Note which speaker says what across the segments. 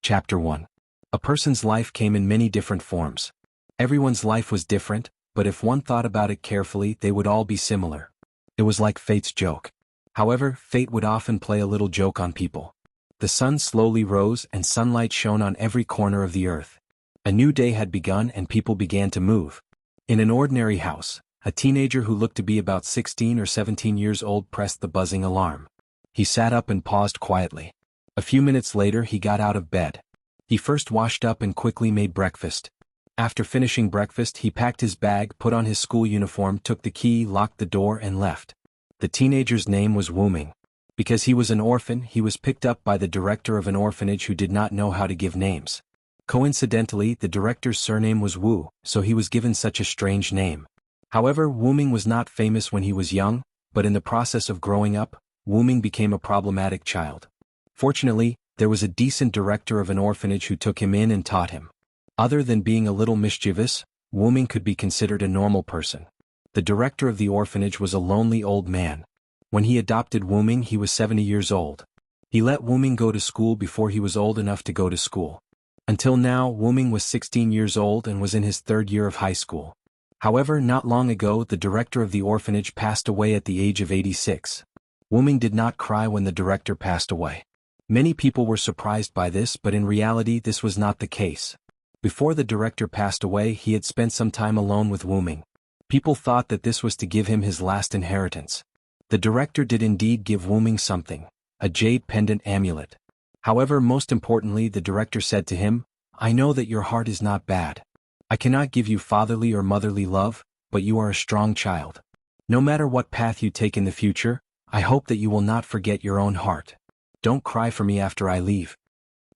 Speaker 1: Chapter 1. A person's life came in many different forms. Everyone's life was different, but if one thought about it carefully, they would all be similar. It was like fate's joke. However, fate would often play a little joke on people. The sun slowly rose and sunlight shone on every corner of the earth. A new day had begun and people began to move. In an ordinary house, a teenager who looked to be about 16 or 17 years old pressed the buzzing alarm. He sat up and paused quietly. A few minutes later he got out of bed. He first washed up and quickly made breakfast. After finishing breakfast he packed his bag, put on his school uniform, took the key, locked the door and left. The teenager's name was Wuming. Because he was an orphan, he was picked up by the director of an orphanage who did not know how to give names. Coincidentally, the director's surname was Wu, so he was given such a strange name. However, Wuming was not famous when he was young, but in the process of growing up, Wuming became a problematic child. Fortunately, there was a decent director of an orphanage who took him in and taught him. Other than being a little mischievous, Wuming could be considered a normal person. The director of the orphanage was a lonely old man. When he adopted Wuming, he was 70 years old. He let Wuming go to school before he was old enough to go to school. Until now, Wuming was 16 years old and was in his third year of high school. However, not long ago the director of the orphanage passed away at the age of 86. Wuming did not cry when the director passed away. Many people were surprised by this, but in reality this was not the case. Before the director passed away, he had spent some time alone with Wuming. People thought that this was to give him his last inheritance. The director did indeed give Wuming something, a jade pendant amulet. However, most importantly, the director said to him, "I know that your heart is not bad. I cannot give you fatherly or motherly love, but you are a strong child. No matter what path you take in the future, I hope that you will not forget your own heart. Don't cry for me after I leave."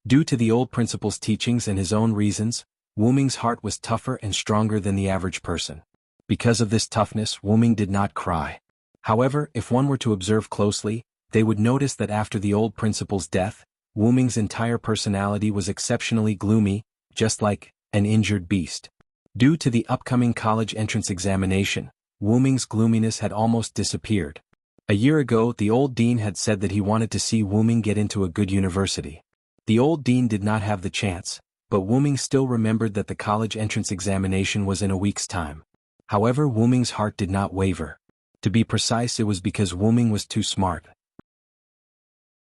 Speaker 1: Due to the old principal's teachings and his own reasons, Wuming's heart was tougher and stronger than the average person. Because of this toughness, Wuming did not cry. However, if one were to observe closely, they would notice that after the old principal's death, Wuming's entire personality was exceptionally gloomy, just like an injured beast. Due to the upcoming college entrance examination, Wuming's gloominess had almost disappeared. A year ago, the old dean had said that he wanted to see Wuming get into a good university. The old dean did not have the chance, but Wuming still remembered that the college entrance examination was in a week's time. However, Wuming's heart did not waver. To be precise, it was because Wuming was too smart.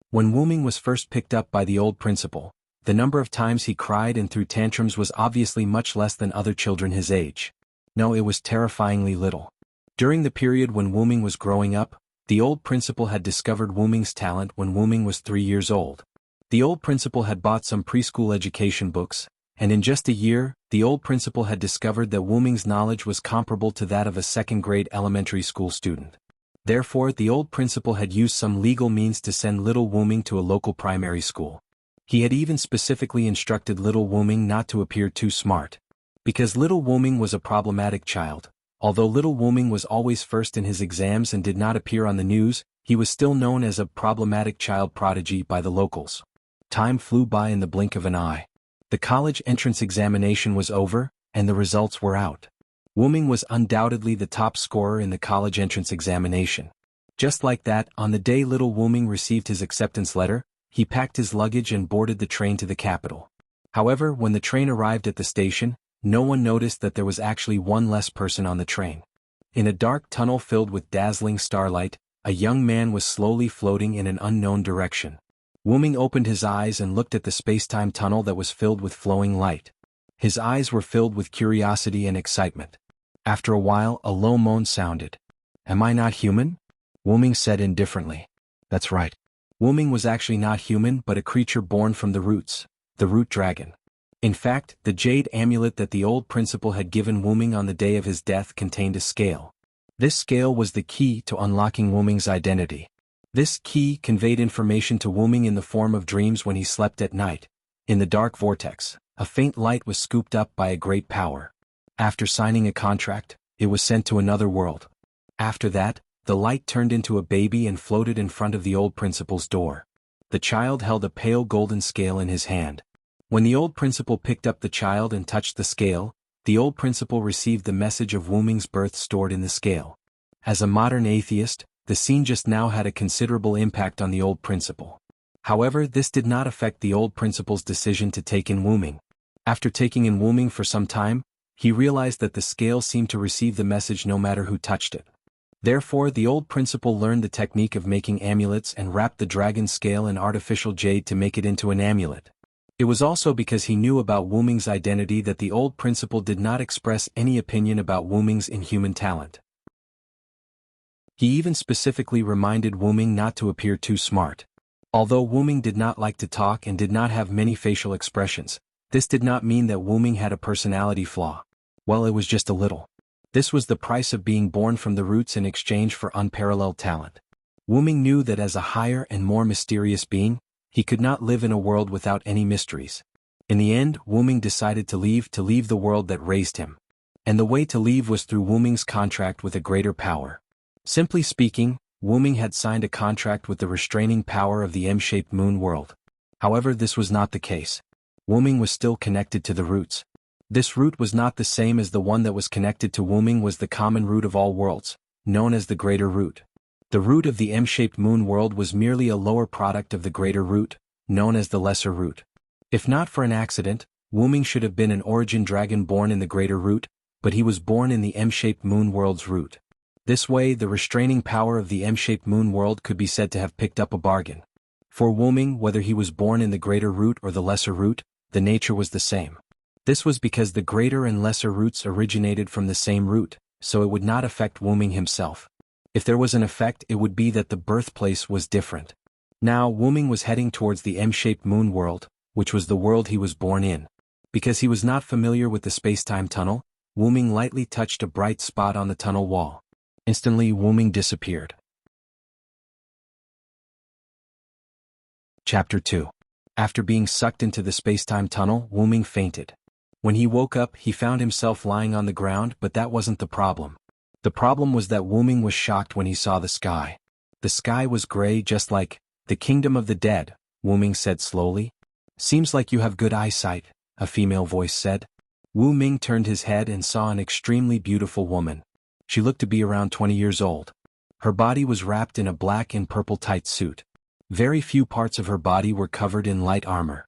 Speaker 1: When Wuming was first picked up by the old principal, the number of times he cried and threw tantrums was obviously much less than other children his age. No, it was terrifyingly little. During the period when Wuming was growing up, the old principal had discovered Wuming's talent when Wuming was 3 years old. The old principal had bought some preschool education books, and in just a year, the old principal had discovered that Wuming's knowledge was comparable to that of a second-grade elementary school student. Therefore, the old principal had used some legal means to send little Wuming to a local primary school. He had even specifically instructed little Wuming not to appear too smart. Because little Wuming was a problematic child, although little Wuming was always first in his exams and did not appear on the news, he was still known as a problematic child prodigy by the locals. Time flew by in the blink of an eye. The college entrance examination was over, and the results were out. Wuming was undoubtedly the top scorer in the college entrance examination. Just like that, on the day little Wuming received his acceptance letter, he packed his luggage and boarded the train to the capital. However, when the train arrived at the station, no one noticed that there was actually one less person on the train. In a dark tunnel filled with dazzling starlight, a young man was slowly floating in an unknown direction. Wuming opened his eyes and looked at the space-time tunnel that was filled with flowing light. His eyes were filled with curiosity and excitement. After a while, a low moan sounded. "Am I not human?" Wuming said indifferently. "That's right." Wuming was actually not human but a creature born from the roots, the root dragon. In fact, the jade amulet that the old principal had given Wuming on the day of his death contained a scale. This scale was the key to unlocking Wuming's identity. This key conveyed information to Wuming in the form of dreams when he slept at night. In the dark vortex, a faint light was scooped up by a great power. After signing a contract, it was sent to another world. After that, the light turned into a baby and floated in front of the old principal's door. The child held a pale golden scale in his hand. When the old principal picked up the child and touched the scale, the old principal received the message of Wuming's birth stored in the scale. As a modern atheist, the scene just now had a considerable impact on the old principal. However, this did not affect the old principal's decision to take in Wuming. After taking in Wuming for some time, he realized that the scale seemed to receive the message no matter who touched it. Therefore, the old principal learned the technique of making amulets and wrapped the dragon scale in artificial jade to make it into an amulet. It was also because he knew about Wuming's identity that the old principal did not express any opinion about Wuming's inhuman talent. He even specifically reminded Wuming not to appear too smart. Although Wuming did not like to talk and did not have many facial expressions, this did not mean that Wuming had a personality flaw. Well, it was just a little. This was the price of being born from the roots in exchange for unparalleled talent. Wuming knew that as a higher and more mysterious being, he could not live in a world without any mysteries. In the end, Wuming decided to leave the world that raised him. And the way to leave was through Wuming's contract with a greater power. Simply speaking, Wuming had signed a contract with the restraining power of the M-shaped moon world. However, this was not the case. Wuming was still connected to the roots. This root was not the same as the one that was connected to Wuming was the common root of all worlds, known as the greater root. The root of the M-shaped moon world was merely a lower product of the greater root, known as the lesser root. If not for an accident, Wuming should have been an origin dragon born in the greater root, but he was born in the M-shaped moon world's root. This way, the restraining power of the M-shaped moon world could be said to have picked up a bargain. For Wuming, whether he was born in the greater root or the lesser root, the nature was the same. This was because the greater and lesser roots originated from the same root, so it would not affect Wuming himself. If there was an effect, it would be that the birthplace was different. Now, Wuming was heading towards the M-shaped moon world, which was the world he was born in. Because he was not familiar with the space-time tunnel, Wuming lightly touched a bright spot on the tunnel wall. Instantly, Wuming disappeared. Chapter 2. After being sucked into the space-time tunnel, Wuming fainted. When he woke up, he found himself lying on the ground, but that wasn't the problem. The problem was that Wuming was shocked when he saw the sky. The sky was gray, just like the kingdom of the dead, Wuming said slowly. Seems like you have good eyesight, a female voice said. Wuming turned his head and saw an extremely beautiful woman. She looked to be around 20 years old. Her body was wrapped in a black and purple tight suit. Very few parts of her body were covered in light armor.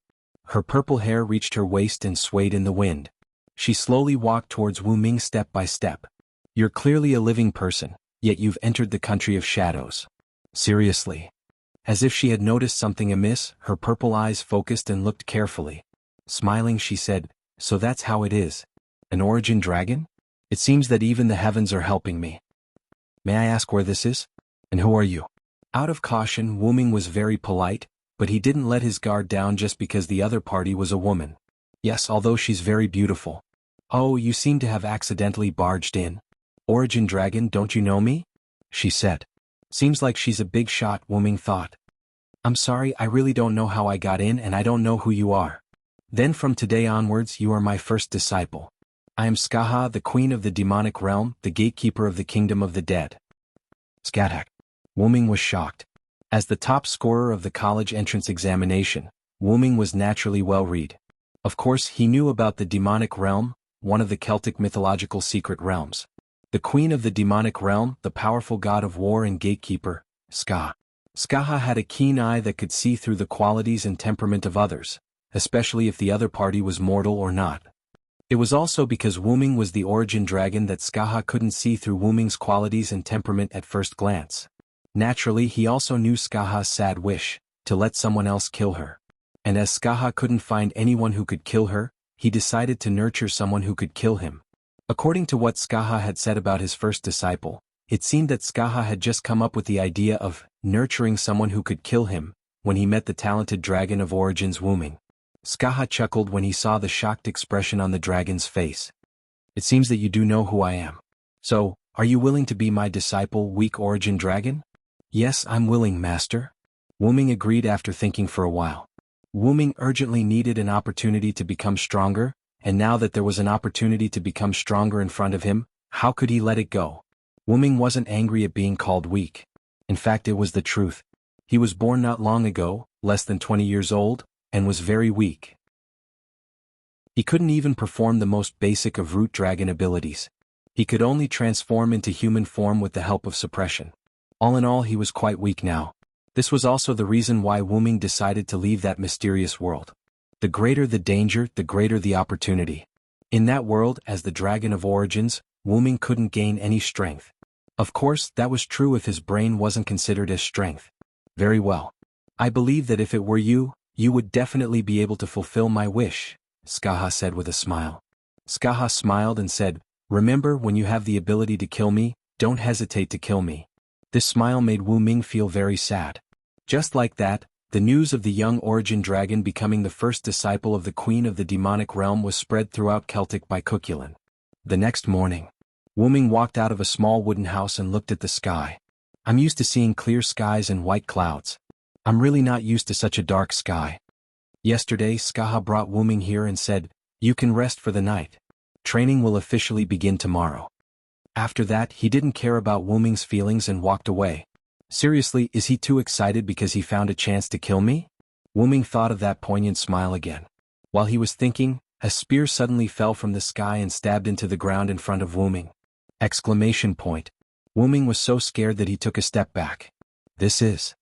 Speaker 1: Her purple hair reached her waist and swayed in the wind. She slowly walked towards Wuming step by step. You're clearly a living person, yet you've entered the country of shadows. Seriously. As if she had noticed something amiss, her purple eyes focused and looked carefully. Smiling, she said, "So that's how it is. An origin dragon? It seems that even the heavens are helping me. May I ask where this is? And who are you?" Out of caution, Wuming was very polite, but he didn't let his guard down just because the other party was a woman. "Yes, although she's very beautiful." "Oh, you seem to have accidentally barged in. Origin dragon, don't you know me?" she said. Seems like she's a big shot, Wuming thought. "I'm sorry, I really don't know how I got in and I don't know who you are. Then from today onwards you are my first disciple. I am Skaha, the queen of the demonic realm, the gatekeeper of the kingdom of the dead." Skadak. Wuming was shocked. As the top scorer of the college entrance examination, Wuming was naturally well-read. Of course, he knew about the demonic realm, one of the Celtic mythological secret realms. The queen of the demonic realm, the powerful god of war and gatekeeper, Ska. Skaha had a keen eye that could see through the qualities and temperament of others, especially if the other party was mortal or not. It was also because Wuming was the origin dragon that Skaha couldn't see through Wuming's qualities and temperament at first glance. Naturally, he also knew Skaha's sad wish, to let someone else kill her. And as Skaha couldn't find anyone who could kill her, he decided to nurture someone who could kill him. According to what Skaha had said about his first disciple, it seemed that Skaha had just come up with the idea of nurturing someone who could kill him when he met the talented dragon of origins Wuming. Skaha chuckled when he saw the shocked expression on the dragon's face. "It seems that you do know who I am. So, are you willing to be my disciple, weak origin dragon?" "Yes, I'm willing, master," Wuming agreed after thinking for a while. Wuming urgently needed an opportunity to become stronger, and now that there was an opportunity to become stronger in front of him, how could he let it go? Wuming wasn't angry at being called weak. In fact, it was the truth. He was born not long ago, less than 20 years old, and was very weak. He couldn't even perform the most basic of root dragon abilities. He could only transform into human form with the help of suppression. All in all, he was quite weak now. This was also the reason why Wu Ming decided to leave that mysterious world. The greater the danger, the greater the opportunity. In that world, as the Dragon of Origins, Wu Ming couldn't gain any strength. Of course, that was true if his brain wasn't considered as strength. Very well. I believe that if it were you, you would definitely be able to fulfill my wish, Skaha said with a smile. Skaha smiled and said, remember, when you have the ability to kill me, don't hesitate to kill me. This smile made Wu Ming feel very sad. Just like that, the news of the young origin dragon becoming the first disciple of the Queen of the Demonic Realm was spread throughout Celtic by Cuchulainn. The next morning, Wu Ming walked out of a small wooden house and looked at the sky. I'm used to seeing clear skies and white clouds. I'm really not used to such a dark sky. Yesterday, Skaha brought Wu Ming here and said, you can rest for the night. Training will officially begin tomorrow. After that, he didn't care about Wu Ming's feelings and walked away. Seriously, is he too excited because he found a chance to kill me? Wu Ming thought of that poignant smile again. While he was thinking, a spear suddenly fell from the sky and stabbed into the ground in front of Wu Ming. Exclamation point. Wu Ming was so scared that he took a step back. This is.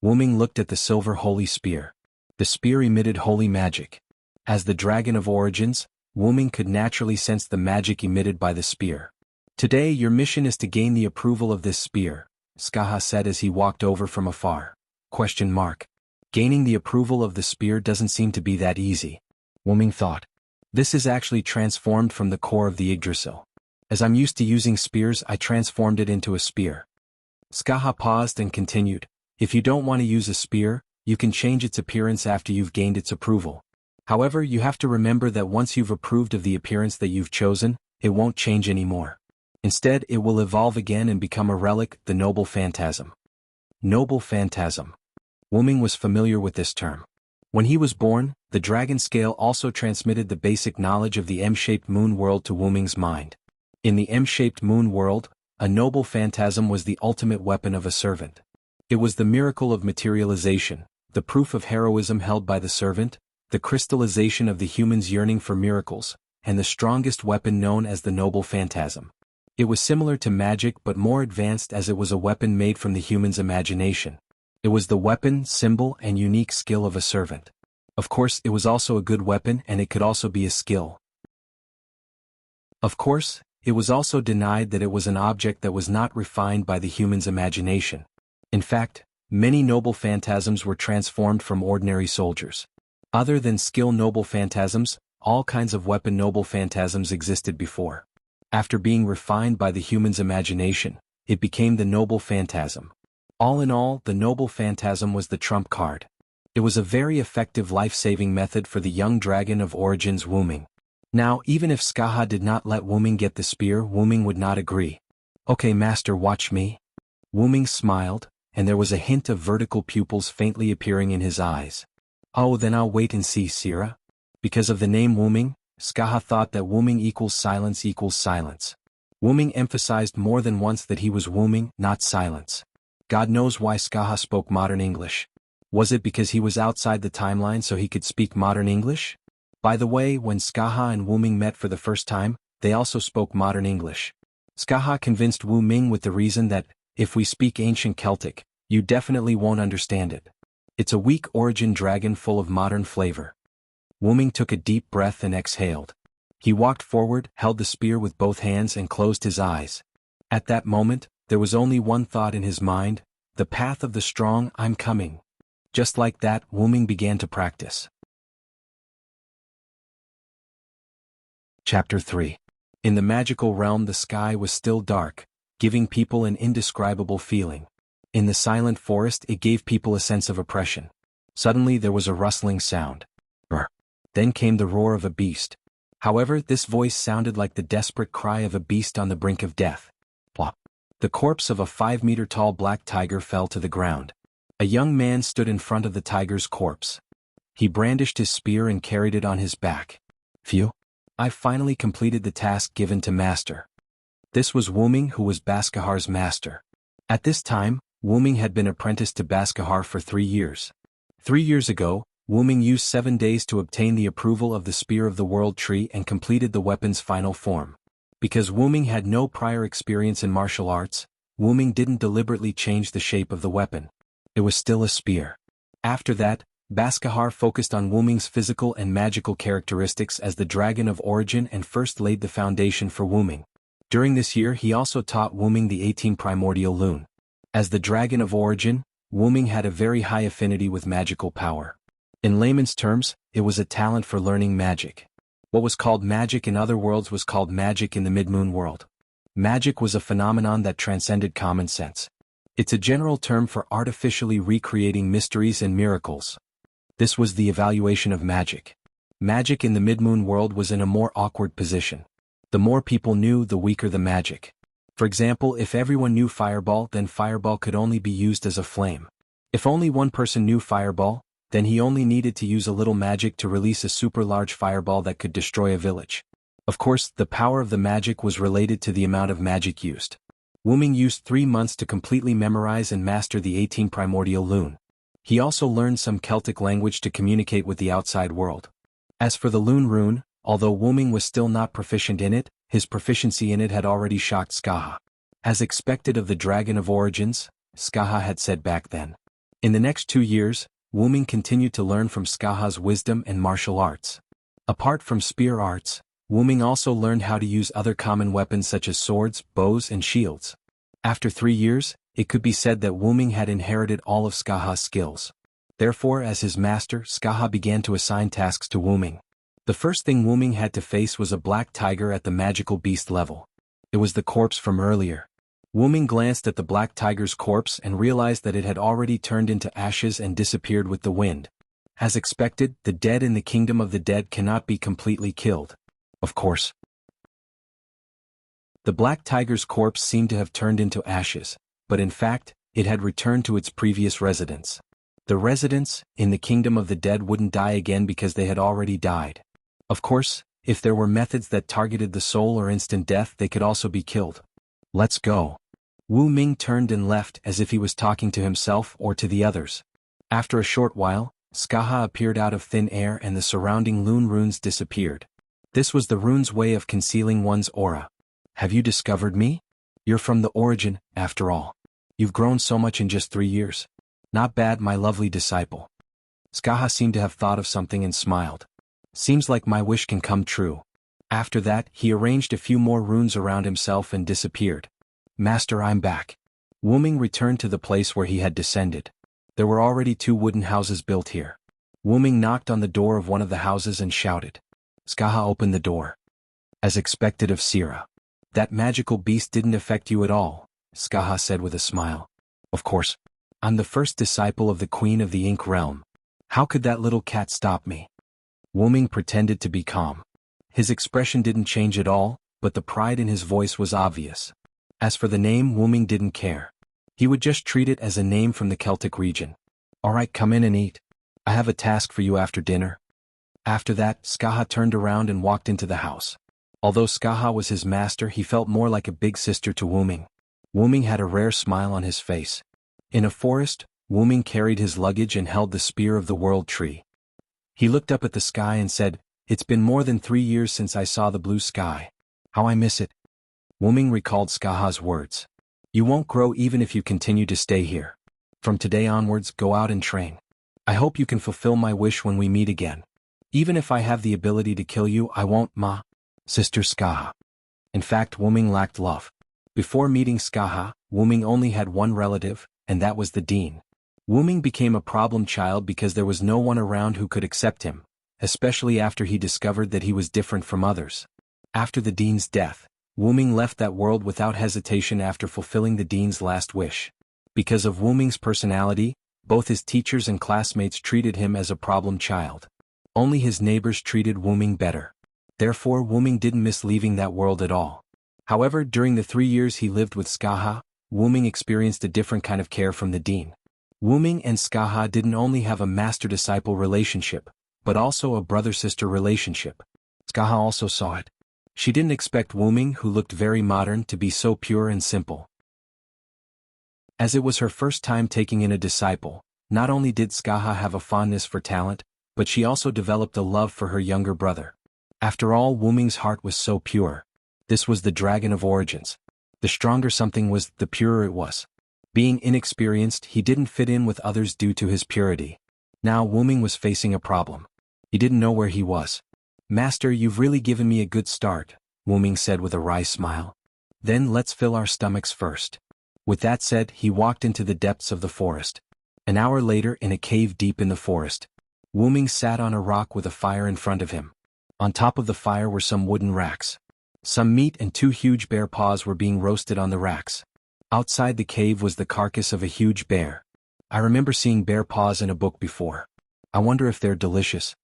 Speaker 1: Wu Ming looked at the silver holy spear. The spear emitted holy magic. As the Dragon of Origins, Wu Ming could naturally sense the magic emitted by the spear. Today your mission is to gain the approval of this spear, Skaha said as he walked over from afar. Question mark. Gaining the approval of the spear doesn't seem to be that easy. Wu Ming thought. This is actually transformed from the core of the Yggdrasil. As I'm used to using spears, I transformed it into a spear. Skaha paused and continued. If you don't want to use a spear, you can change its appearance after you've gained its approval. However, you have to remember that once you've approved of the appearance that you've chosen, it won't change anymore. Instead, it will evolve again and become a relic, the Noble Phantasm. Noble Phantasm. Wu Ming was familiar with this term. When he was born, the dragon scale also transmitted the basic knowledge of the M-shaped moon world to Wu Ming's mind. In the M-shaped moon world, a noble phantasm was the ultimate weapon of a servant. It was the miracle of materialization, the proof of heroism held by the servant, the crystallization of the human's yearning for miracles, and the strongest weapon known as the noble phantasm. It was similar to magic but more advanced as it was a weapon made from the human's imagination. It was the weapon, symbol, and unique skill of a servant. Of course, it was also a good weapon and it could also be a skill. Of course, it was also denied that it was an object that was not refined by the human's imagination. In fact, many noble phantasms were transformed from ordinary soldiers. Other than skill noble phantasms, all kinds of weapon noble phantasms existed before. After being refined by the human's imagination, it became the noble phantasm. All in all, the noble phantasm was the trump card. It was a very effective life-saving method for the young dragon of origins Wu Ming. Now, even if Skaha did not let Wu Ming get the spear, Wu Ming would not agree. Okay, master, watch me. Wu Ming smiled, and there was a hint of vertical pupils faintly appearing in his eyes. Oh, then I'll wait and see, Sira. Because of the name Wu Ming, Skaha thought that Wu Ming equals silence equals silence. Wu Ming emphasized more than once that he was Wu Ming, not silence. God knows why Skaha spoke modern English. Was it because he was outside the timeline so he could speak modern English? By the way, when Skaha and Wu Ming met for the first time, they also spoke modern English. Skaha convinced Wu Ming with the reason that, if we speak ancient Celtic, you definitely won't understand it. It's a weak origin dragon full of modern flavor. Wu Ming took a deep breath and exhaled. He walked forward, held the spear with both hands and closed his eyes. At that moment, there was only one thought in his mind, the path of the strong, I'm coming. Just like that, Wu Ming began to practice. Chapter 3. In the magical realm the sky was still dark, giving people an indescribable feeling. In the silent forest it gave people a sense of oppression. Suddenly there was a rustling sound. Then came the roar of a beast. However, this voice sounded like the desperate cry of a beast on the brink of death. Plop. The corpse of a 5-meter-tall black tiger fell to the ground. A young man stood in front of the tiger's corpse. He brandished his spear and carried it on his back. Phew. I finally completed the task given to master. This was Wu Ming, who was Baskahar's master. At this time, Wu Ming had been apprenticed to Baskahar for 3 years. 3 years ago, Wu Ming used 7 days to obtain the approval of the Spear of the World Tree and completed the weapon's final form. Because Wu Ming had no prior experience in martial arts, Wu Ming didn't deliberately change the shape of the weapon. It was still a spear. After that, Baskahar focused on Wu Ming's physical and magical characteristics as the Dragon of Origin and first laid the foundation for Wu Ming. During this year he also taught Wu Ming the 18 primordial lune. As the Dragon of Origin, Wu Ming had a very high affinity with magical power. In layman's terms, it was a talent for learning magic. What was called magic in other worlds was called magic in the mid-moon world. Magic was a phenomenon that transcended common sense. It's a general term for artificially recreating mysteries and miracles. This was the evaluation of magic. Magic in the mid-moon world was in a more awkward position. The more people knew, the weaker the magic. For example, if everyone knew Fireball, then Fireball could only be used as a flame. If only one person knew Fireball, then he only needed to use a little magic to release a super large fireball that could destroy a village. Of course, the power of the magic was related to the amount of magic used. Wu Ming used 3 months to completely memorize and master the 18 primordial lune. He also learned some Celtic language to communicate with the outside world. As for the Lune Rune, although Wu Ming was still not proficient in it, his proficiency in it had already shocked Skaha. As expected of the Dragon of Origins, Skaha had said back then. In the next 2 years, Wu Ming continued to learn from Skaha's wisdom and martial arts. Apart from spear arts, Wu Ming also learned how to use other common weapons such as swords, bows and shields. After 3 years, it could be said that Wu Ming had inherited all of Skaha's skills. Therefore, as his master, Skaha began to assign tasks to Wu Ming. The first thing Wu Ming had to face was a black tiger at the magical beast level. It was the corpse from earlier. Wu Ming glanced at the black tiger's corpse and realized that it had already turned into ashes and disappeared with the wind. As expected, the dead in the kingdom of the dead cannot be completely killed. Of course. The black tiger's corpse seemed to have turned into ashes, but in fact, it had returned to its previous residence. The residents, in the kingdom of the dead, wouldn't die again because they had already died. Of course, if there were methods that targeted the soul or instant death, they could also be killed. Let's go. Wu Ming turned and left as if he was talking to himself or to the others. After a short while, Skaha appeared out of thin air and the surrounding Lune runes disappeared. This was the rune's way of concealing one's aura. Have you discovered me? You're from the Origin, after all. You've grown so much in just 3 years. Not bad, my lovely disciple. Skaha seemed to have thought of something and smiled. Seems like my wish can come true. After that, he arranged a few more runes around himself and disappeared. Master, I'm back. Wu Ming returned to the place where he had descended. There were already 2 wooden houses built here. Wu Ming knocked on the door of one of the houses and shouted. Skaha opened the door. As expected of Sira. That magical beast didn't affect you at all, Skaha said with a smile. Of course. I'm the first disciple of the Queen of the Ink Realm. How could that little cat stop me? Wu Ming pretended to be calm. His expression didn't change at all, but the pride in his voice was obvious. As for the name, Wu Ming didn't care. He would just treat it as a name from the Celtic region. Alright, come in and eat. I have a task for you after dinner. After that, Skaha turned around and walked into the house. Although Skaha was his master, he felt more like a big sister to Wu Ming. Wu Ming had a rare smile on his face. In a forest, Wu Ming carried his luggage and held the spear of the world tree. He looked up at the sky and said, It's been more than 3 years since I saw the blue sky. How I miss it. Wu Ming recalled Skaha's words. You won't grow even if you continue to stay here. From today onwards, go out and train. I hope you can fulfill my wish when we meet again. Even if I have the ability to kill you, I won't, ma. Sister Skaha. In fact, Wu Ming lacked love. Before meeting Skaha, Wu Ming only had one relative, and that was the dean. Wu Ming became a problem child because there was no one around who could accept him, especially after he discovered that he was different from others. After the dean's death, Wu Ming left that world without hesitation after fulfilling the dean's last wish. Because of Wu Ming's personality, both his teachers and classmates treated him as a problem child. Only his neighbors treated Wu Ming better. Therefore, Wu Ming didn't miss leaving that world at all. However, during the 3 years he lived with Skaha, Wu Ming experienced a different kind of care from the dean. Wu Ming and Skaha didn't only have a master-disciple relationship, but also a brother-sister relationship. Skaha also saw it. She didn't expect Wu Ming, who looked very modern, to be so pure and simple. As it was her first time taking in a disciple, not only did Skaha have a fondness for talent, but she also developed a love for her younger brother. After all, Wu Ming's heart was so pure. This was the Dragon of Origins. The stronger something was, the purer it was. Being inexperienced, he didn't fit in with others due to his purity. Now Wu-Ming was facing a problem. He didn't know where he was. "Master, you've really given me a good start," Wu-Ming said with a wry smile. "Then let's fill our stomachs first." With that said, he walked into the depths of the forest. An hour later, in a cave deep in the forest, Wu-Ming sat on a rock with a fire in front of him. On top of the fire were some wooden racks. Some meat and 2 huge bear paws were being roasted on the racks. Outside the cave was the carcass of a huge bear. "I remember seeing bear paws in a book before. I wonder if they're delicious."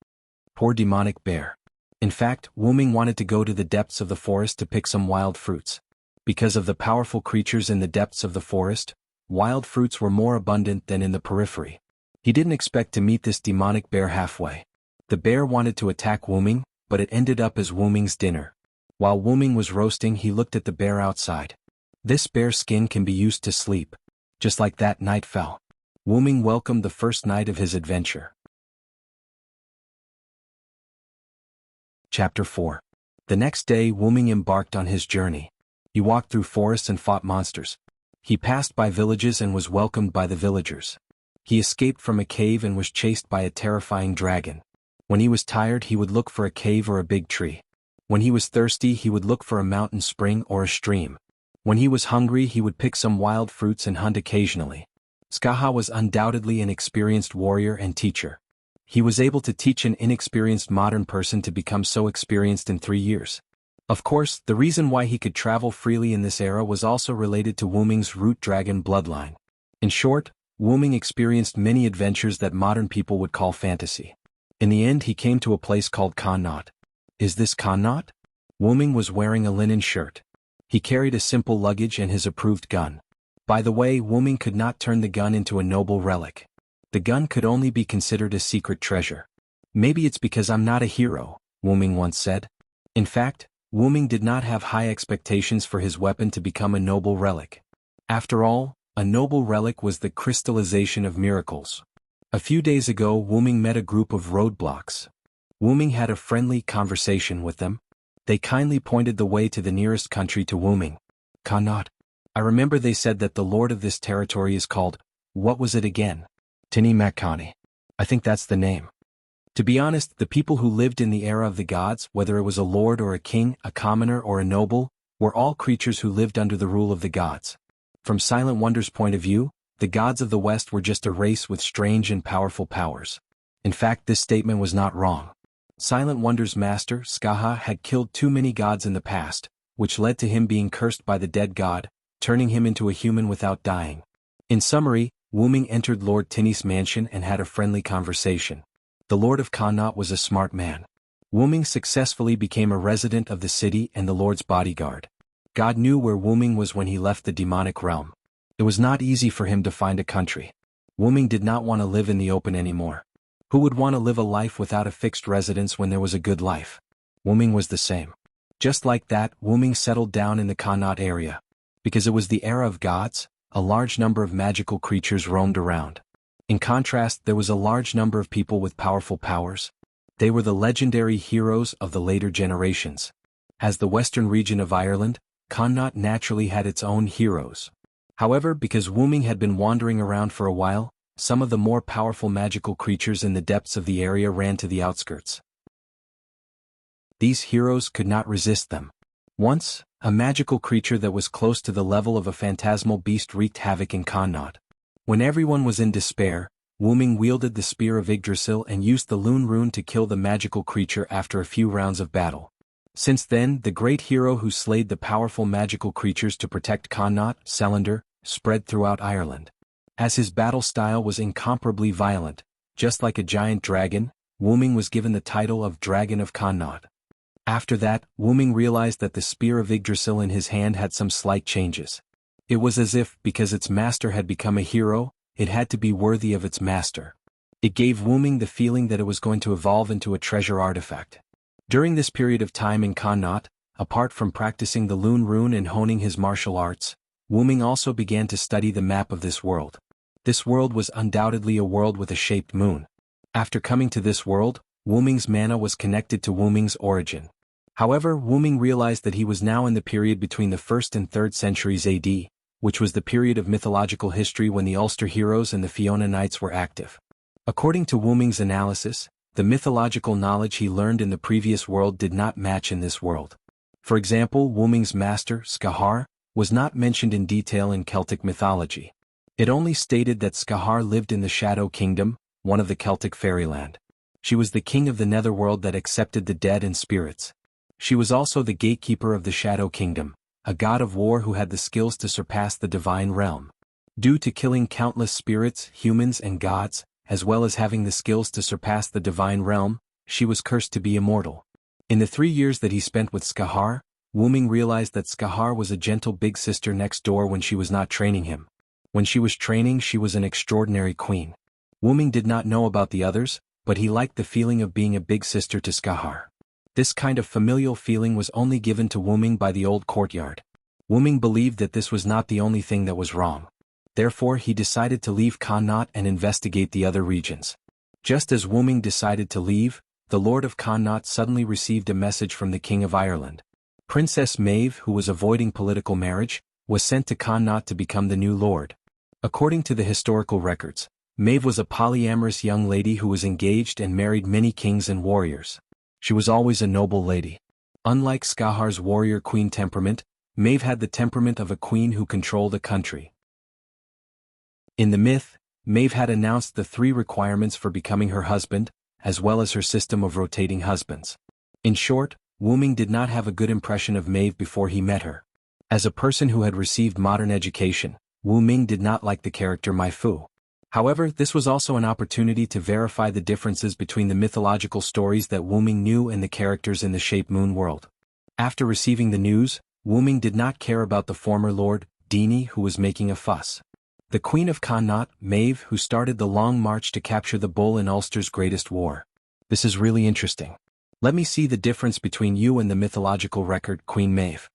Speaker 1: Poor demonic bear. In fact, Wu-Ming wanted to go to the depths of the forest to pick some wild fruits. Because of the powerful creatures in the depths of the forest, wild fruits were more abundant than in the periphery. He didn't expect to meet this demonic bear halfway. The bear wanted to attack Wu-Ming, but it ended up as Wu-Ming's dinner. While Wu-Ming was roasting, he looked at the bear outside. "This bear skin can be used to sleep." Just like that, night fell. Wu-Ming welcomed the first night of his adventure. Chapter 4. The next day, Wu-Ming embarked on his journey. He walked through forests and fought monsters. He passed by villages and was welcomed by the villagers. He escaped from a cave and was chased by a terrifying dragon. When he was tired, he would look for a cave or a big tree. When he was thirsty, he would look for a mountain spring or a stream. When he was hungry, he would pick some wild fruits and hunt occasionally. Skaha was undoubtedly an experienced warrior and teacher. He was able to teach an inexperienced modern person to become so experienced in 3 years. Of course, the reason why he could travel freely in this era was also related to Wu-Ming's root dragon bloodline. In short, Wu-Ming experienced many adventures that modern people would call fantasy. In the end, he came to a place called Connaught. Is this Connaught? Wu-Ming was wearing a linen shirt. He carried a simple luggage and his approved gun. By the way, Wu-Ming could not turn the gun into a noble relic. The gun could only be considered a secret treasure. "Maybe it's because I'm not a hero," Wu-Ming once said. In fact, Wu-Ming did not have high expectations for his weapon to become a noble relic. After all, a noble relic was the crystallization of miracles. A few days ago, Wu-Ming met a group of roadblocks. Wu-Ming had a friendly conversation with them. They kindly pointed the way to the nearest country to Wu-Ming. "Connaught. I remember they said that the lord of this territory is called, what was it again? Tini Makani. I think that's the name." To be honest, the people who lived in the era of the gods, whether it was a lord or a king, a commoner or a noble, were all creatures who lived under the rule of the gods. From Silent Wonder's point of view, the gods of the West were just a race with strange and powerful powers. In fact, this statement was not wrong. Silent Wonder's master, Skaha, had killed too many gods in the past, which led to him being cursed by the dead god, turning him into a human without dying. In summary, Wu-Ming entered Lord Tini's mansion and had a friendly conversation. The Lord of Connaught was a smart man. Wu-Ming successfully became a resident of the city and the Lord's bodyguard. God knew where Wu-Ming was when he left the demonic realm. It was not easy for him to find a country. Wu-Ming did not want to live in the open anymore. Who would want to live a life without a fixed residence when there was a good life? Wu-Ming was the same. Just like that, Wu-Ming settled down in the Connaught area. Because it was the era of gods, a large number of magical creatures roamed around. In contrast, there was a large number of people with powerful powers. They were the legendary heroes of the later generations. As the western region of Ireland, Connaught naturally had its own heroes. However, because Wu-Ming had been wandering around for a while, some of the more powerful magical creatures in the depths of the area ran to the outskirts. These heroes could not resist them. Once, a magical creature that was close to the level of a phantasmal beast wreaked havoc in Connaught. When everyone was in despair, Wu-Ming wielded the spear of Yggdrasil and used the Lune rune to kill the magical creature after a few rounds of battle. Since then, the great hero who slayed the powerful magical creatures to protect Connaught, Selander, spread throughout Ireland. As his battle style was incomparably violent, just like a giant dragon, Wu-Ming was given the title of Dragon of Connaught. After that, Wu-Ming realized that the spear of Yggdrasil in his hand had some slight changes. It was as if, because its master had become a hero, it had to be worthy of its master. It gave Wu-Ming the feeling that it was going to evolve into a treasure artifact. During this period of time in Connaught, apart from practicing the Lune rune and honing his martial arts, Wu-Ming also began to study the map of this world. This world was undoubtedly a world with a shaped moon. After coming to this world, Wu-Ming's mana was connected to Wu-Ming's origin. However, Wu-Ming realized that he was now in the period between the 1st and 3rd centuries AD, which was the period of mythological history when the Ulster heroes and the Fiona Knights were active. According to Wuming's analysis, the mythological knowledge he learned in the previous world did not match in this world. For example, Wuming's master, Skahar, was not mentioned in detail in Celtic mythology. It only stated that Skahar lived in the Shadow Kingdom, one of the Celtic fairyland. She was the king of the netherworld that accepted the dead and spirits. She was also the gatekeeper of the Shadow Kingdom, a god of war who had the skills to surpass the divine realm. Due to killing countless spirits, humans and gods, as well as having the skills to surpass the divine realm, she was cursed to be immortal. In the 3 years that he spent with Skahar, Wuming realized that Skahar was a gentle big sister next door when she was not training him. When she was training, she was an extraordinary queen. Wuming did not know about the others, but he liked the feeling of being a big sister to Skahar. This kind of familial feeling was only given to Wuming by the old courtyard. Wuming believed that this was not the only thing that was wrong. Therefore he decided to leave Connaught and investigate the other regions. Just as Wuming decided to leave, the Lord of Connaught suddenly received a message from the King of Ireland. Princess Maeve, who was avoiding political marriage, was sent to Connaught to become the new lord. According to the historical records, Maeve was a polyamorous young lady who was engaged and married many kings and warriors. She was always a noble lady. Unlike Skahar's warrior queen temperament, Maeve had the temperament of a queen who controlled a country. In the myth, Maeve had announced the 3 requirements for becoming her husband, as well as her system of rotating husbands. In short, Wuming did not have a good impression of Maeve before he met her. As a person who had received modern education, Wuming did not like the character Mai Fu. However, this was also an opportunity to verify the differences between the mythological stories that Wuming knew and the characters in the Shape Moon world. After receiving the news, Wuming did not care about the former lord, Dini, who was making a fuss. The Queen of Connaught, Maeve, who started the long march to capture the bull in Ulster's greatest war. This is really interesting. Let me see the difference between you and the mythological record, Queen Maeve.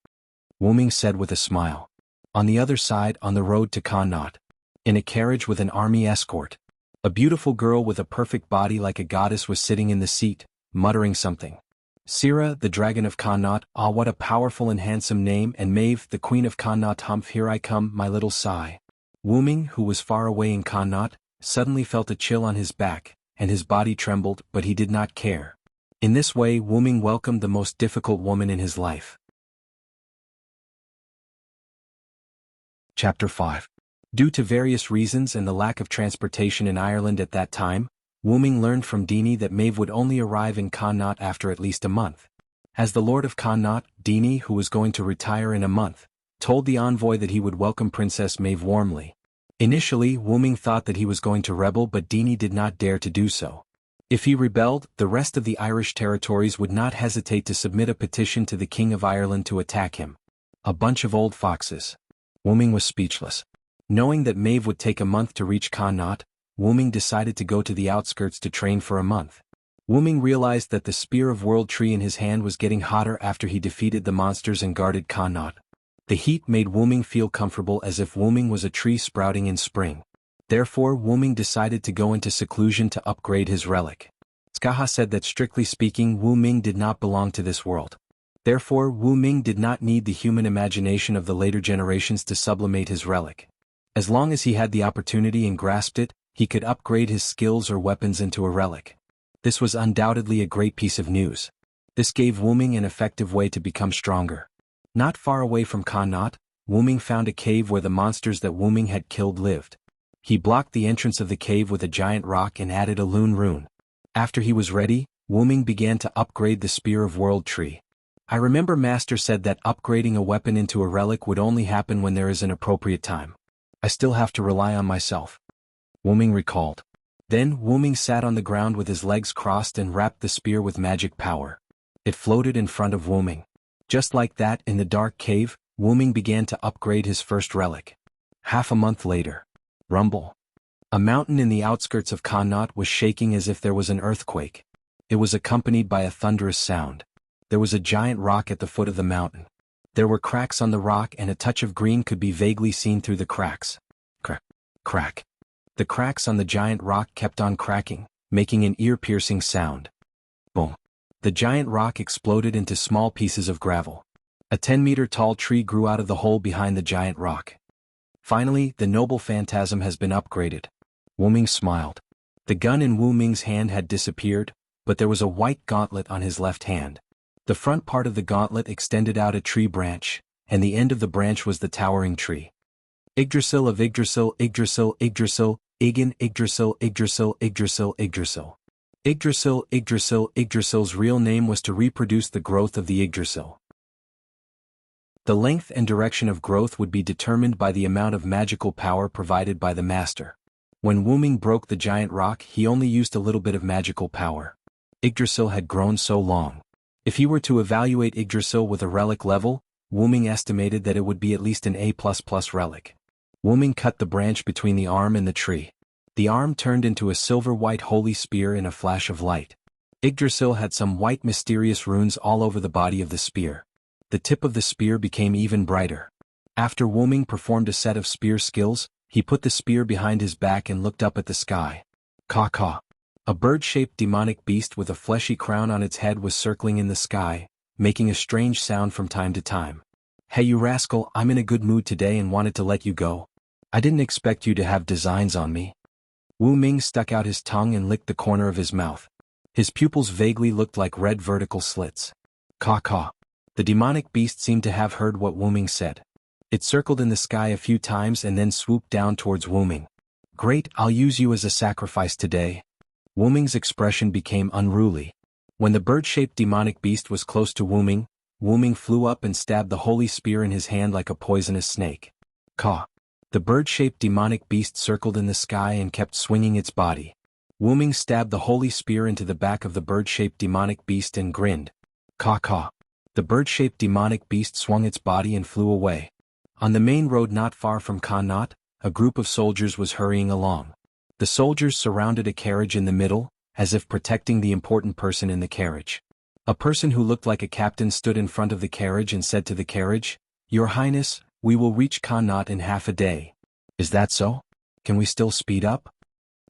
Speaker 1: Wuming said with a smile. On the other side, on the road to Connaught, in a carriage with an army escort, a beautiful girl with a perfect body like a goddess was sitting in the seat, muttering something. Sira, the dragon of Connaught, ah, what a powerful and handsome name, and Maeve, the queen of Connaught, humph, here I come, my little sigh. Wuming, who was far away in Connaught, suddenly felt a chill on his back, and his body trembled, but he did not care. In this way, Wuming welcomed the most difficult woman in his life. Chapter 5. Due to various reasons and the lack of transportation in Ireland at that time, Wuming learned from Dini that Maeve would only arrive in Connaught after at least a month. As the Lord of Connaught, Dini, who was going to retire in a month, told the envoy that he would welcome Princess Maeve warmly. Initially, Wuming thought that he was going to rebel, but Dini did not dare to do so. If he rebelled, the rest of the Irish territories would not hesitate to submit a petition to the King of Ireland to attack him. A bunch of old foxes. Wuming was speechless. Knowing that Maeve would take a month to reach Connaught, Wuming decided to go to the outskirts to train for a month. Wuming realized that the Spear of World Tree in his hand was getting hotter after he defeated the monsters and guarded Connaught. The heat made Wuming feel comfortable, as if Wuming was a tree sprouting in spring. Therefore, Wuming decided to go into seclusion to upgrade his relic. Skaha said that strictly speaking, Wuming did not belong to this world. Therefore, Wuming did not need the human imagination of the later generations to sublimate his relic. As long as he had the opportunity and grasped it, he could upgrade his skills or weapons into a relic. This was undoubtedly a great piece of news. This gave Wuming an effective way to become stronger. Not far away from Connaught, Wuming found a cave where the monsters that Wuming had killed lived. He blocked the entrance of the cave with a giant rock and added a Loon rune. After he was ready, Wuming began to upgrade the Spear of World Tree. I remember Master said that upgrading a weapon into a relic would only happen when there is an appropriate time. I still have to rely on myself. Wuming recalled. Then Wuming sat on the ground with his legs crossed and wrapped the spear with magic power. It floated in front of Wuming. Just like that, in the dark cave, Wuming began to upgrade his first relic. Half a month later. Rumble. A mountain in the outskirts of Connaught was shaking as if there was an earthquake. It was accompanied by a thunderous sound. There was a giant rock at the foot of the mountain. There were cracks on the rock, and a touch of green could be vaguely seen through the cracks. Crack. Crack. The cracks on the giant rock kept on cracking, making an ear-piercing sound. Boom. The giant rock exploded into small pieces of gravel. A 10-meter tall tree grew out of the hole behind the giant rock. Finally, the noble phantasm has been upgraded. Wu Ming smiled. The gun in Wu Ming's hand had disappeared, but there was a white gauntlet on his left hand. The front part of the gauntlet extended out a tree branch, and the end of the branch was the towering tree. Yggdrasil of Yggdrasil, Yggdrasil, Yggdrasil, Egan, Yggdrasil, Yggdrasil, Yggdrasil, Yggdrasil. Yggdrasil, Yggdrasil, Yggdrasil's real name was to reproduce the growth of the Yggdrasil. The length and direction of growth would be determined by the amount of magical power provided by the master. When Wu Ming broke the giant rock, he only used a little bit of magical power. Yggdrasil had grown so long. If he were to evaluate Yggdrasil with a relic level, Wu Ming estimated that it would be at least an A++ relic. Wu Ming cut the branch between the arm and the tree. The arm turned into a silver-white holy spear in a flash of light. Yggdrasil had some white mysterious runes all over the body of the spear. The tip of the spear became even brighter. After Wu Ming performed a set of spear skills, he put the spear behind his back and looked up at the sky. Caw-caw. A bird-shaped demonic beast with a fleshy crown on its head was circling in the sky, making a strange sound from time to time. Hey you rascal, I'm in a good mood today and wanted to let you go. I didn't expect you to have designs on me. Wu Ming stuck out his tongue and licked the corner of his mouth. His pupils vaguely looked like red vertical slits. Caw-caw. The demonic beast seemed to have heard what Wu Ming said. It circled in the sky a few times and then swooped down towards Wu Ming. Great, I'll use you as a sacrifice today. Wu Ming's expression became unruly. When the bird-shaped demonic beast was close to Wu Ming flew up and stabbed the holy spear in his hand like a poisonous snake. Caw. The bird-shaped demonic beast circled in the sky and kept swinging its body. Wu Ming stabbed the holy spear into the back of the bird-shaped demonic beast and grinned. Caw-caw. The bird-shaped demonic beast swung its body and flew away. On the main road not far from Connaught, a group of soldiers was hurrying along. The soldiers surrounded a carriage in the middle, as if protecting the important person in the carriage. A person who looked like a captain stood in front of the carriage and said to the carriage, "Your Highness, we will reach Connaught in half a day." "Is that so? Can we still speed up?"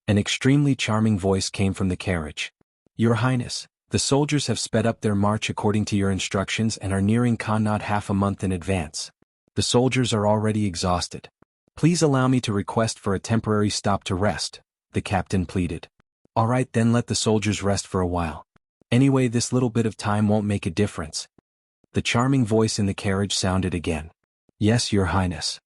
Speaker 1: An extremely charming voice came from the carriage. "Your Highness, the soldiers have sped up their march according to your instructions and are nearing Connaught half a month in advance. The soldiers are already exhausted. Please allow me to request for a temporary stop to rest," the captain pleaded. "All right, then let the soldiers rest for a while. Anyway, this little bit of time won't make a difference." The charming voice in the carriage sounded again. "Yes, Your Highness."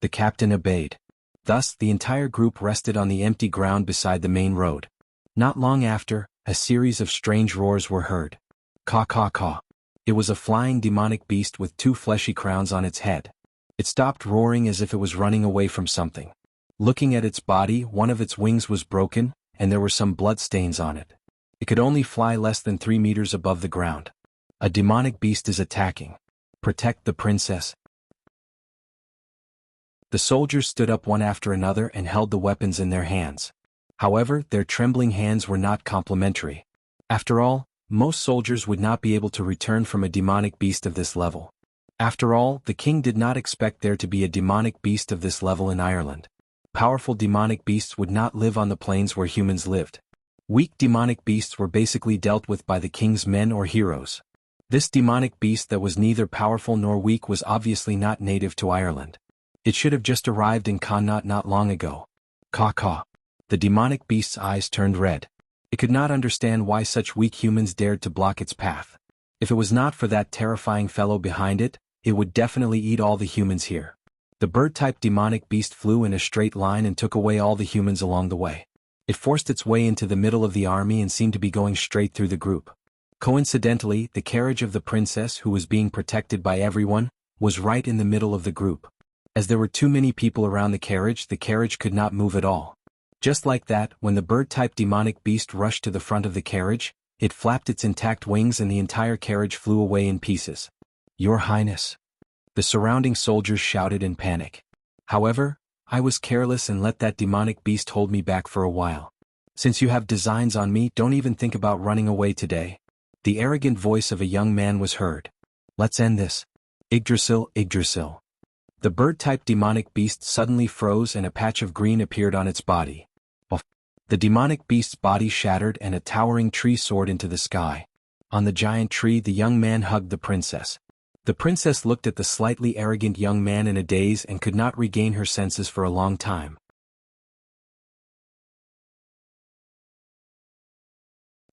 Speaker 1: The captain obeyed. Thus, the entire group rested on the empty ground beside the main road. Not long after, a series of strange roars were heard. Caw-caw-caw. It was a flying demonic beast with two fleshy crowns on its head. It stopped roaring as if it was running away from something. Looking at its body, one of its wings was broken, and there were some blood stains on it. It could only fly less than 3 meters above the ground. A demonic beast is attacking. Protect the princess. The soldiers stood up one after another and held the weapons in their hands. However, their trembling hands were not complimentary. After all, most soldiers would not be able to return from a demonic beast of this level. After all, the king did not expect there to be a demonic beast of this level in Ireland. Powerful demonic beasts would not live on the plains where humans lived. Weak demonic beasts were basically dealt with by the king's men or heroes. This demonic beast that was neither powerful nor weak was obviously not native to Ireland. It should have just arrived in Connaught not long ago. Caw-caw. The demonic beast's eyes turned red. It could not understand why such weak humans dared to block its path. If it was not for that terrifying fellow behind it, it would definitely eat all the humans here. The bird-type demonic beast flew in a straight line and took away all the humans along the way. It forced its way into the middle of the army and seemed to be going straight through the group. Coincidentally, the carriage of the princess, who was being protected by everyone, was right in the middle of the group. As there were too many people around the carriage could not move at all. Just like that, when the bird-type demonic beast rushed to the front of the carriage, it flapped its intact wings and the entire carriage flew away in pieces. "Your Highness." The surrounding soldiers shouted in panic. "However, I was careless and let that demonic beast hold me back for a while. Since you have designs on me, don't even think about running away today." The arrogant voice of a young man was heard. "Let's end this. Yggdrasil, Yggdrasil." The bird-type demonic beast suddenly froze and a patch of green appeared on its body. The demonic beast's body shattered and a towering tree soared into the sky. On the giant tree, the young man hugged the princess. The princess looked at the slightly arrogant young man in a daze and could not regain her senses for a long time.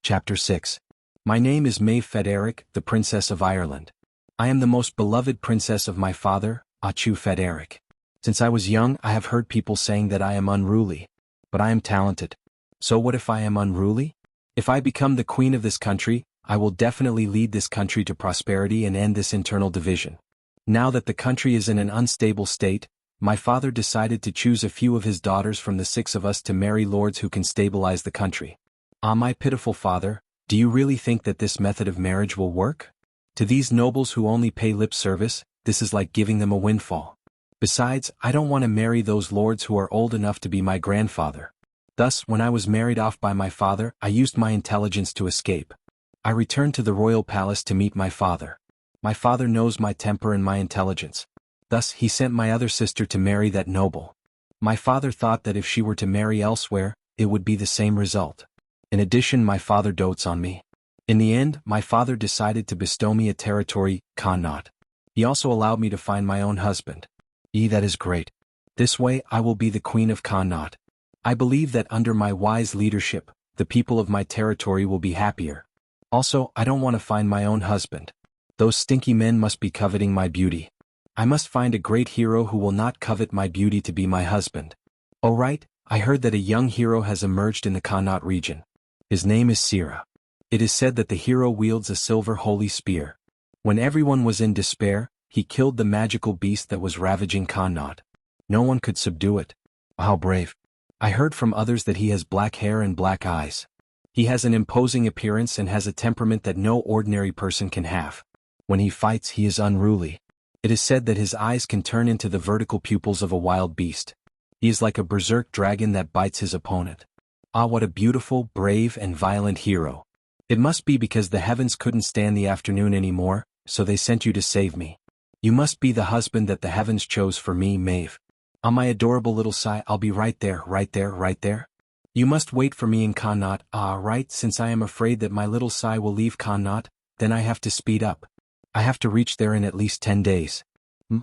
Speaker 1: Chapter 6. My name is Maeve Frederick, the Princess of Ireland. I am the most beloved princess of my father, Achu Frederick. Since I was young, I have heard people saying that I am unruly. But I am talented. So what if I am unruly? If I become the queen of this country, I will definitely lead this country to prosperity and end this internal division. Now that the country is in an unstable state, my father decided to choose a few of his daughters from the 6 of us to marry lords who can stabilize the country. Ah, my pitiful father, do you really think that this method of marriage will work? To these nobles who only pay lip service, this is like giving them a windfall. Besides, I don't want to marry those lords who are old enough to be my grandfather. Thus, when I was married off by my father, I used my intelligence to escape. I returned to the royal palace to meet my father. My father knows my temper and my intelligence. Thus, he sent my other sister to marry that noble. My father thought that if she were to marry elsewhere, it would be the same result. In addition, my father dotes on me. In the end, my father decided to bestow me a territory, Connaught. He also allowed me to find my own husband. That is great. This way, I will be the queen of Connaught. I believe that under my wise leadership, the people of my territory will be happier. Also, I don't want to find my own husband. Those stinky men must be coveting my beauty. I must find a great hero who will not covet my beauty to be my husband. Oh right, I heard that a young hero has emerged in the Connaught region. His name is Sira. It is said that the hero wields a silver holy spear. When everyone was in despair, he killed the magical beast that was ravaging Connaught. No one could subdue it. How brave. I heard from others that he has black hair and black eyes. He has an imposing appearance and has a temperament that no ordinary person can have. When he fights, he is unruly. It is said that his eyes can turn into the vertical pupils of a wild beast. He is like a berserk dragon that bites his opponent. Ah, what a beautiful, brave, and violent hero. It must be because the heavens couldn't stand the afternoon anymore, so they sent you to save me. You must be the husband that the heavens chose for me, Maeve. Ah, my adorable little Sai, I'll be right there, right there, right there. You must wait for me in Connaught. Ah, right, since I am afraid that my little Sai will leave Connaught, then I have to speed up. I have to reach there in at least 10 days.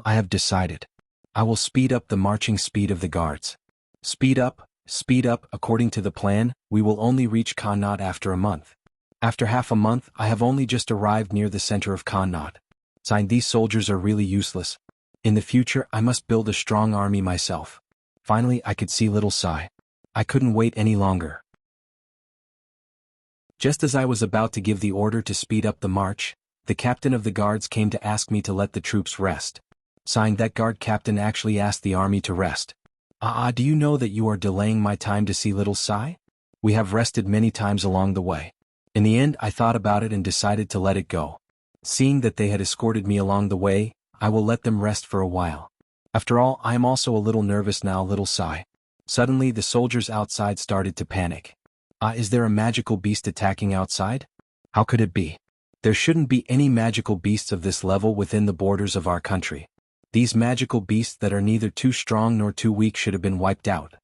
Speaker 1: I have decided. I will speed up the marching speed of the guards. Speed up, according to the plan, we will only reach Connaught after a month. After half a month, I have only just arrived near the center of Connaught. Signed, these soldiers are really useless. In the future, I must build a strong army myself. Finally, I could see little Sai. I couldn't wait any longer. Just as I was about to give the order to speed up the march, the captain of the guards came to ask me to let the troops rest. Signed, that guard captain actually asked the army to rest. Do you know that you are delaying my time to see little Sai? We have rested many times along the way. In the end, I thought about it and decided to let it go. Seeing that they had escorted me along the way, I will let them rest for a while. After all, I am also a little nervous now, little Sai. Suddenly, the soldiers outside started to panic. Is there a magical beast attacking outside? How could it be? There shouldn't be any magical beasts of this level within the borders of our country. These magical beasts that are neither too strong nor too weak should have been wiped out.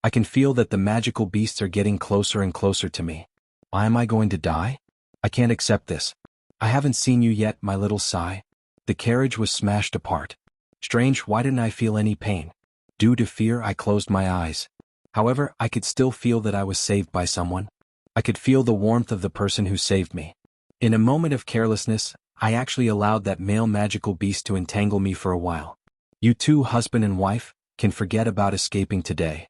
Speaker 1: I can feel that the magical beasts are getting closer and closer to me. Why am I going to die? I can't accept this. I haven't seen you yet, my little Sai. The carriage was smashed apart. Strange, why didn't I feel any pain? Due to fear, I closed my eyes. However, I could still feel that I was saved by someone. I could feel the warmth of the person who saved me. In a moment of carelessness, I actually allowed that male magical beast to entangle me for a while. You two, husband and wife, can forget about escaping today.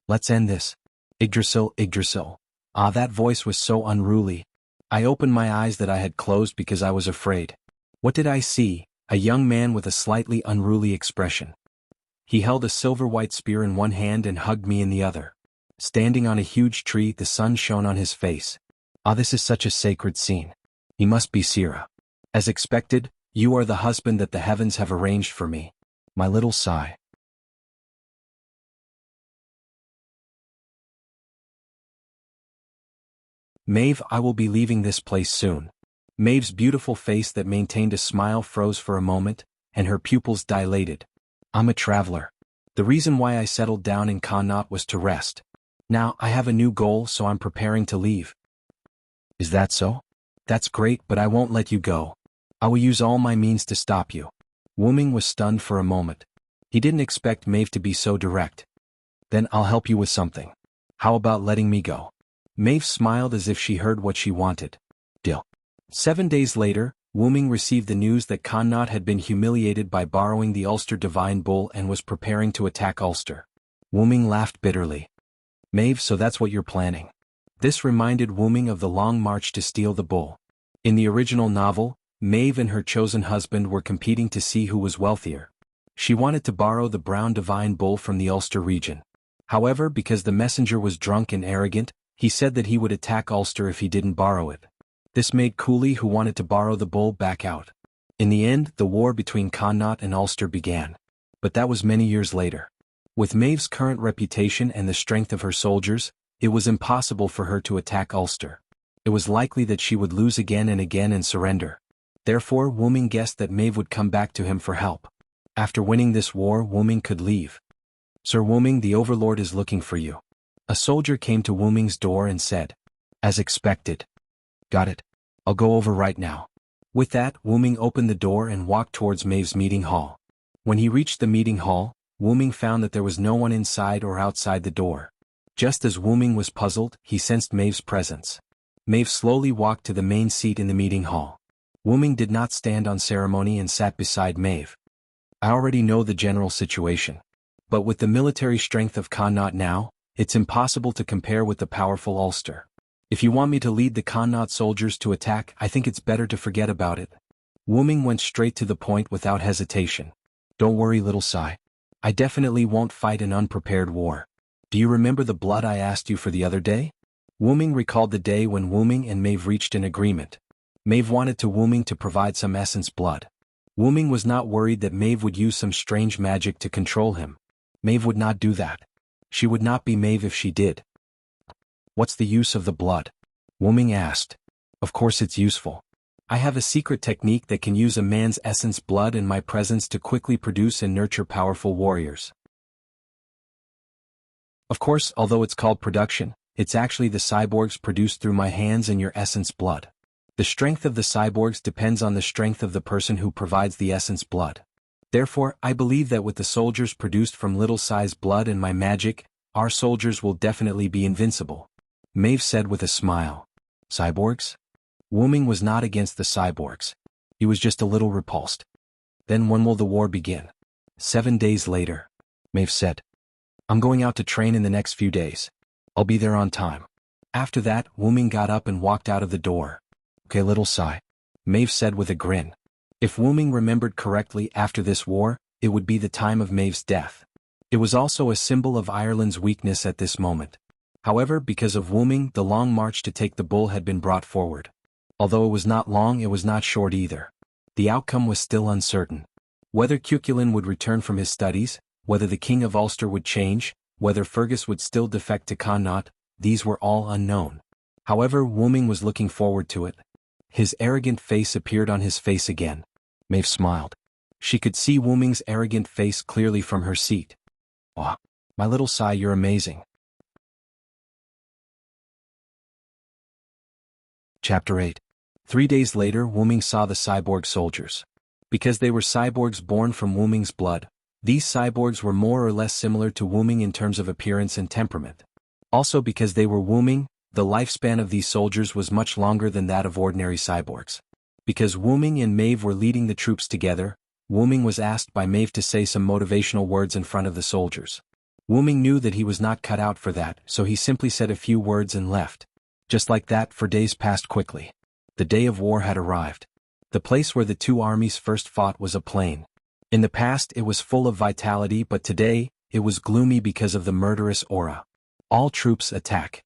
Speaker 1: Let's end this. Yggdrasil, Yggdrasil. That voice was so unruly. I opened my eyes that I had closed because I was afraid. What did I see? A young man with a slightly unruly expression. He held a silver-white spear in one hand and hugged me in the other. Standing on a huge tree, the sun shone on his face. This is such a sacred scene. He must be Sira. As expected, you are the husband that the heavens have arranged for me. My little Sai. Maeve, I will be leaving this place soon. Maeve's beautiful face that maintained a smile froze for a moment, and her pupils dilated. I'm a traveler. The reason why I settled down in Connaught was to rest. Now, I have a new goal, so I'm preparing to leave. Is that so? That's great, but I won't let you go. I will use all my means to stop you. Wu-ming was stunned for a moment. He didn't expect Maeve to be so direct. Then I'll help you with something. How about letting me go? Maeve smiled as if she heard what she wanted. Deal. 7 days later, Wu-ming received the news that Connaught had been humiliated by borrowing the Ulster Divine Bull and was preparing to attack Ulster. Wu-ming laughed bitterly. Maeve, so that's what you're planning. This reminded Wu-ming of the long march to steal the bull. In the original novel, Maeve and her chosen husband were competing to see who was wealthier. She wanted to borrow the brown divine bull from the Ulster region. However, because the messenger was drunk and arrogant, he said that he would attack Ulster if he didn't borrow it. This made Cooley, who wanted to borrow the bull, back out. In the end, the war between Connaught and Ulster began. But that was many years later. With Maeve's current reputation and the strength of her soldiers, it was impossible for her to attack Ulster. It was likely that she would lose again and surrender. Therefore, Wu-ming guessed that Maeve would come back to him for help. After winning this war, Wu-ming could leave. Sir Wu-ming, the Overlord is looking for you. A soldier came to Wu-ming's door and said. As expected. Got it. I'll go over right now. With that, Wu-ming opened the door and walked towards Maeve's meeting hall. When he reached the meeting hall, Wu-ming found that there was no one inside or outside the door. Just as Wu-ming was puzzled, he sensed Maeve's presence. Maeve slowly walked to the main seat in the meeting hall. Wu-ming did not stand on ceremony and sat beside Maeve. I already know the general situation. But with the military strength of Connaught now, it's impossible to compare with the powerful Ulster. If you want me to lead the Connaught soldiers to attack, I think it's better to forget about it. Wu-ming went straight to the point without hesitation. Don't worry, little Sai. I definitely won't fight an unprepared war. Do you remember the blood I asked you for the other day? Wu-ming recalled the day when Wu-ming and Maeve reached an agreement. Maeve wanted Wu-ming to provide some essence blood. Wu-ming was not worried that Maeve would use some strange magic to control him. Maeve would not do that. She would not be Maeve if she did. What's the use of the blood? Wu-ming asked. Of course it's useful. I have a secret technique that can use a man's essence blood and my presence to quickly produce and nurture powerful warriors. Of course, although it's called production, it's actually the cyborgs produced through my hands and your essence blood. The strength of the cyborgs depends on the strength of the person who provides the essence blood. Therefore, I believe that with the soldiers produced from Little Sai's blood and my magic, our soldiers will definitely be invincible. Maeve said with a smile. Cyborgs? Wu-ming was not against the cyborgs. He was just a little repulsed. Then when will the war begin? 7 days later. Maeve said. I'm going out to train in the next few days. I'll be there on time. After that, Wu-ming got up and walked out of the door. Okay, little Sai. Maeve said with a grin. If Wu-ming remembered correctly, after this war, it would be the time of Maeve's death. It was also a symbol of Ireland's weakness at this moment. However, because of Wu-ming, the long march to take the bull had been brought forward. Although it was not long, it was not short either. The outcome was still uncertain. Whether Cuchulainn would return from his studies, whether the King of Ulster would change, whether Fergus would still defect to Connaught, these were all unknown. However, Wu-ming was looking forward to it. His arrogant face appeared on his face again. Maeve smiled. She could see Wu-ming's arrogant face clearly from her seat. Oh, my little Sai, you're amazing. Chapter 8. 3 days later, Wu-ming saw the cyborg soldiers. Because they were cyborgs born from Wu-ming's blood, these cyborgs were more or less similar to Wu-ming in terms of appearance and temperament. Also because they were Wu-ming, the lifespan of these soldiers was much longer than that of ordinary cyborgs. Because Wu-ming and Maeve were leading the troops together, Wu-ming was asked by Maeve to say some motivational words in front of the soldiers. Wu-ming knew that he was not cut out for that, so he simply said a few words and left. Just like that, 4 days passed quickly. The day of war had arrived. The place where the two armies first fought was a plain. In the past it was full of vitality, but today, it was gloomy because of the murderous aura. All troops attack.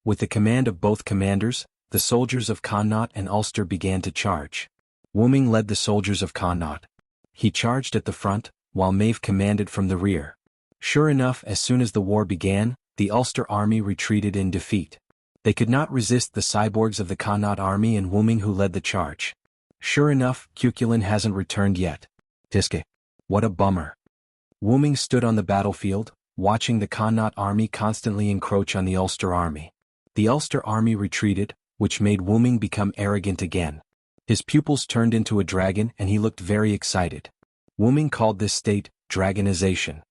Speaker 1: With the command of both commanders, the soldiers of Connaught and Ulster began to charge. Wu-ming led the soldiers of Connaught. He charged at the front, while Maeve commanded from the rear. Sure enough, as soon as the war began, the Ulster army retreated in defeat. They could not resist the cyborgs of the Connaught army and Wu-ming who led the charge. Sure enough, Cuchulainn hasn't returned yet. Tiske. What a bummer. Wu-ming stood on the battlefield, watching the Connaught army constantly encroach on the Ulster army. The Ulster army retreated, which made Wu-ming become arrogant again. His pupils turned into a dragon and he looked very excited. Wuming called this state dragonization.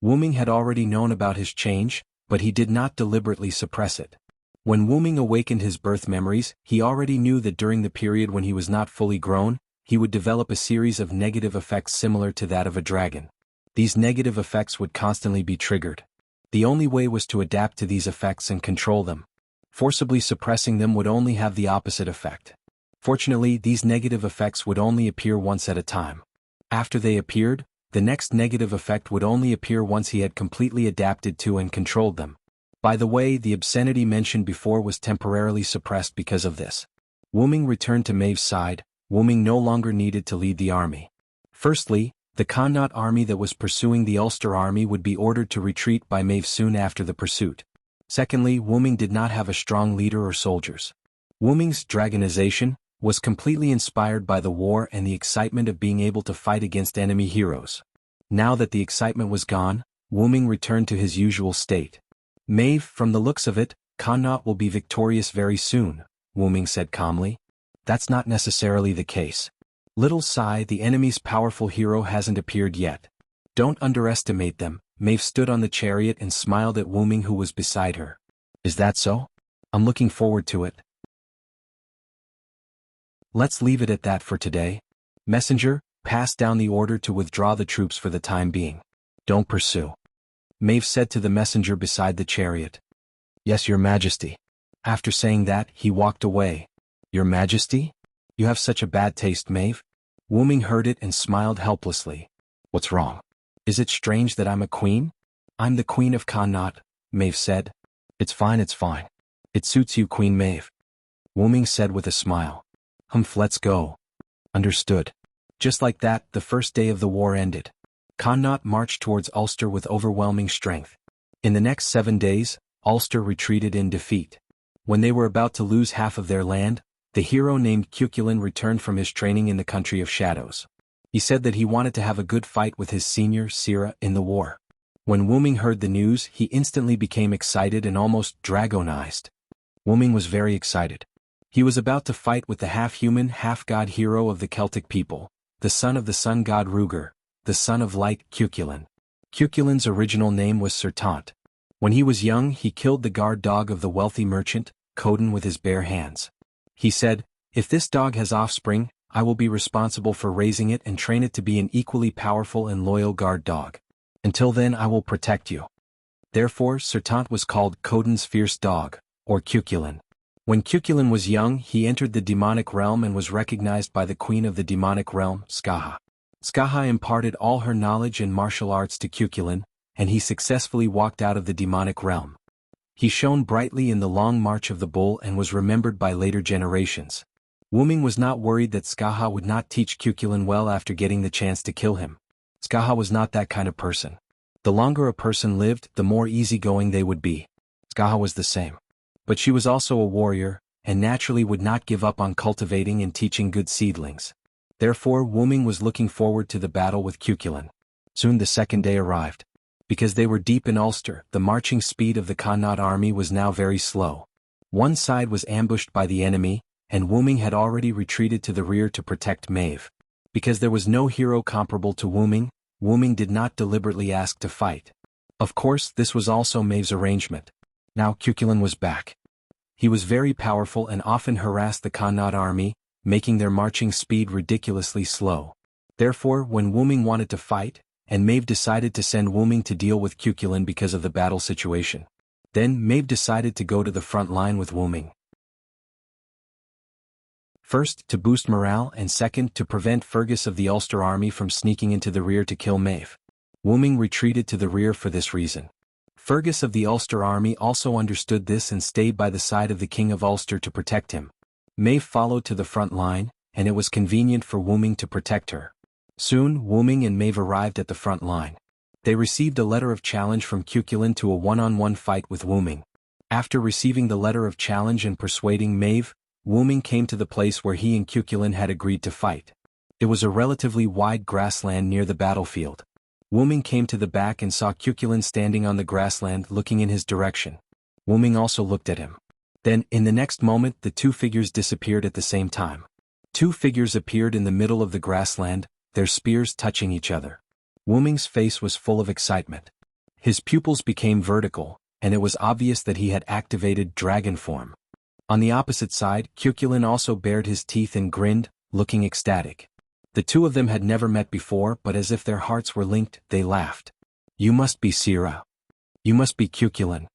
Speaker 1: Wuming had already known about his change, but he did not deliberately suppress it. When Wuming awakened his birth memories, he already knew that during the period when he was not fully grown, he would develop a series of negative effects similar to that of a dragon. These negative effects would constantly be triggered. The only way was to adapt to these effects and control them. Forcibly suppressing them would only have the opposite effect. Fortunately, these negative effects would only appear once at a time. After they appeared, the next negative effect would only appear once he had completely adapted to and controlled them. By the way, the obscenity mentioned before was temporarily suppressed because of this. Wuming returned to Maeve's side. Wuming no longer needed to lead the army. Firstly, the Connaught army that was pursuing the Ulster army would be ordered to retreat by Maeve soon after the pursuit. Secondly, Wuming did not have a strong leader or soldiers. Wuming's dragonization was completely inspired by the war and the excitement of being able to fight against enemy heroes. Now that the excitement was gone, Wuming returned to his usual state. Maeve, from the looks of it, Connaught will be victorious very soon, Wuming said calmly. That's not necessarily the case. Little Sai, the enemy's powerful hero, hasn't appeared yet. Don't underestimate them. Maeve stood on the chariot and smiled at Wuming, who was beside her. Is that so? I'm looking forward to it. Let's leave it at that for today. Messenger, pass down the order to withdraw the troops for the time being. Don't pursue. Maeve said to the messenger beside the chariot. Yes, Your Majesty. After saying that, he walked away. Your Majesty? You have such a bad taste, Maeve? Wuming heard it and smiled helplessly. What's wrong? Is it strange that I'm a queen? I'm the Queen of Connaught, Maeve said. It's fine, it's fine. It suits you, Queen Maeve. Wuming said with a smile. Humph, let's go. Understood. Just like that, the first day of the war ended. Connaught marched towards Ulster with overwhelming strength. In the next 7 days, Ulster retreated in defeat. When they were about to lose half of their land, the hero named Cuchulainn returned from his training in the Country of Shadows. He said that he wanted to have a good fight with his senior, Sira, in the war. When Wuming heard the news, he instantly became excited and almost dragonized. Wuming was very excited. He was about to fight with the half-human, half-god hero of the Celtic people, the son of the sun god Ruger, the son of light, Cuchulainn. Cuchulainn's original name was Sertant. When he was young, he killed the guard dog of the wealthy merchant, Coden, with his bare hands. He said, if this dog has offspring, I will be responsible for raising it and train it to be an equally powerful and loyal guard dog. Until then, I will protect you. Therefore, Sertant was called Coden's fierce dog, or Cuchulainn. When Cuchulainn was young, he entered the demonic realm and was recognized by the queen of the demonic realm, Skaha. Skaha imparted all her knowledge and martial arts to Cuchulainn, and he successfully walked out of the demonic realm. He shone brightly in the long march of the bull and was remembered by later generations. Wuming was not worried that Skaha would not teach Cuchulainn well after getting the chance to kill him. Skaha was not that kind of person. The longer a person lived, the more easygoing they would be. Skaha was the same. But she was also a warrior, and naturally would not give up on cultivating and teaching good seedlings. Therefore, Wuming was looking forward to the battle with Cuchulainn. Soon the second day arrived. Because they were deep in Ulster, the marching speed of the Connaught army was now very slow. One side was ambushed by the enemy, and Wuming had already retreated to the rear to protect Maeve. Because there was no hero comparable to Wuming, Wuming did not deliberately ask to fight. Of course, this was also Maeve's arrangement. Now Cuchulainn was back. He was very powerful and often harassed the Connaught army, making their marching speed ridiculously slow. Therefore, when Wuming wanted to fight, and Maeve decided to send Wuming to deal with Cuchulainn because of the battle situation. Then Maeve decided to go to the front line with Wuming. First, to boost morale, and second, to prevent Fergus of the Ulster army from sneaking into the rear to kill Maeve. Wuming retreated to the rear for this reason. Fergus of the Ulster army also understood this and stayed by the side of the King of Ulster to protect him. Maeve followed to the front line, and it was convenient for Wuming to protect her. Soon, Wuming and Maeve arrived at the front line. They received a letter of challenge from Cuchulainn to a one-on-one fight with Wuming. After receiving the letter of challenge and persuading Maeve, Wuming came to the place where he and Cuchulainn had agreed to fight. It was a relatively wide grassland near the battlefield. Wuming came to the back and saw Cuchulainn standing on the grassland looking in his direction. Wuming also looked at him. Then, in the next moment, the two figures disappeared at the same time. Two figures appeared in the middle of the grassland, their spears touching each other. Wu Ming's face was full of excitement. His pupils became vertical, and it was obvious that he had activated dragon form. On the opposite side, Cuculin also bared his teeth and grinned, looking ecstatic. The two of them had never met before, but as if their hearts were linked, they laughed. "You must be Sira. You must be Cuculin."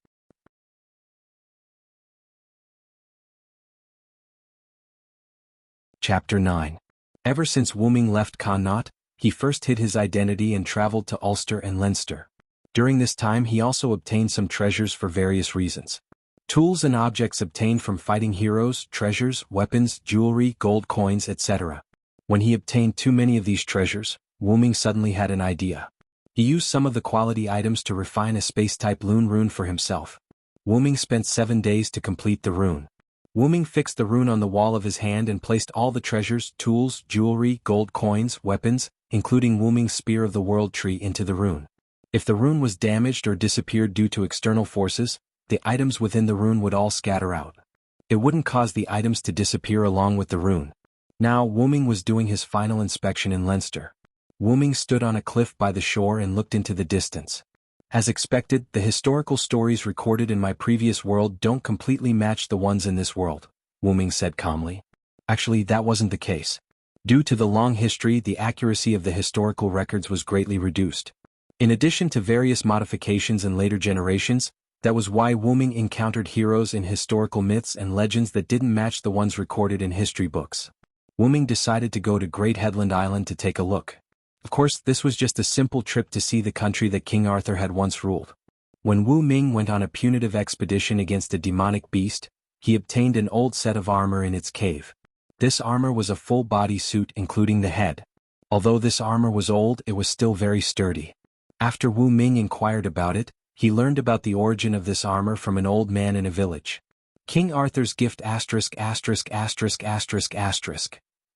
Speaker 1: Chapter 9. Ever since Wu Ming left Connaught, he first hid his identity and traveled to Ulster and Leinster. During this time he also obtained some treasures for various reasons. Tools and objects obtained from fighting heroes, treasures, weapons, jewelry, gold coins, etc. When he obtained too many of these treasures, Wu Ming suddenly had an idea. He used some of the quality items to refine a space-type loon rune for himself. Wu Ming spent 7 days to complete the rune. Wu Ming fixed the rune on the wall of his hand and placed all the treasures, tools, jewelry, gold coins, weapons, including Wu Ming's Spear of the World Tree into the rune. If the rune was damaged or disappeared due to external forces, the items within the rune would all scatter out. It wouldn't cause the items to disappear along with the rune. Now Wu Ming was doing his final inspection in Leinster. Wu Ming stood on a cliff by the shore and looked into the distance. As expected, the historical stories recorded in my previous world don't completely match the ones in this world, Wu Ming said calmly. Actually, that wasn't the case. Due to the long history, the accuracy of the historical records was greatly reduced. In addition to various modifications in later generations, that was why Wu Ming encountered heroes in historical myths and legends that didn't match the ones recorded in history books. Wu Ming decided to go to Great Headland Island to take a look. Of course, this was just a simple trip to see the country that King Arthur had once ruled. When Wu Ming went on a punitive expedition against a demonic beast, he obtained an old set of armor in its cave. This armor was a full-body suit including the head. Although this armor was old, it was still very sturdy. After Wu Ming inquired about it, he learned about the origin of this armor from an old man in a village. King Arthur's gift **********.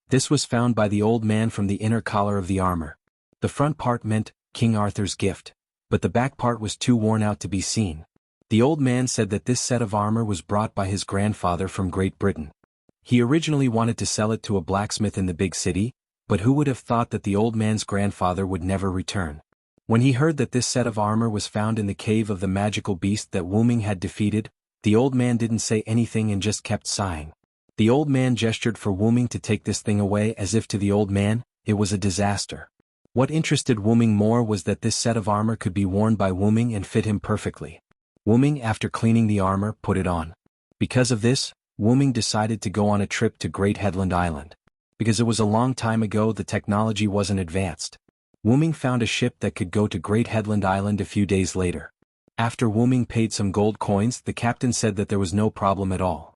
Speaker 1: This was found by the old man from the inner collar of the armor. The front part meant, King Arthur's gift, but the back part was too worn out to be seen. The old man said that this set of armor was brought by his grandfather from Great Britain. He originally wanted to sell it to a blacksmith in the big city, but who would have thought that the old man's grandfather would never return? When he heard that this set of armor was found in the cave of the magical beast that Wu Ming had defeated, the old man didn't say anything and just kept sighing. The old man gestured for Wu Ming to take this thing away as if to the old man, it was a disaster. What interested Wu Ming more was that this set of armor could be worn by Wu Ming and fit him perfectly. Wu Ming, after cleaning the armor, put it on. Because of this, Wu Ming decided to go on a trip to Great Headland Island. Because it was a long time ago, the technology wasn't advanced. Wu Ming found a ship that could go to Great Headland Island a few days later. After Wu Ming paid some gold coins, the captain said that there was no problem at all.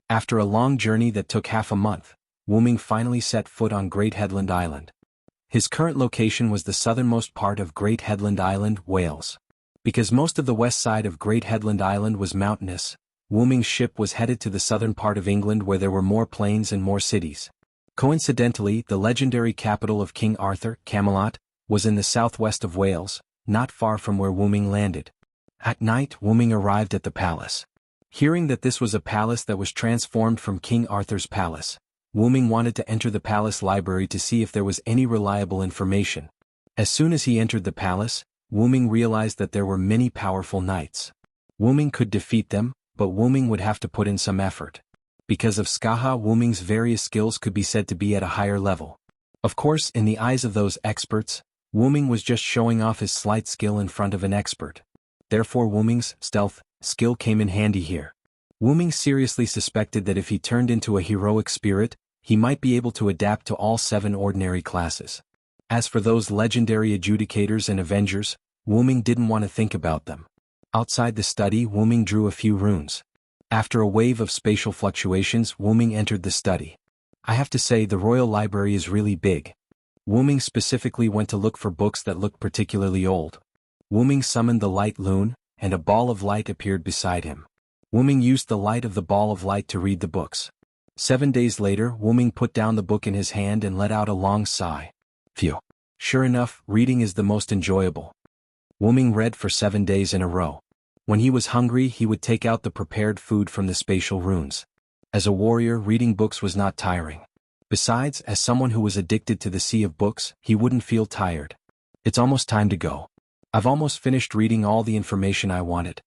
Speaker 1: After a long journey that took half a month, Wu Ming finally set foot on Great Headland Island. His current location was the southernmost part of Great Headland Island, Wales. Because most of the west side of Great Headland Island was mountainous, Wu Ming's ship was headed to the southern part of England where there were more plains and more cities. Coincidentally, the legendary capital of King Arthur, Camelot, was in the southwest of Wales, not far from where Wu Ming landed. At night, Wu Ming arrived at the palace. Hearing that this was a palace that was transformed from King Arthur's palace, Wu Ming wanted to enter the palace library to see if there was any reliable information. As soon as he entered the palace, Wu Ming realized that there were many powerful knights. Wu Ming could defeat them, but Wu Ming would have to put in some effort. Because of Skaha, Wu Ming's various skills could be said to be at a higher level. Of course, in the eyes of those experts, Wu Ming was just showing off his slight skill in front of an expert. Therefore Wu Ming's stealth skill came in handy here. Wu Ming seriously suspected that if he turned into a heroic spirit, he might be able to adapt to all 7 ordinary classes. As for those legendary adjudicators and avengers, Wu Ming didn't want to think about them. Outside the study, Wu Ming drew a few runes. After a wave of spatial fluctuations, Wu Ming entered the study. I have to say, the royal library is really big. Wu Ming specifically went to look for books that looked particularly old. Wu Ming summoned the light loon, and a ball of light appeared beside him. Wu Ming used the light of the ball of light to read the books. 7 days later, Wu Ming put down the book in his hand and let out a long sigh. Phew. Sure enough, reading is the most enjoyable. Wu Ming read for 7 days in a row. When he was hungry, he would take out the prepared food from the spatial runes. As a warrior, reading books was not tiring. Besides, as someone who was addicted to the sea of books, he wouldn't feel tired. It's almost time to go. I've almost finished reading all the information I wanted.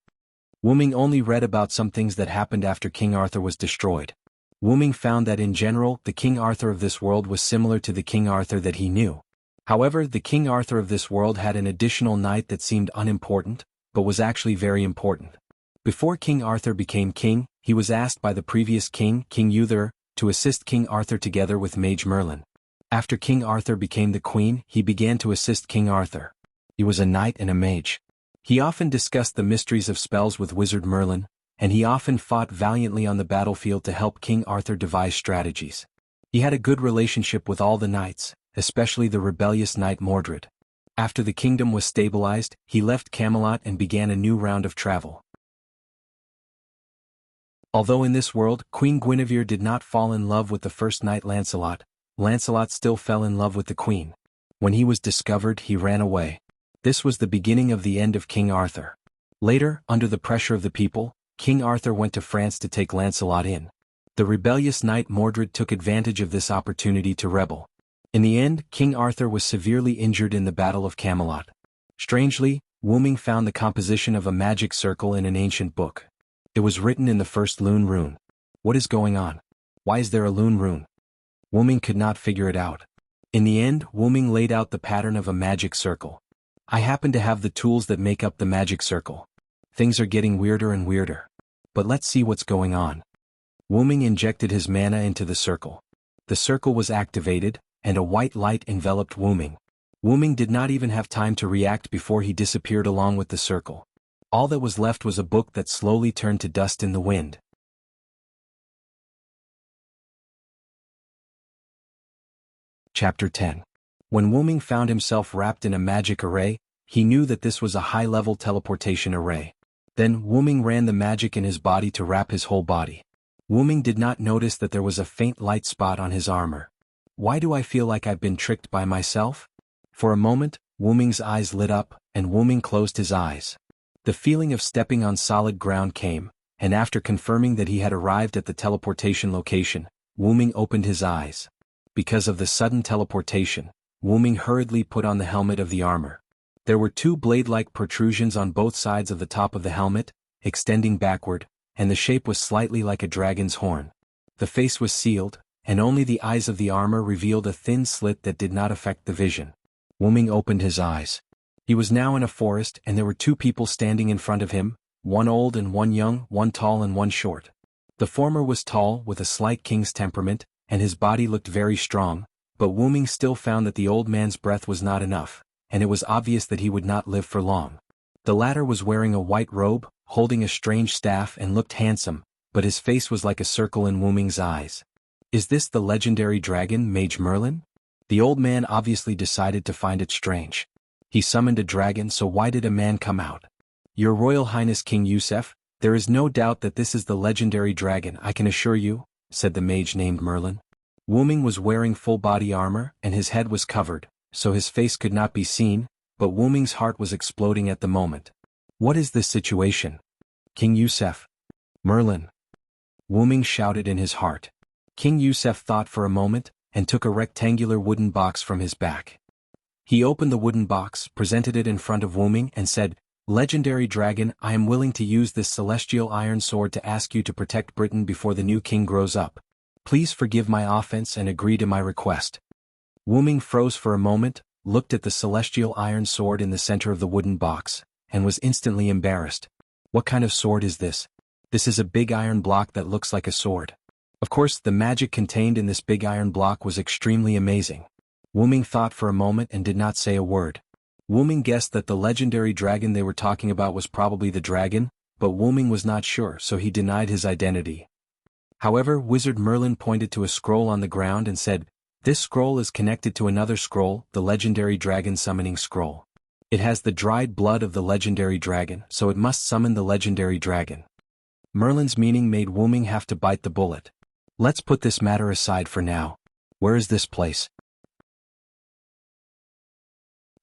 Speaker 1: Wu-Ming only read about some things that happened after King Arthur was destroyed. Wu-Ming found that in general, the King Arthur of this world was similar to the King Arthur that he knew. However, the King Arthur of this world had an additional knight that seemed unimportant, but was actually very important. Before King Arthur became king, he was asked by the previous king, King Uther, to assist King Arthur together with Mage Merlin. After King Arthur became the queen, he began to assist King Arthur. He was a knight and a mage. He often discussed the mysteries of spells with Wizard Merlin, and he often fought valiantly on the battlefield to help King Arthur devise strategies. He had a good relationship with all the knights, especially the rebellious knight Mordred. After the kingdom was stabilized, he left Camelot and began a new round of travel. Although in this world, Queen Guinevere did not fall in love with the first knight Lancelot, Lancelot still fell in love with the queen. When he was discovered, he ran away. This was the beginning of the end of King Arthur. Later, under the pressure of the people, King Arthur went to France to take Lancelot in. The rebellious knight Mordred took advantage of this opportunity to rebel. In the end, King Arthur was severely injured in the Battle of Camelot. Strangely, Wu-Ming found the composition of a magic circle in an ancient book. It was written in the first Lune rune. What is going on? Why is there a Lune rune? Wu-Ming could not figure it out. In the end, Wu-Ming laid out the pattern of a magic circle. I happen to have the tools that make up the magic circle. Things are getting weirder and weirder. But let's see what's going on. Wu-Ming injected his mana into the circle. The circle was activated, and a white light enveloped Wu-Ming. Wu-Ming did not even have time to react before he disappeared along with the circle. All that was left was a book that slowly turned to dust in the wind. Chapter 10. When Wu-Ming found himself wrapped in a magic array, he knew that this was a high-level teleportation array. Then Wu-Ming ran the magic in his body to wrap his whole body. Wu-Ming did not notice that there was a faint light spot on his armor. Why do I feel like I've been tricked by myself? For a moment, Wu-Ming's eyes lit up, and Wu-Ming closed his eyes. The feeling of stepping on solid ground came, and after confirming that he had arrived at the teleportation location, Wu-Ming opened his eyes. Because of the sudden teleportation, Wu-Ming hurriedly put on the helmet of the armor. There were two blade-like protrusions on both sides of the top of the helmet, extending backward, and the shape was slightly like a dragon's horn. The face was sealed, and only the eyes of the armor revealed a thin slit that did not affect the vision. Wu-Ming opened his eyes. He was now in a forest, and there were two people standing in front of him, one old and one young, one tall and one short. The former was tall, with a slight king's temperament, and his body looked very strong, but Wu-Ming still found that the old man's breath was not enough, and it was obvious that he would not live for long. The latter was wearing a white robe, holding a strange staff and looked handsome, but his face was like a circle in Wu-Ming's eyes. Is this the legendary dragon, Mage Merlin? The old man obviously decided to find it strange. He summoned a dragon, so why did a man come out? Your Royal Highness King Yusef, there is no doubt that this is the legendary dragon, I can assure you, said the mage named Merlin. Wu-Ming was wearing full body armor, and his head was covered, so his face could not be seen, but Wu-Ming's heart was exploding at the moment. What is this situation? King Yusef. Merlin. Wu-Ming shouted in his heart. King Yusef thought for a moment, and took a rectangular wooden box from his back. He opened the wooden box, presented it in front of Wu-Ming, and said, Legendary dragon, I am willing to use this celestial iron sword to ask you to protect Britain before the new king grows up. Please forgive my offense and agree to my request. Wu-Ming froze for a moment, looked at the celestial iron sword in the center of the wooden box, and was instantly embarrassed. What kind of sword is this? This is a big iron block that looks like a sword. Of course, the magic contained in this big iron block was extremely amazing. Wu-Ming thought for a moment and did not say a word. Wu-Ming guessed that the legendary dragon they were talking about was probably the dragon, but Wu-Ming was not sure, so he denied his identity. However, Wizard Merlin pointed to a scroll on the ground and said, This scroll is connected to another scroll, the legendary dragon summoning scroll. It has the dried blood of the legendary dragon, so it must summon the legendary dragon. Merlin's meaning made Wu-Ming have to bite the bullet. Let's put this matter aside for now. Where is this place?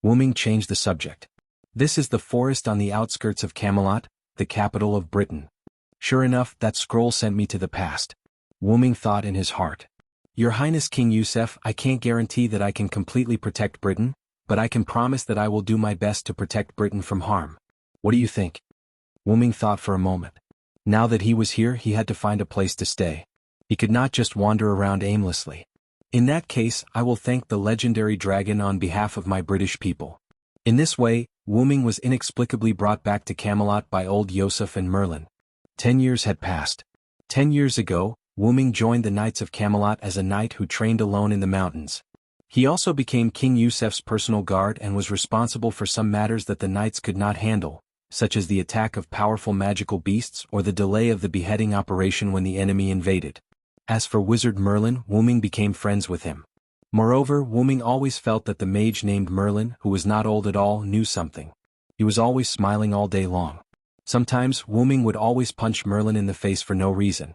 Speaker 1: Wu-Ming changed the subject. This is the forest on the outskirts of Camelot, the capital of Britain. Sure enough, that scroll sent me to the past. Wu Ming thought in his heart. Your Highness King Yusef, I can't guarantee that I can completely protect Britain, but I can promise that I will do my best to protect Britain from harm. What do you think? Wu Ming thought for a moment. Now that he was here, he had to find a place to stay. He could not just wander around aimlessly. In that case, I will thank the legendary dragon on behalf of my British people. In this way, Wu Ming was inexplicably brought back to Camelot by old Yosef and Merlin. 10 years had passed. 10 years ago, Wu Ming joined the Knights of Camelot as a knight who trained alone in the mountains. He also became King Yusef's personal guard and was responsible for some matters that the knights could not handle, such as the attack of powerful magical beasts or the delay of the beheading operation when the enemy invaded. As for Wizard Merlin, Wu Ming became friends with him. Moreover, Wu Ming always felt that the mage named Merlin, who was not old at all, knew something. He was always smiling all day long. Sometimes, Wu Ming would always punch Merlin in the face for no reason.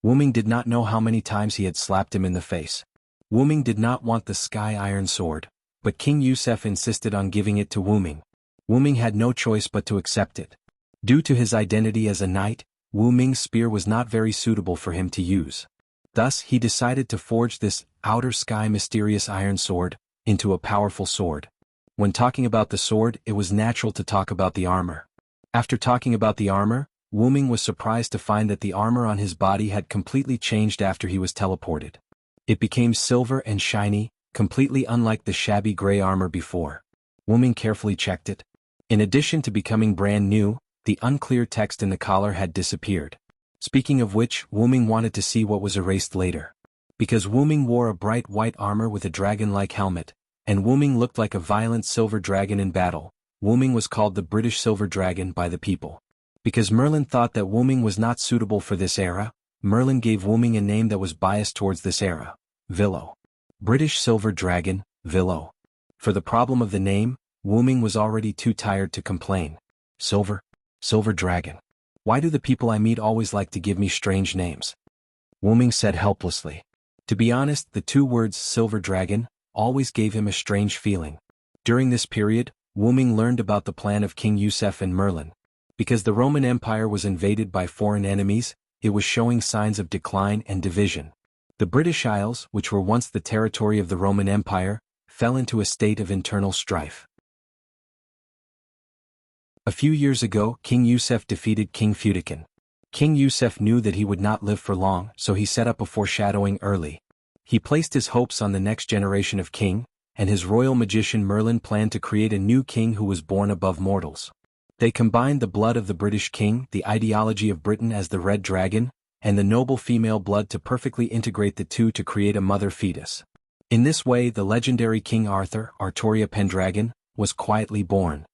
Speaker 1: Wu Ming did not know how many times he had slapped him in the face. Wu Ming did not want the sky iron sword, but King Yusef insisted on giving it to Wu Ming. Wu Ming had no choice but to accept it. Due to his identity as a knight, Wu Ming's spear was not very suitable for him to use. Thus, he decided to forge this outer sky mysterious iron sword into a powerful sword. When talking about the sword, it was natural to talk about the armor. After talking about the armor, Wu Ming was surprised to find that the armor on his body had completely changed after he was teleported. It became silver and shiny, completely unlike the shabby gray armor before. Wu Ming carefully checked it. In addition to becoming brand new, the unclear text in the collar had disappeared. Speaking of which, Wu Ming wanted to see what was erased later. Because Wu Ming wore a bright white armor with a dragon-like helmet, and Wu Ming looked like a violent silver dragon in battle, Wu Ming was called the British Silver Dragon by the people. Because Merlin thought that Wu Ming was not suitable for this era, Merlin gave Wu Ming a name that was biased towards this era, Villo. British Silver Dragon, Villo. For the problem of the name, Wu Ming was already too tired to complain. Silver Dragon. Why do the people I meet always like to give me strange names? Wu Ming said helplessly. To be honest, the two words Silver Dragon always gave him a strange feeling. During this period, Wu Ming learned about the plan of King Yusef and Merlin. Because the Roman Empire was invaded by foreign enemies, it was showing signs of decline and division. The British Isles, which were once the territory of the Roman Empire, fell into a state of internal strife. A few years ago, King Yusef defeated King Fudikin. King Yusef knew that he would not live for long, so he set up a foreshadowing early. He placed his hopes on the next generation of king, and his royal magician Merlin planned to create a new king who was born above mortals. They combined the blood of the British king, the ideology of Britain as the Red Dragon, and the noble female blood to perfectly integrate the two to create a mother fetus. In this way, the legendary King Arthur, Artoria Pendragon, was quietly born.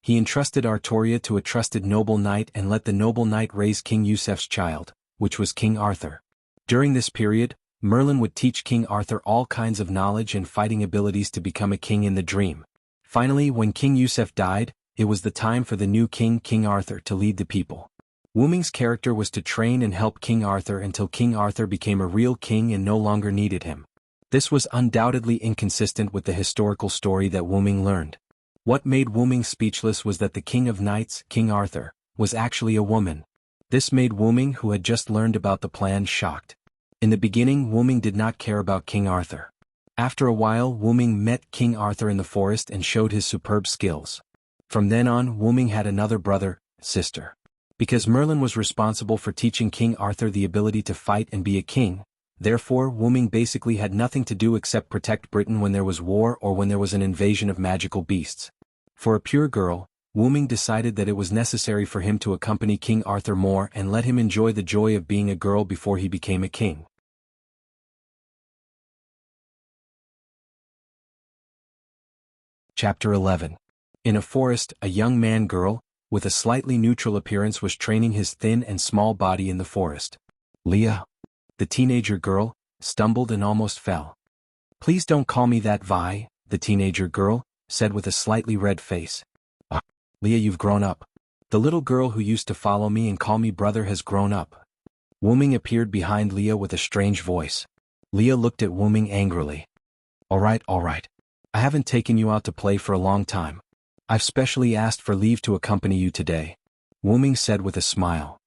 Speaker 1: He entrusted Artoria to a trusted noble knight and let the noble knight raise King Yusef's child, which was King Arthur. During this period, Merlin would teach King Arthur all kinds of knowledge and fighting abilities to become a king in the dream. Finally, when King Yusef died, it was the time for the new king, King Arthur, to lead the people. Wu Ming's character was to train and help King Arthur until King Arthur became a real king and no longer needed him. This was undoubtedly inconsistent with the historical story that Wu Ming learned. What made Wu Ming speechless was that the King of Knights, King Arthur, was actually a woman. This made Wu Ming, who had just learned about the plan, shocked. In the beginning, Wu Ming did not care about King Arthur. After a while, Wu Ming met King Arthur in the forest and showed his superb skills. From then on, Wu Ming had another brother, sister. Because Merlin was responsible for teaching King Arthur the ability to fight and be a king, therefore Wu Ming basically had nothing to do except protect Britain when there was war or when there was an invasion of magical beasts. For a pure girl, Wu Ming decided that it was necessary for him to accompany King Arthur more and let him enjoy the joy of being a girl before he became a king. Chapter 11. In a forest, a young man-girl, with a slightly neutral appearance, was training his thin and small body in the forest. Leah, the teenager girl, stumbled and almost fell. "Please don't call me that, Vi," the teenager girl said with a slightly red face. Leah, you've grown up. The little girl who used to follow me and call me brother has grown up." Wu Ming appeared behind Leah with a strange voice. Leah looked at Wu Ming angrily. All right. I haven't taken you out to play for a long time. I've specially asked for leave to accompany you today," Wu Ming said with a smile.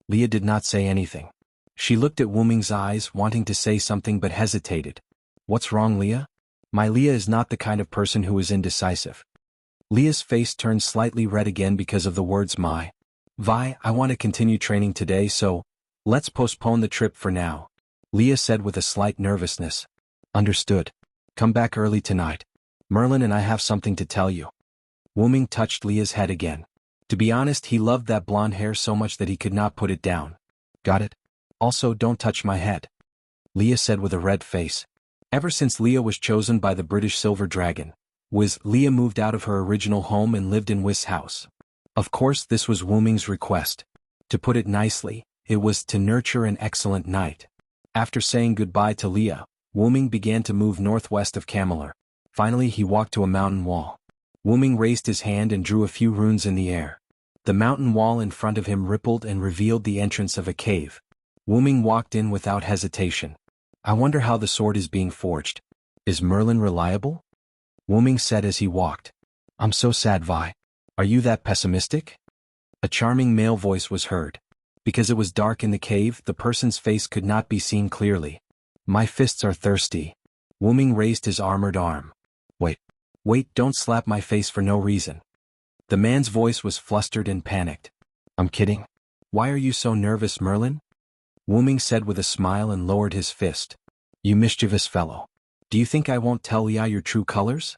Speaker 1: Leah did not say anything. She looked at Wu Ming's eyes, wanting to say something but hesitated. What's wrong, Leah? My Leah is not the kind of person who is indecisive. Leah's face turned slightly red again because of the words my. Vi, I want to continue training today, so let's postpone the trip for now, Leah said with a slight nervousness. Understood. Come back early tonight. Merlin and I have something to tell you. Wu Ming touched Leah's head again. To be honest, he loved that blonde hair so much that he could not put it down. Got it? Also, don't touch my head, Leah said with a red face. Ever since Leah was chosen by the British Silver Dragon, Leah moved out of her original home and lived in Wiz's house. Of course, this was Wu Ming's request. To put it nicely, it was to nurture an excellent knight. After saying goodbye to Leah, Wu Ming began to move northwest of Camelot. Finally, he walked to a mountain wall. Wu Ming raised his hand and drew a few runes in the air. The mountain wall in front of him rippled and revealed the entrance of a cave. Wu Ming walked in without hesitation. I wonder how the sword is being forged. Is Merlin reliable? Wu Ming said as he walked. I'm so sad, Vi. Are you that pessimistic? A charming male voice was heard. Because it was dark in the cave, the person's face could not be seen clearly. My fists are thirsty. Wu Ming raised his armored arm. Wait, don't slap my face for no reason. The man's voice was flustered and panicked. I'm kidding. Why are you so nervous, Merlin? Wu Ming said with a smile and lowered his fist. You mischievous fellow. Do you think I won't tell Leah your true colors?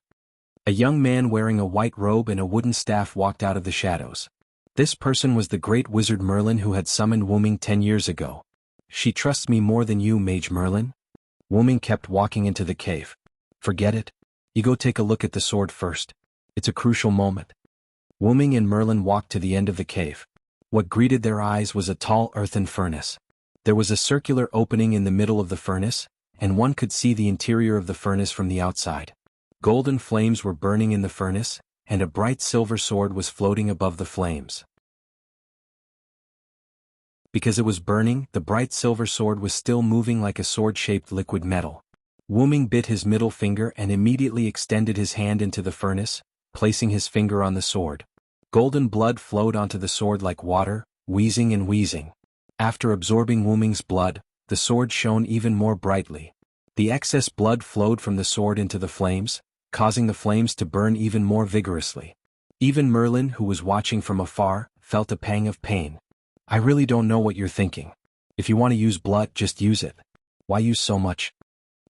Speaker 1: A young man wearing a white robe and a wooden staff walked out of the shadows. This person was the great wizard Merlin who had summoned Wu Ming 10 years ago. She trusts me more than you, Mage Merlin. Wu Ming kept walking into the cave. Forget it. You go take a look at the sword first. It's a crucial moment. Wu Ming and Merlin walked to the end of the cave. What greeted their eyes was a tall earthen furnace. There was a circular opening in the middle of the furnace, and one could see the interior of the furnace from the outside. Golden flames were burning in the furnace, and a bright silver sword was floating above the flames. Because it was burning, the bright silver sword was still moving like a sword-shaped liquid metal. Wu Ming bit his middle finger and immediately extended his hand into the furnace, placing his finger on the sword. Golden blood flowed onto the sword like water, wheezing and wheezing. After absorbing Wu Ming's blood, the sword shone even more brightly. The excess blood flowed from the sword into the flames, causing the flames to burn even more vigorously. Even Merlin, who was watching from afar, felt a pang of pain. I really don't know what you're thinking. If you want to use blood, just use it. Why use so much?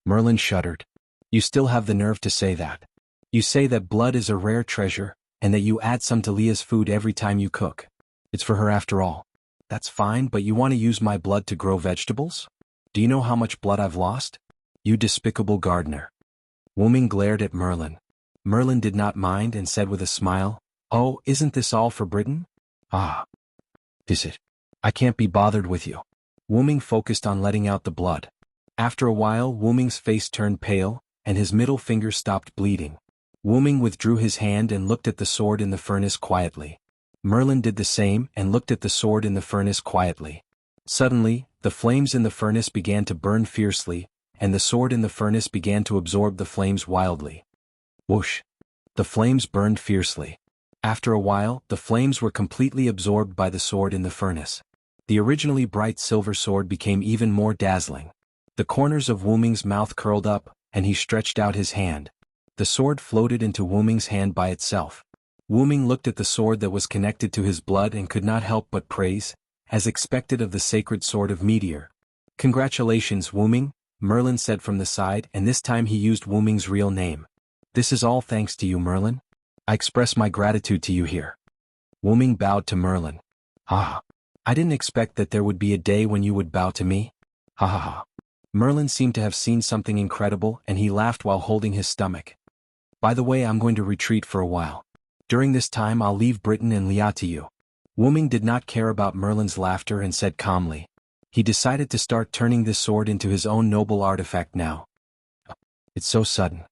Speaker 1: Merlin shuddered. You still have the nerve to say that. You say that blood is a rare treasure, and that you add some to Leah's food every time you cook. It's for her after all. That's fine, but you want to use my blood to grow vegetables? Do you know how much blood I've lost? You despicable gardener. Wu Ming glared at Merlin. Merlin did not mind and said with a smile, Oh, isn't this all for Britain? Ah. Is it? I can't be bothered with you. Wu Ming focused on letting out the blood. After a while, Wu Ming's face turned pale, and his middle finger stopped bleeding. Wu Ming withdrew his hand and looked at the sword in the furnace quietly. Merlin did the same and looked at the sword in the furnace quietly. Suddenly, the flames in the furnace began to burn fiercely, and the sword in the furnace began to absorb the flames wildly. Whoosh! The flames burned fiercely. After a while, the flames were completely absorbed by the sword in the furnace. The originally bright silver sword became even more dazzling. The corners of Wu Ming's mouth curled up, and he stretched out his hand. The sword floated into Wu Ming's hand by itself. Wu Ming looked at the sword that was connected to his blood and could not help but praise, as expected of the sacred sword of Meteor. Congratulations, Wu Ming, Merlin said from the side, and this time he used Wu Ming's real name. This is all thanks to you, Merlin. I express my gratitude to you here. Wu Ming bowed to Merlin. Ah. I didn't expect that there would be a day when you would bow to me. Ha ha ha. Merlin seemed to have seen something incredible, and he laughed while holding his stomach. By the way, I'm going to retreat for a while. During this time I'll leave Britain and Leah to you. Wu Ming did not care about Merlin's laughter and said calmly. He decided to start turning this sword into his own noble artifact now. It's so sudden.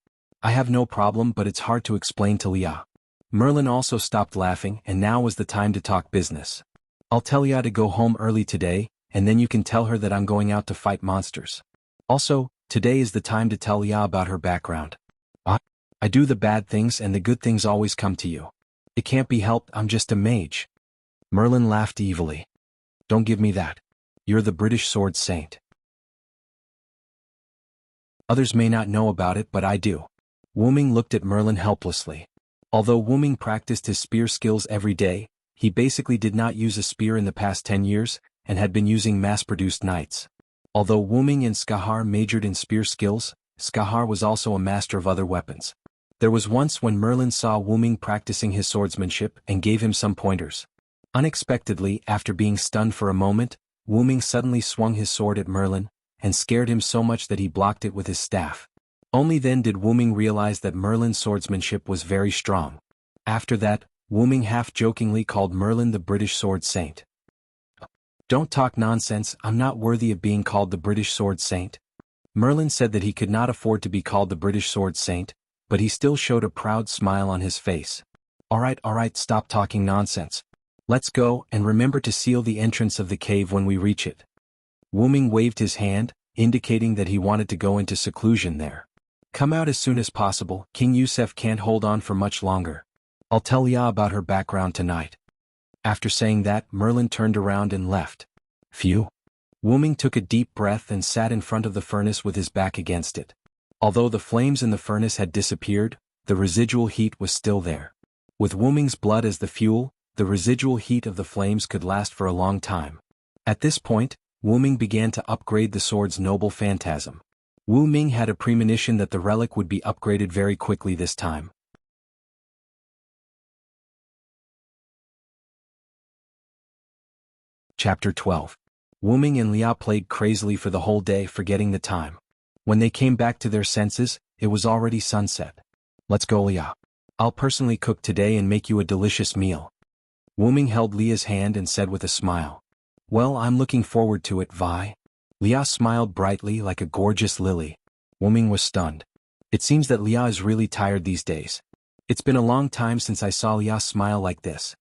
Speaker 1: I have no problem, but it's hard to explain to Leah. Merlin also stopped laughing, and now was the time to talk business. I'll tell Leah to go home early today, and then you can tell her that I'm going out to fight monsters. Also, today is the time to tell Leah about her background. I do the bad things and the good things always come to you. It can't be helped, I'm just a mage. Merlin laughed evilly. Don't give me that. You're the British sword saint. Others may not know about it, but I do. Wu Ming looked at Merlin helplessly. Although Wu Ming practiced his spear skills every day, he basically did not use a spear in the past 10 years, and had been using mass-produced knights. Although Wu Ming and Skahar majored in spear skills, Skahar was also a master of other weapons. There was once when Merlin saw Wu Ming practicing his swordsmanship and gave him some pointers. Unexpectedly, after being stunned for a moment, Wu Ming suddenly swung his sword at Merlin, and scared him so much that he blocked it with his staff. Only then did Wu Ming realize that Merlin's swordsmanship was very strong. After that, Wu Ming half-jokingly called Merlin the British sword saint. Don't talk nonsense, I'm not worthy of being called the British sword saint. Merlin said that he could not afford to be called the British sword saint, but he still showed a proud smile on his face. Alright, stop talking nonsense. Let's go, and remember to seal the entrance of the cave when we reach it. Wu Ming waved his hand, indicating that he wanted to go into seclusion there. Come out as soon as possible, King Yusef can't hold on for much longer. I'll tell Lia about her background tonight. After saying that, Merlin turned around and left. Phew. Wu Ming took a deep breath and sat in front of the furnace with his back against it. Although the flames in the furnace had disappeared, the residual heat was still there. With Wu Ming's blood as the fuel, the residual heat of the flames could last for a long time. At this point, Wu Ming began to upgrade the sword's noble phantasm. Wu Ming had a premonition that the relic would be upgraded very quickly this time. Chapter 12. Wu Ming and Lia played crazily for the whole day, forgetting the time. When they came back to their senses, it was already sunset. Let's go, Lia. I'll personally cook today and make you a delicious meal. Wu Ming held Lia's hand and said with a smile. Well, I'm looking forward to it, Vi. Lia smiled brightly like a gorgeous lily. Wu Ming was stunned. It seems that Lia is really tired these days. It's been a long time since I saw Lia smile like this.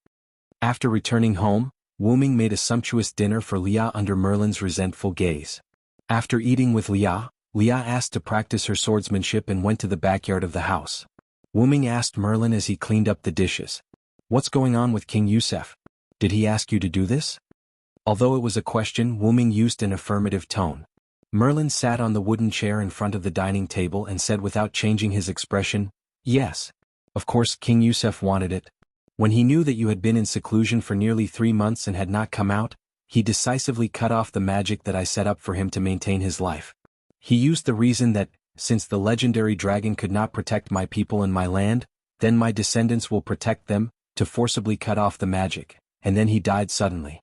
Speaker 1: After returning home, Wu Ming made a sumptuous dinner for Lia under Merlin's resentful gaze. After eating with Lia asked to practice her swordsmanship and went to the backyard of the house. Wu Ming asked Merlin as he cleaned up the dishes. What's going on with King Yusef? Did he ask you to do this? Although it was a question, Wu Ming used an affirmative tone. Merlin sat on the wooden chair in front of the dining table and said without changing his expression, Yes. Of course, King Yusef wanted it. When he knew that you had been in seclusion for nearly 3 months and had not come out, he decisively cut off the magic that I set up for him to maintain his life. He used the reason that, since the legendary dragon could not protect my people and my land, then my descendants will protect them, to forcibly cut off the magic, and then he died suddenly.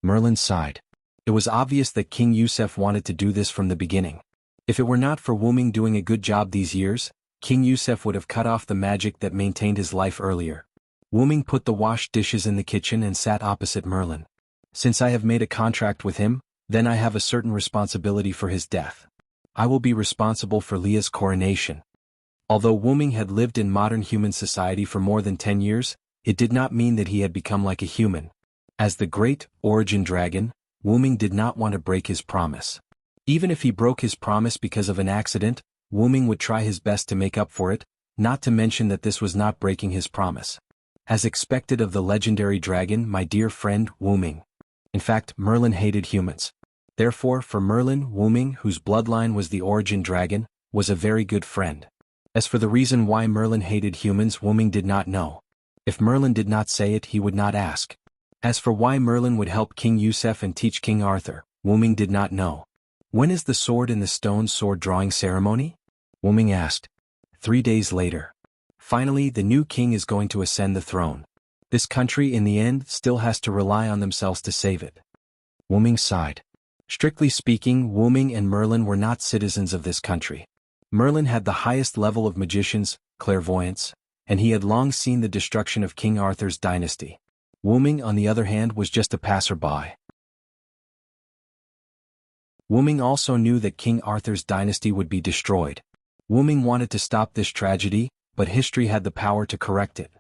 Speaker 1: Merlin sighed. It was obvious that King Yusef wanted to do this from the beginning. If it were not for Wu Ming doing a good job these years, King Yusef would have cut off the magic that maintained his life earlier. Wu Ming put the washed dishes in the kitchen and sat opposite Merlin. Since I have made a contract with him, then I have a certain responsibility for his death. I will be responsible for Lia's coronation. Although Wu Ming had lived in modern human society for more than 10 years, it did not mean that he had become like a human. As the great origin dragon, Wu Ming did not want to break his promise. Even if he broke his promise because of an accident, Wu Ming would try his best to make up for it, not to mention that this was not breaking his promise. As expected of the legendary dragon, my dear friend, Wu Ming. In fact, Merlin hated humans. Therefore, for Merlin, Wu Ming, whose bloodline was the origin dragon, was a very good friend. As for the reason why Merlin hated humans, Wu Ming did not know. If Merlin did not say it, he would not ask. As for why Merlin would help King Yusef and teach King Arthur, Wu Ming did not know. When is the sword and the stone sword drawing ceremony? Wu Ming asked. 3 days later. Finally, the new king is going to ascend the throne. This country in the end still has to rely on themselves to save it. Wu Ming sighed. Strictly speaking, Wu Ming and Merlin were not citizens of this country. Merlin had the highest level of magicians, clairvoyance, and he had long seen the destruction of King Arthur's dynasty. Wu Ming, on the other hand, was just a passerby. Wu Ming also knew that King Arthur's dynasty would be destroyed. Wu Ming wanted to stop this tragedy, but history had the power to correct it.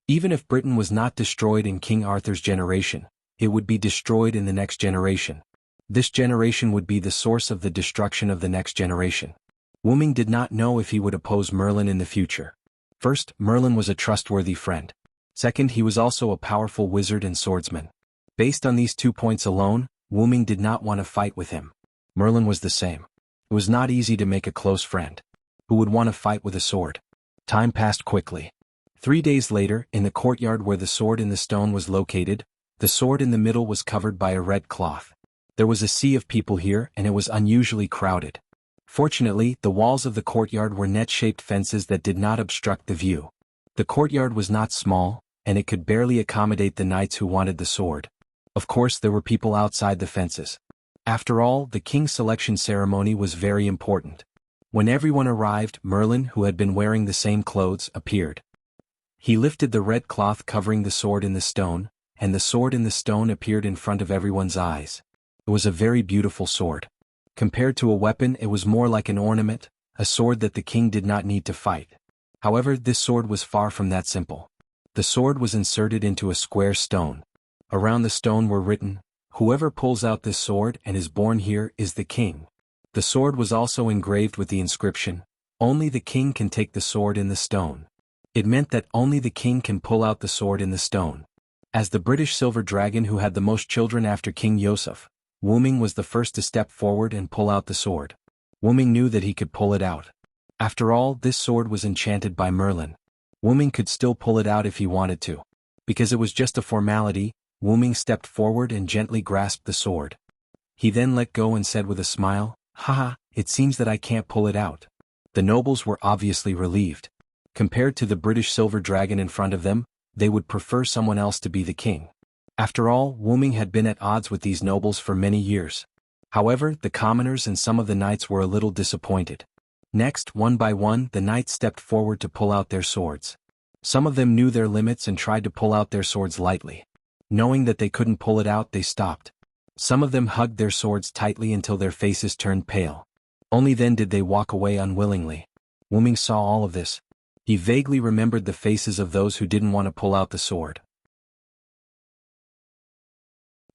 Speaker 1: Even if Britain was not destroyed in King Arthur's generation, it would be destroyed in the next generation. This generation would be the source of the destruction of the next generation. Wu Ming did not know if he would oppose Merlin in the future. First, Merlin was a trustworthy friend. Second, he was also a powerful wizard and swordsman. Based on these 2 points alone, Wu Ming did not want to fight with him. Merlin was the same. It was not easy to make a close friend. Who would want to fight with a sword? Time passed quickly. 3 days later, in the courtyard where the sword in the stone was located, the sword in the middle was covered by a red cloth. There was a sea of people here and it was unusually crowded. Fortunately, the walls of the courtyard were net-shaped fences that did not obstruct the view. The courtyard was not small, and it could barely accommodate the knights who wanted the sword. Of course, there were people outside the fences. After all, the king's selection ceremony was very important. When everyone arrived, Merlin, who had been wearing the same clothes, appeared. He lifted the red cloth covering the sword in the stone, and the sword in the stone appeared in front of everyone's eyes. It was a very beautiful sword. Compared to a weapon, it was more like an ornament, a sword that the king did not need to fight. However, this sword was far from that simple. The sword was inserted into a square stone. Around the stone were written, "Whoever pulls out this sword and is born here is the king." The sword was also engraved with the inscription, "Only the king can take the sword in the stone." It meant that only the king can pull out the sword in the stone. As the British silver dragon who had the most children after King Yosef, Wu Ming was the first to step forward and pull out the sword. Wu Ming knew that he could pull it out. After all, this sword was enchanted by Merlin. Wu Ming could still pull it out if he wanted to. Because it was just a formality, Wu Ming stepped forward and gently grasped the sword. He then let go and said with a smile, "Haha, it seems that I can't pull it out." The nobles were obviously relieved. Compared to the British silver dragon in front of them, they would prefer someone else to be the king. After all, Wu Ming had been at odds with these nobles for many years. However, the commoners and some of the knights were a little disappointed. Next, one by one, the knights stepped forward to pull out their swords. Some of them knew their limits and tried to pull out their swords lightly. Knowing that they couldn't pull it out, they stopped. Some of them hugged their swords tightly until their faces turned pale. Only then did they walk away unwillingly. Wu Ming saw all of this. He vaguely remembered the faces of those who didn't want to pull out the sword.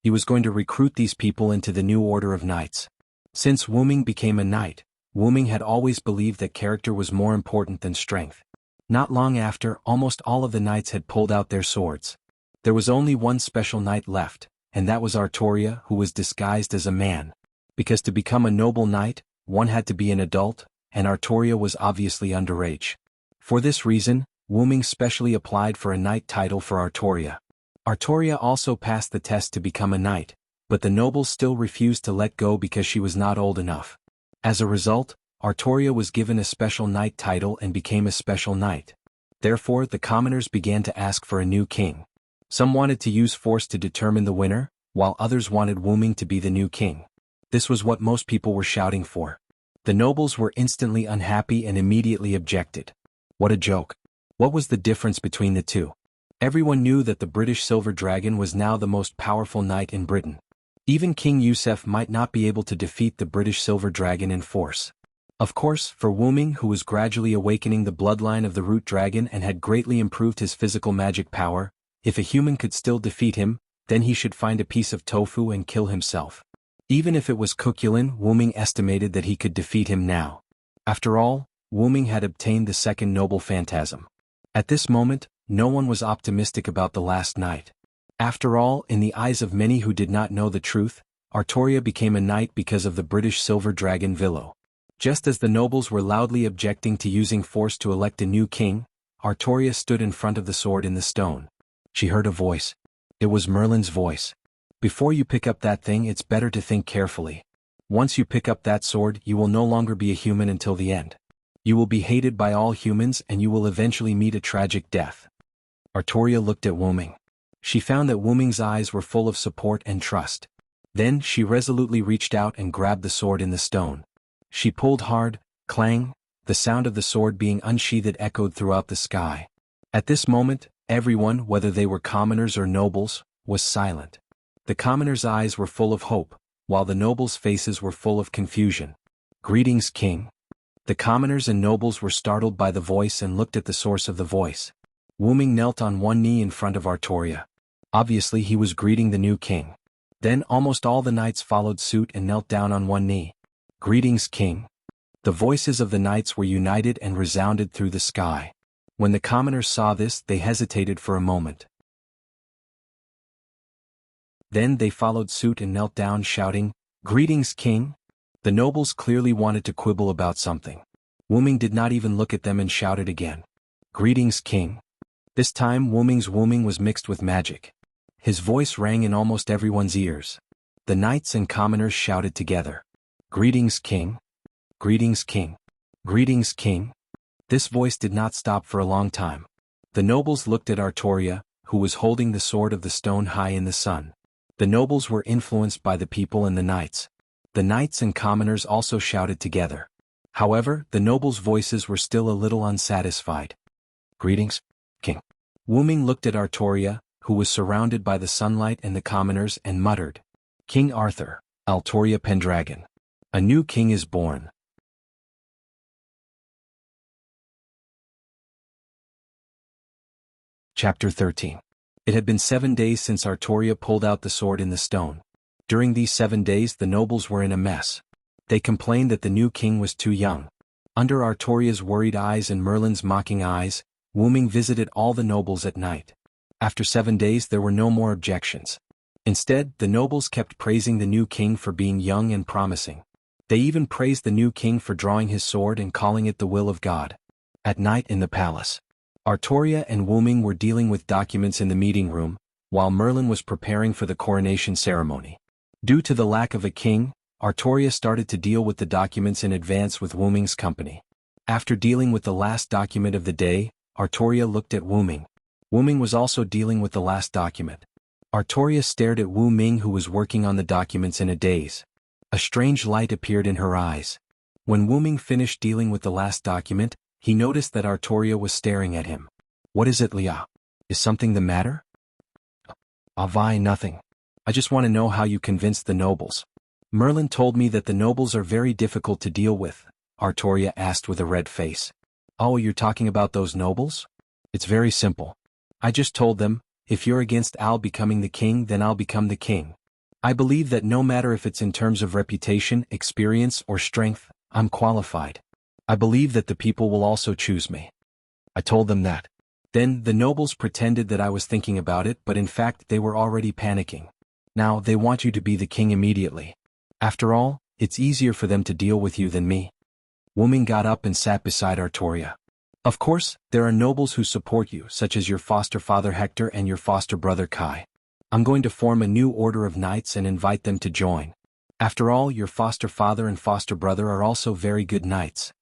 Speaker 1: He was going to recruit these people into the new order of knights. Since Wu Ming became a knight, Wu Ming had always believed that character was more important than strength. Not long after, almost all of the knights had pulled out their swords. There was only one special knight left, and that was Artoria, who was disguised as a man. Because to become a noble knight, one had to be an adult, and Artoria was obviously underage. For this reason, Wu Ming specially applied for a knight title for Artoria. Artoria also passed the test to become a knight, but the nobles still refused to let go because she was not old enough. As a result, Artoria was given a special knight title and became a special knight. Therefore, the commoners began to ask for a new king. Some wanted to use force to determine the winner, while others wanted Wu Ming to be the new king. This was what most people were shouting for. The nobles were instantly unhappy and immediately objected. What a joke. What was the difference between the two? Everyone knew that the British silver dragon was now the most powerful knight in Britain. Even King Yusuf might not be able to defeat the British silver dragon in force. Of course, for Wu Ming, who was gradually awakening the bloodline of the root dragon and had greatly improved his physical magic power, if a human could still defeat him, then he should find a piece of tofu and kill himself. Even if it was Cuculin, Wu Ming estimated that he could defeat him now. After all, Wu Ming had obtained the second noble phantasm. At this moment, no one was optimistic about the last knight. After all, in the eyes of many who did not know the truth, Artoria became a knight because of the British silver dragon Villo. Just as the nobles were loudly objecting to using force to elect a new king, Artoria stood in front of the sword in the stone. She heard a voice. It was Merlin's voice. "Before you pick up that thing, it's better to think carefully. Once you pick up that sword, you will no longer be a human until the end. You will be hated by all humans and you will eventually meet a tragic death." Artoria looked at Wu Ming. She found that Wu Ming's eyes were full of support and trust. Then she resolutely reached out and grabbed the sword in the stone. She pulled hard, clang, the sound of the sword being unsheathed echoed throughout the sky. At this moment, everyone, whether they were commoners or nobles, was silent. The commoners' eyes were full of hope, while the nobles' faces were full of confusion. "Greetings, King." The commoners and nobles were startled by the voice and looked at the source of the voice. Wu Ming knelt on one knee in front of Artoria. Obviously he was greeting the new king. Then almost all the knights followed suit and knelt down on one knee. "Greetings, King." The voices of the knights were united and resounded through the sky. When the commoners saw this, they hesitated for a moment. Then they followed suit and knelt down shouting, "Greetings, king!" The nobles clearly wanted to quibble about something. Wu-ming did not even look at them and shouted again, "Greetings, king!" This time Wu-ming's wooming was mixed with magic. His voice rang in almost everyone's ears. The knights and commoners shouted together, "Greetings, king! Greetings, king! Greetings, king!" This voice did not stop for a long time. The nobles looked at Artoria, who was holding the sword of the stone high in the sun. The nobles were influenced by the people and the knights. The knights and commoners also shouted together. However, the nobles' voices were still a little unsatisfied. "Greetings, king." Wu-ming looked at Artoria, who was surrounded by the sunlight and the commoners, and muttered, "King Arthur, Altoria Pendragon. A new king is born." Chapter 13. It had been 7 days since Artoria pulled out the sword in the stone. During these 7 days the nobles were in a mess. They complained that the new king was too young. Under Artoria's worried eyes and Merlin's mocking eyes, Wu-ming visited all the nobles at night. After 7 days there were no more objections. Instead, the nobles kept praising the new king for being young and promising. They even praised the new king for drawing his sword and calling it the will of God. At night in the palace, Artoria and Wu-ming were dealing with documents in the meeting room, while Merlin was preparing for the coronation ceremony. Due to the lack of a king, Artoria started to deal with the documents in advance with Wu-ming's company. After dealing with the last document of the day, Artoria looked at Wu-ming. Wu-ming was also dealing with the last document. Artoria stared at Wu-ming, who was working on the documents in a daze. A strange light appeared in her eyes. When Wu-ming finished dealing with the last document, he noticed that Artoria was staring at him. "What is it, Lia? Is something the matter?" "Avai, nothing. I just want to know how you convinced the nobles." "Merlin told me that the nobles are very difficult to deal with," Artoria asked with a red face. "Oh, you're talking about those nobles? It's very simple. I just told them, if you're against Al becoming the king, then I'll become the king. I believe that no matter if it's in terms of reputation, experience, or strength, I'm qualified. I believe that the people will also choose me." I told them that. Then the nobles pretended that I was thinking about it, but in fact they were already panicking. Now they want you to be the king immediately. After all, it's easier for them to deal with you than me. Wu-ming got up and sat beside Artoria. "Of course, there are nobles who support you, such as your foster father Hector and your foster brother Kai. I'm going to form a new order of knights and invite them to join. After all, your foster father and foster brother are also very good knights."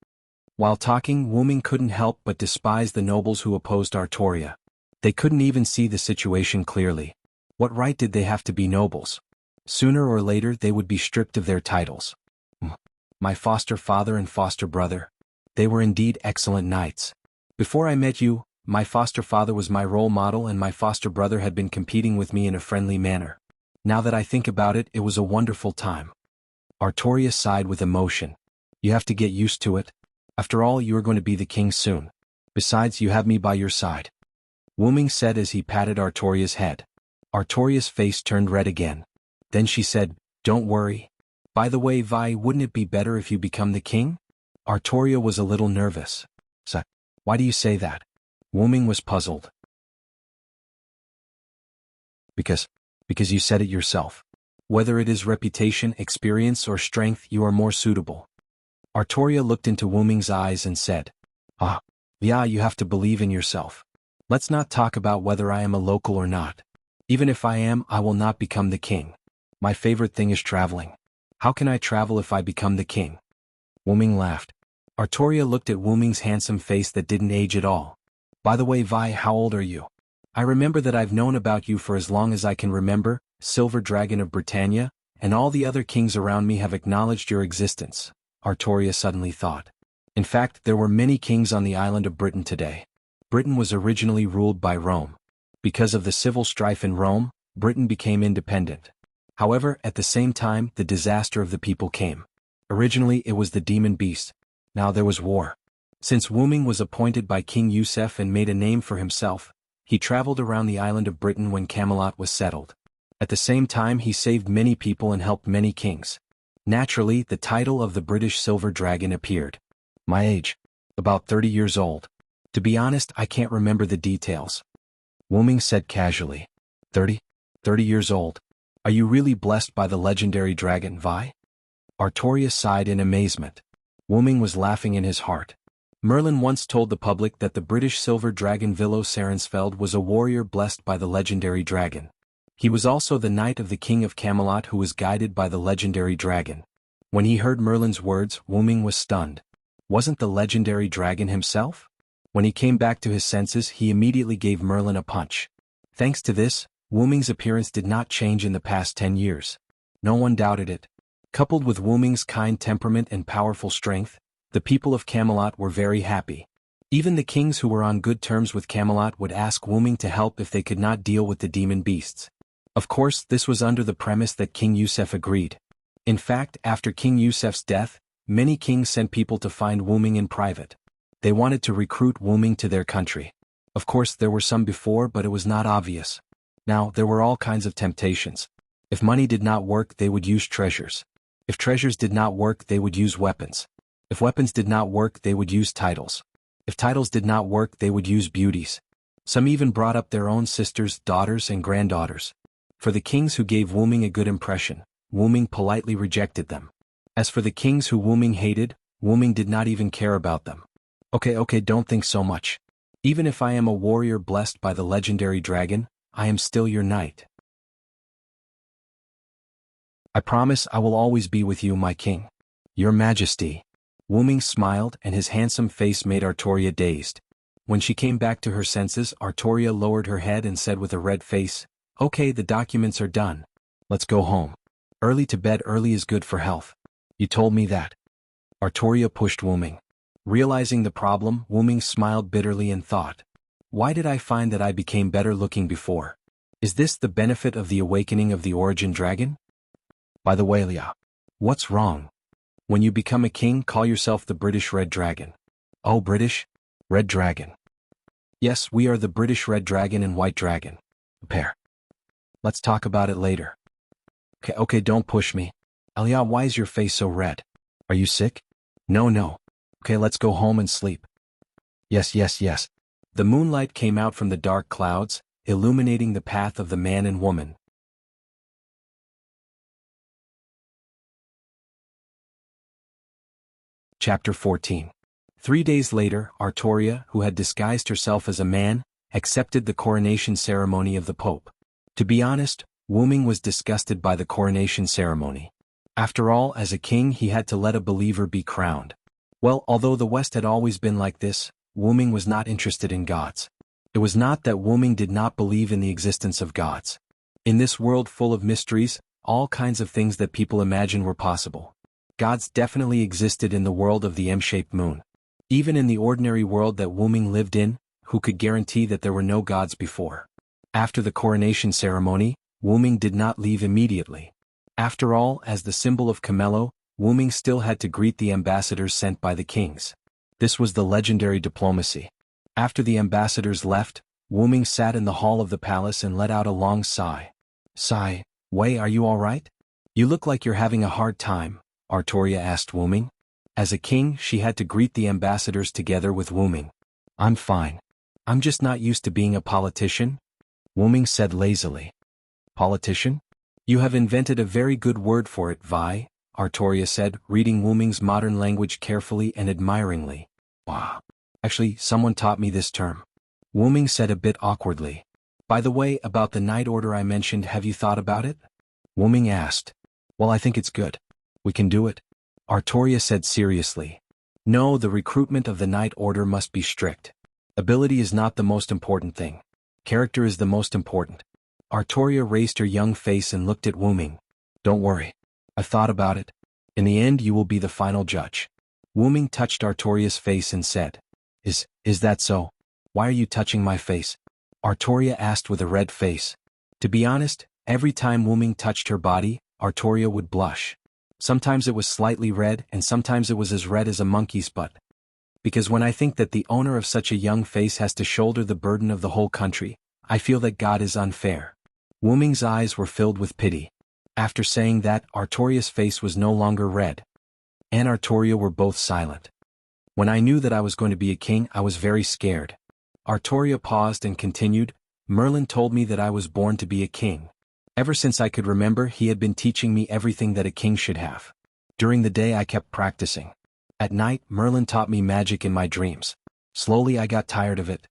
Speaker 1: While talking, Wu-ming couldn't help but despise the nobles who opposed Artoria. They couldn't even see the situation clearly. What right did they have to be nobles? Sooner or later they would be stripped of their titles. My foster father and foster brother. They were indeed excellent knights. Before I met you, my foster father was my role model and my foster brother had been competing with me in a friendly manner. Now that I think about it, it was a wonderful time. Artoria sighed with emotion. "You have to get used to it. After all, you are going to be the king soon. Besides, you have me by your side," Wu-ming said as he patted Artoria's head. Artoria's face turned red again. Then she said, "Don't worry. By the way, Vi, wouldn't it be better if you become the king?" Artoria was a little nervous. "So, why do you say that?" Wu-ming was puzzled. Because you said it yourself. Whether it is reputation, experience, or strength, you are more suitable." Artoria looked into Wu-ming's eyes and said, "Yeah, you have to believe in yourself. Let's not talk about whether I am a local or not. Even if I am, I will not become the king. My favorite thing is traveling. How can I travel if I become the king?" Wu-ming laughed. Artoria looked at Wu-ming's handsome face that didn't age at all. "By the way, Vi, how old are you? I remember that I've known about you for as long as I can remember, Silver Dragon of Britannia, and all the other kings around me have acknowledged your existence," Artoria suddenly thought. In fact, there were many kings on the island of Britain today. Britain was originally ruled by Rome. Because of the civil strife in Rome, Britain became independent. However, at the same time, the disaster of the people came. Originally it was the demon beast. Now there was war. Since Wu-ming was appointed by King Yusef and made a name for himself, he traveled around the island of Britain when Camelot was settled. At the same time, he saved many people and helped many kings. Naturally, the title of the British Silver Dragon appeared. My age? About 30 years old. To be honest, I can't remember the details. Wu-ming said casually. 30? 30 years old. Are you really blessed by the legendary dragon Vi? Artoria sighed in amazement. Wu-Ming was laughing in his heart. Merlin once told the public that the British silver dragon Vilo Sarensfeld was a warrior blessed by the legendary dragon. He was also the knight of the king of Camelot who was guided by the legendary dragon. When he heard Merlin's words, Wu-Ming was stunned. Wasn't the legendary dragon himself? When he came back to his senses, he immediately gave Merlin a punch. Thanks to this, Wu-Ming's appearance did not change in the past 10 years. No one doubted it. Coupled with Wu-Ming's kind temperament and powerful strength, the people of Camelot were very happy. Even the kings who were on good terms with Camelot would ask Wu-Ming to help if they could not deal with the demon beasts. Of course, this was under the premise that King Yusef agreed. In fact, after King Yusef's death, many kings sent people to find Wu-Ming in private. They wanted to recruit Wu-Ming to their country. Of course, there were some before, but it was not obvious. Now, there were all kinds of temptations. If money did not work, they would use treasures. If treasures did not work, they would use weapons. If weapons did not work, they would use titles. If titles did not work, they would use beauties. Some even brought up their own sisters, daughters, and granddaughters. For the kings who gave Wu-Ming a good impression, Wu-Ming politely rejected them. As for the kings who Wu-Ming hated, Wu-Ming did not even care about them. Okay, don't think so much. Even if I am a warrior blessed by the legendary dragon, I am still your knight. I promise I will always be with you, my king. Your Majesty. Wu-Ming smiled and his handsome face made Artoria dazed. When she came back to her senses, Artoria lowered her head and said with a red face, "Okay, the documents are done. Let's go home. Early to bed early is good for health. You told me that." Artoria pushed Wu-Ming. Realizing the problem, Wu-Ming smiled bitterly and thought, "Why did I find that I became better looking before? Is this the benefit of the awakening of the origin dragon? By the way, Lia, what's wrong? When you become a king, call yourself the British Red Dragon." "Oh, British? Red Dragon." "Yes, we are the British Red Dragon and White Dragon. A pair. Let's talk about it later." Okay, don't push me. Alia, why is your face so red? Are you sick?" No. Okay, let's go home and sleep." Yes. The moonlight came out from the dark clouds, illuminating the path of the man and woman. Chapter 14. 3 days later, Artoria, who had disguised herself as a man, accepted the coronation ceremony of the Pope. To be honest, Wu-Ming was disgusted by the coronation ceremony. After all, as a king he had to let a believer be crowned. Well, although the West had always been like this, Wu-Ming was not interested in gods. It was not that Wu-Ming did not believe in the existence of gods. In this world full of mysteries, all kinds of things that people imagine were possible. Gods definitely existed in the world of the M-shaped moon. Even in the ordinary world that Wu-Ming lived in, who could guarantee that there were no gods before? After the coronation ceremony, Wu-Ming did not leave immediately. After all, as the symbol of Camello, Wu-Ming still had to greet the ambassadors sent by the kings. This was the legendary diplomacy. After the ambassadors left, Wu-Ming sat in the hall of the palace and let out a long sigh. "Sigh, Wei, are you all right? You look like you're having a hard time," Artoria asked Wu-Ming. As a king, she had to greet the ambassadors together with Wu-Ming. "I'm fine. I'm just not used to being a politician," Wu-Ming said lazily. "Politician? You have invented a very good word for it, Vi," Artoria said, reading Wu-Ming's modern language carefully and admiringly. "Wow. Actually, someone taught me this term," Wu-Ming said a bit awkwardly. "By the way, about the Knight Order I mentioned, have you thought about it?" Wu-Ming asked. "Well, I think it's good. We can do it," Artoria said seriously. "No, the recruitment of the Knight Order must be strict. Ability is not the most important thing. Character is the most important." Artoria raised her young face and looked at Wu-Ming. "Don't worry. I've thought about it. In the end, you will be the final judge." Wu-Ming touched Artoria's face and said, Is that so? Why are you touching my face?" Artoria asked with a red face. To be honest, every time Wu-Ming touched her body, Artoria would blush. Sometimes it was slightly red and sometimes it was as red as a monkey's butt. Because when I think that the owner of such a young face has to shoulder the burden of the whole country, I feel that God is unfair. Wu-Ming's eyes were filled with pity. After saying that, Artoria's face was no longer red. And Artoria were both silent. "When I knew that I was going to be a king, I was very scared." Artoria paused and continued, "Merlin told me that I was born to be a king. Ever since I could remember, he had been teaching me everything that a king should have. During the day I kept practicing. At night, Merlin taught me magic in my dreams. Slowly I got tired of it.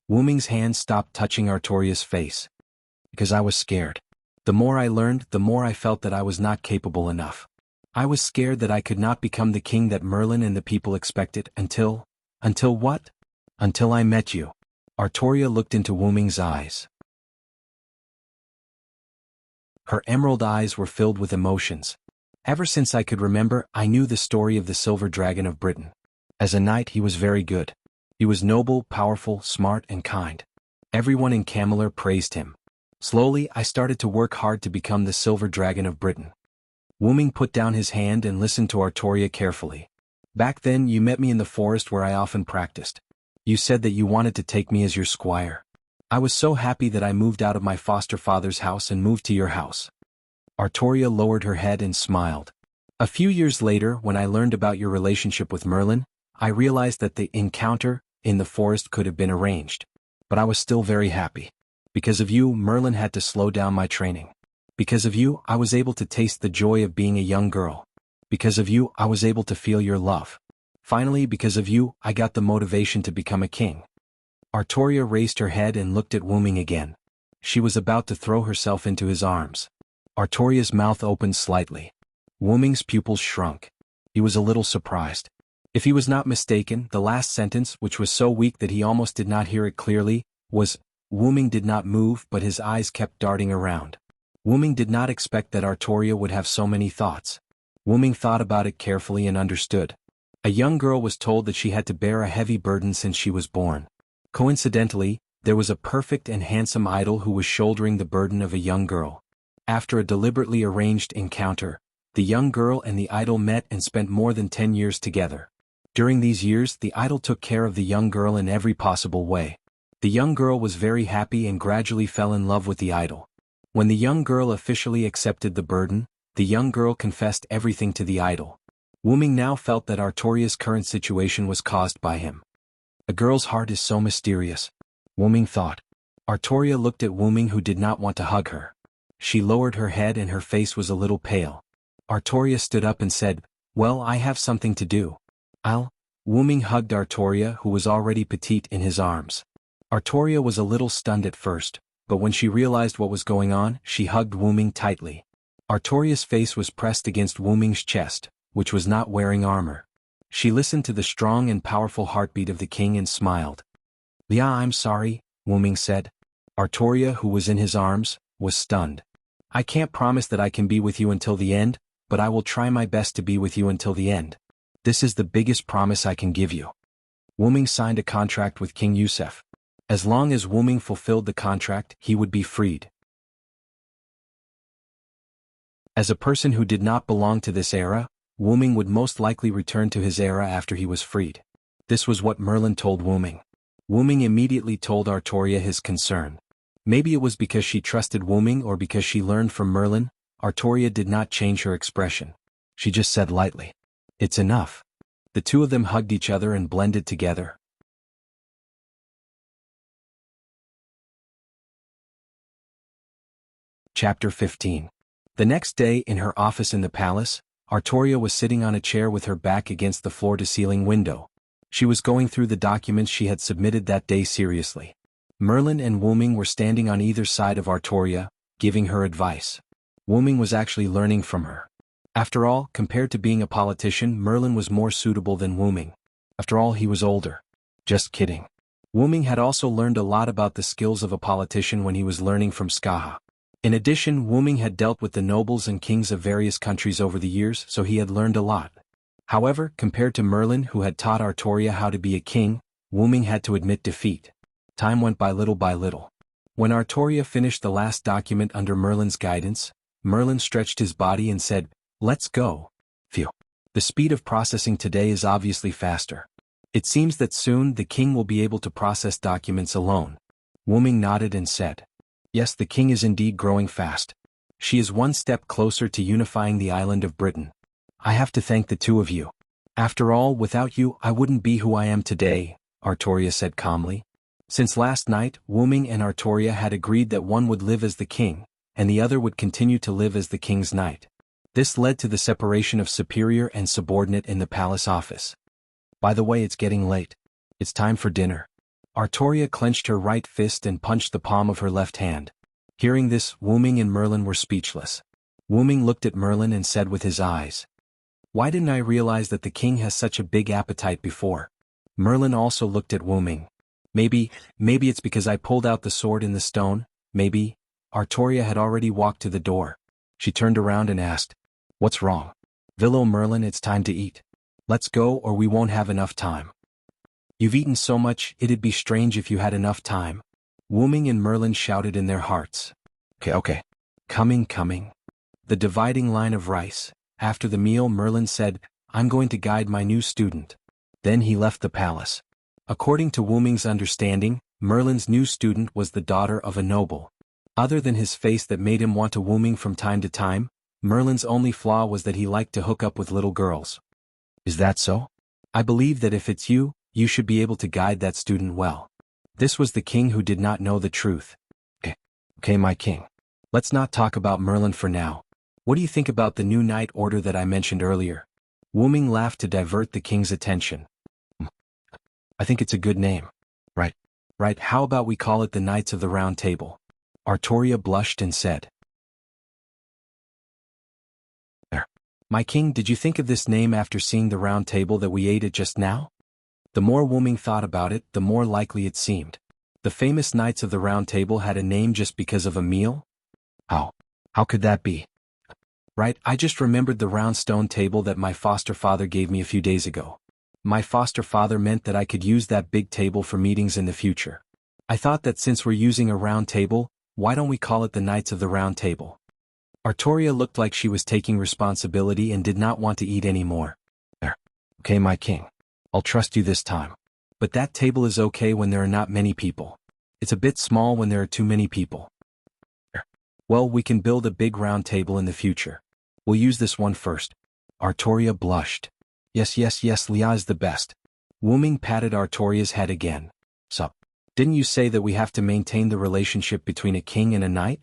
Speaker 1: Wu Ming's hand stopped touching Artoria's face. Because I was scared. The more I learned, the more I felt that I was not capable enough. I was scared that I could not become the king that Merlin and the people expected until what? Until I met you. Artoria looked into Wu Ming's eyes. Her emerald eyes were filled with emotions. Ever since I could remember, I knew the story of the Silver Dragon of Britain. As a knight he was very good. He was noble, powerful, smart and kind. Everyone in Camelot praised him. Slowly I started to work hard to become the Silver Dragon of Britain. Wu Ming put down his hand and listened to Artoria carefully. Back then you met me in the forest where I often practiced. You said that you wanted to take me as your squire. I was so happy that I moved out of my foster father's house and moved to your house. Artoria lowered her head and smiled. A few years later, when I learned about your relationship with Merlin, I realized that the encounter in the forest could have been arranged. But I was still very happy. Because of you, Merlin had to slow down my training. Because of you, I was able to taste the joy of being a young girl. Because of you, I was able to feel your love. Finally, because of you, I got the motivation to become a king. Artoria raised her head and looked at Wu Ming again. She was about to throw herself into his arms. Artoria's mouth opened slightly. Wu Ming's pupils shrunk. He was a little surprised. If he was not mistaken, the last sentence, which was so weak that he almost did not hear it clearly, was, Wu Ming did not move, but his eyes kept darting around. Wu Ming did not expect that Artoria would have so many thoughts. Wu Ming thought about it carefully and understood. A young girl was told that she had to bear a heavy burden since she was born. Coincidentally, there was a perfect and handsome idol who was shouldering the burden of a young girl. After a deliberately arranged encounter, the young girl and the idol met and spent more than 10 years together. During these years, the idol took care of the young girl in every possible way. The young girl was very happy and gradually fell in love with the idol. When the young girl officially accepted the burden, the young girl confessed everything to the idol. Wu Ming now felt that Artoria's current situation was caused by him. A girl's heart is so mysterious, Wu Ming thought. Artoria looked at Wu Ming, who did not want to hug her. She lowered her head and her face was a little pale. Artoria stood up and said, "Well, I have something to do. Wu Ming hugged Artoria, who was already petite, in his arms. Artoria was a little stunned at first, but when she realized what was going on, she hugged Wu Ming tightly. Artoria's face was pressed against Wu Ming's chest, which was not wearing armor. She listened to the strong and powerful heartbeat of the king and smiled. "Yeah, I'm sorry," Wu Ming said. Artoria, who was in his arms, was stunned. "I can't promise that I can be with you until the end, but I will try my best to be with you until the end. This is the biggest promise I can give you." Wu Ming signed a contract with King Yusef. As long as Wu Ming fulfilled the contract, he would be freed. As a person who did not belong to this era, Wu Ming would most likely return to his era after he was freed. This was what Merlin told Wu Ming. Wu Ming immediately told Artoria his concern. Maybe it was because she trusted Wu Ming or because she learned from Merlin. Artoria did not change her expression. She just said lightly, "It's enough." The two of them hugged each other and blended together. Chapter 15. The next day, in her office in the palace, Artoria was sitting on a chair with her back against the floor-to-ceiling window. She was going through the documents she had submitted that day seriously. Merlin and Wu Ming were standing on either side of Artoria, giving her advice. Wu Ming was actually learning from her. After all, compared to being a politician, Merlin was more suitable than Wu Ming. After all, he was older. Just kidding. Wu Ming had also learned a lot about the skills of a politician when he was learning from Skaha. In addition, Wu Ming had dealt with the nobles and kings of various countries over the years, so he had learned a lot. However, compared to Merlin, who had taught Artoria how to be a king, Wu Ming had to admit defeat. Time went by little. When Artoria finished the last document under Merlin's guidance, Merlin stretched his body and said, "Let's go." Phew. The speed of processing today is obviously faster. It seems that soon the king will be able to process documents alone. Wu Ming nodded and said, "Yes, the king is indeed growing fast. She is one step closer to unifying the island of Britain. I have to thank the two of you. After all, without you, I wouldn't be who I am today," Artoria said calmly. Since last night, Wu Ming and Artoria had agreed that one would live as the king, and the other would continue to live as the king's knight. This led to the separation of superior and subordinate in the palace office. By the way, it's getting late. It's time for dinner. Artoria clenched her right fist and punched the palm of her left hand. Hearing this, Wu Ming and Merlin were speechless. Wu Ming looked at Merlin and said with his eyes, "Why didn't I realize that the king has such a big appetite before?" Merlin also looked at Wu Ming. Maybe it's because I pulled out the sword in the stone, maybe." Artoria had already walked to the door. She turned around and asked, "What's wrong?" "Villo Merlin, it's time to eat. Let's go or we won't have enough time." "You've eaten so much, it'd be strange if you had enough time." Wu Ming and Merlin shouted in their hearts. Okay. Coming. The dividing line of rice. After the meal, Merlin said, "I'm going to guide my new student." Then he left the palace. According to Wu Ming's understanding, Merlin's new student was the daughter of a noble. Other than his face that made him want to Wu Ming from time to time, Merlin's only flaw was that he liked to hook up with little girls. Is that so? I believe that if it's you, you should be able to guide that student well. This was the king who did not know the truth. Okay, my king. Let's not talk about Merlin for now. What do you think about the new knight order that I mentioned earlier? Wu Ming laughed to divert the king's attention. I think it's a good name. Right, how about we call it the Knights of the Round Table? Artoria blushed and said. My king, did you think of this name after seeing the round table that we ate at just now? The more Wu Ming thought about it, the more likely it seemed. The famous Knights of the Round Table had a name just because of a meal? How could that be? Right, I just remembered the round stone table that my foster father gave me a few days ago. My foster father meant that I could use that big table for meetings in the future. I thought that since we're using a round table, why don't we call it the Knights of the Round Table? Artoria looked like she was taking responsibility and did not want to eat any more. Okay, my king. I'll trust you this time. But that table is okay when there are not many people. It's a bit small when there are too many people. Well, we can build a big round table in the future. We'll use this one first. Artoria blushed. Yes, Lia is the best. Wu Ming patted Artoria's head again. Sup? Didn't you say that we have to maintain the relationship between a king and a knight?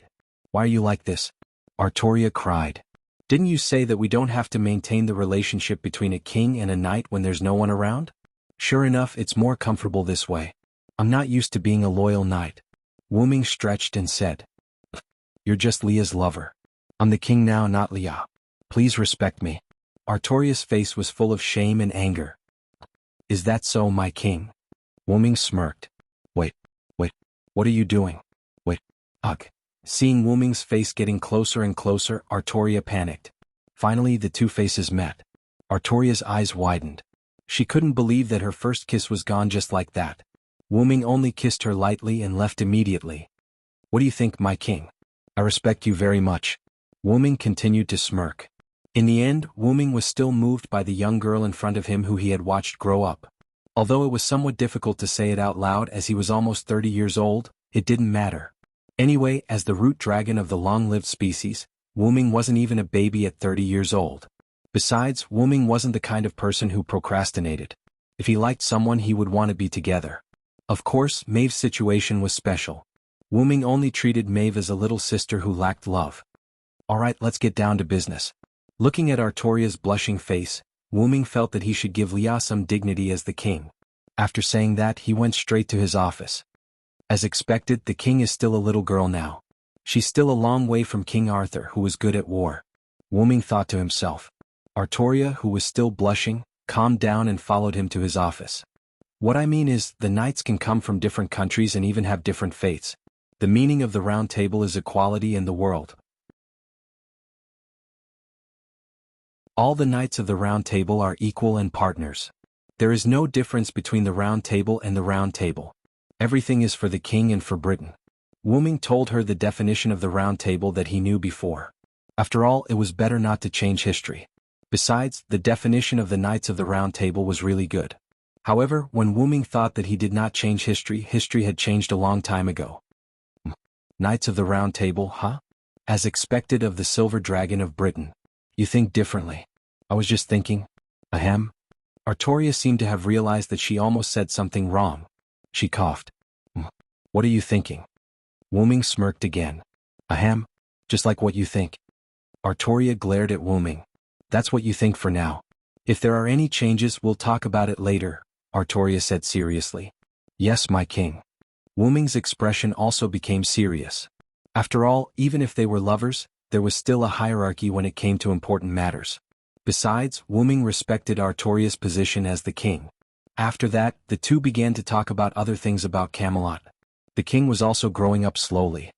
Speaker 1: Why are you like this? Artoria cried. Didn't you say that we don't have to maintain the relationship between a king and a knight when there's no one around? Sure enough, it's more comfortable this way. I'm not used to being a loyal knight. Wu Ming stretched and said. You're just Lia's lover. I'm the king now, not Lia. Please respect me. Artoria's face was full of shame and anger. Is that so, my king? Wu Ming smirked. Wait, what are you doing? Ugh. Seeing Wu Ming's face getting closer and closer, Artoria panicked. Finally, the two faces met. Artoria's eyes widened. She couldn't believe that her first kiss was gone just like that. Wu Ming only kissed her lightly and left immediately. What do you think, my king? I respect you very much. Wu Ming continued to smirk. In the end, Wu Ming was still moved by the young girl in front of him who he had watched grow up. Although it was somewhat difficult to say it out loud as he was almost 30 years old, it didn't matter. Anyway, as the root dragon of the long-lived species, Wu Ming wasn't even a baby at 30 years old. Besides, Wu Ming wasn't the kind of person who procrastinated. If he liked someone, he would want to be together. Of course, Maeve's situation was special. Wu Ming only treated Maeve as a little sister who lacked love. Alright, let's get down to business. Looking at Artoria's blushing face, Wu Ming felt that he should give Lia some dignity as the king. After saying that, he went straight to his office. As expected, the king is still a little girl now. She's still a long way from King Arthur, who was good at war. Wu Ming thought to himself. Artoria, who was still blushing, calmed down and followed him to his office. What I mean is, the knights can come from different countries and even have different faiths. The meaning of the round table is equality in the world. All the knights of the round table are equal and partners. There is no difference between the round table and the round table. Everything is for the king and for Britain. Wu Ming told her the definition of the round table that he knew before. After all, it was better not to change history. Besides, the definition of the knights of the round table was really good. However, when Wu Ming thought that he did not change history, history had changed a long time ago. Knights of the Round Table, huh? As expected of the Silver Dragon of Britain. You think differently. I was just thinking. Ahem. Artoria seemed to have realized that she almost said something wrong. She coughed. What are you thinking? Wu Ming smirked again. Ahem. Just like what you think. Artoria glared at Wu Ming. That's what you think for now. If there are any changes, we'll talk about it later, Artoria said seriously. Yes, my king. Wu Ming's expression also became serious. After all, even if they were lovers, there was still a hierarchy when it came to important matters. Besides, Wu Ming respected Artoria's position as the king. After that, the two began to talk about other things about Camelot. The king was also growing up slowly.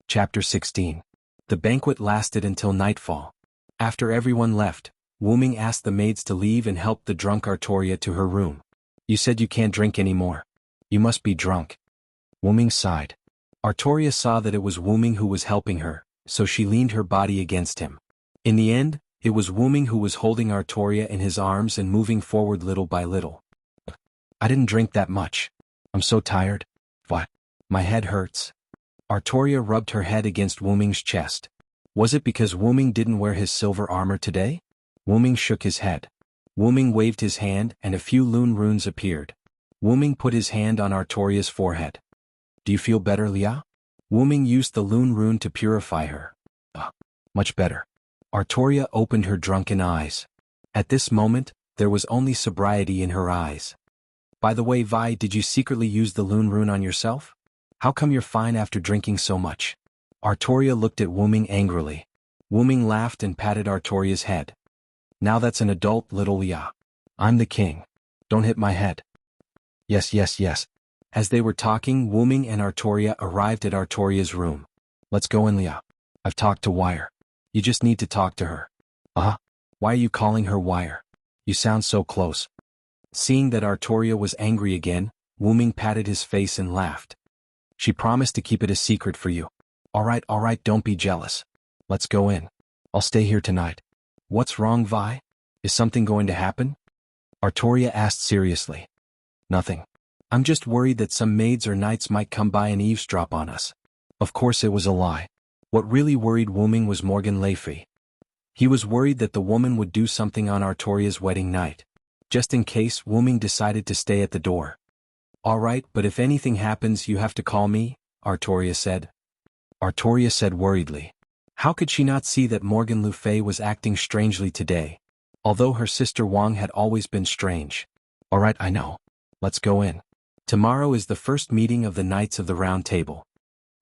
Speaker 1: Chapter 16. The banquet lasted until nightfall. After everyone left, Wu Ming asked the maids to leave and helped the drunk Artoria to her room. You said you can't drink anymore. You must be drunk. Wu Ming sighed. Artoria saw that it was Wu Ming who was helping her, so she leaned her body against him. In the end, it was Wu Ming who was holding Artoria in his arms and moving forward little by little. I didn't drink that much. I'm so tired. What? My head hurts. Artoria rubbed her head against Wu Ming's chest. Was it because Wu Ming didn't wear his silver armor today? Wu Ming shook his head. Wu Ming waved his hand and a few lune runes appeared. Wu Ming put his hand on Artoria's forehead. Do you feel better, Lia? Wu Ming used the lune rune to purify her. Much better. Artoria opened her drunken eyes. At this moment, there was only sobriety in her eyes. By the way, Vi, did you secretly use the lune rune on yourself? How come you're fine after drinking so much? Artoria looked at Wu Ming angrily. Wu Ming laughed and patted Artoria's head. Now that's an adult, little Lia. I'm the king. Don't hit my head. Yes, yes, yes. As they were talking, Wu Ming and Artoria arrived at Artoria's room. Let's go in, Lia. I've talked to Wire. You just need to talk to her. Why are you calling her Wire? You sound so close. Seeing that Artoria was angry again, Wu Ming patted his face and laughed. She promised to keep it a secret for you. All right, don't be jealous. Let's go in. I'll stay here tonight. What's wrong, Vi? Is something going to happen? Artoria asked seriously. Nothing. I'm just worried that some maids or knights might come by and eavesdrop on us. Of course it was a lie. What really worried Wu Ming was Morgan Le Fay. He was worried that the woman would do something on Artoria's wedding night. Just in case, Wu Ming decided to stay at the door. All right, but if anything happens you have to call me, Artoria said. Artoria said worriedly. How could she not see that Morgan Le Fay was acting strangely today? Although her sister Wang had always been strange. All right, I know. Let's go in. Tomorrow is the first meeting of the Knights of the Round Table.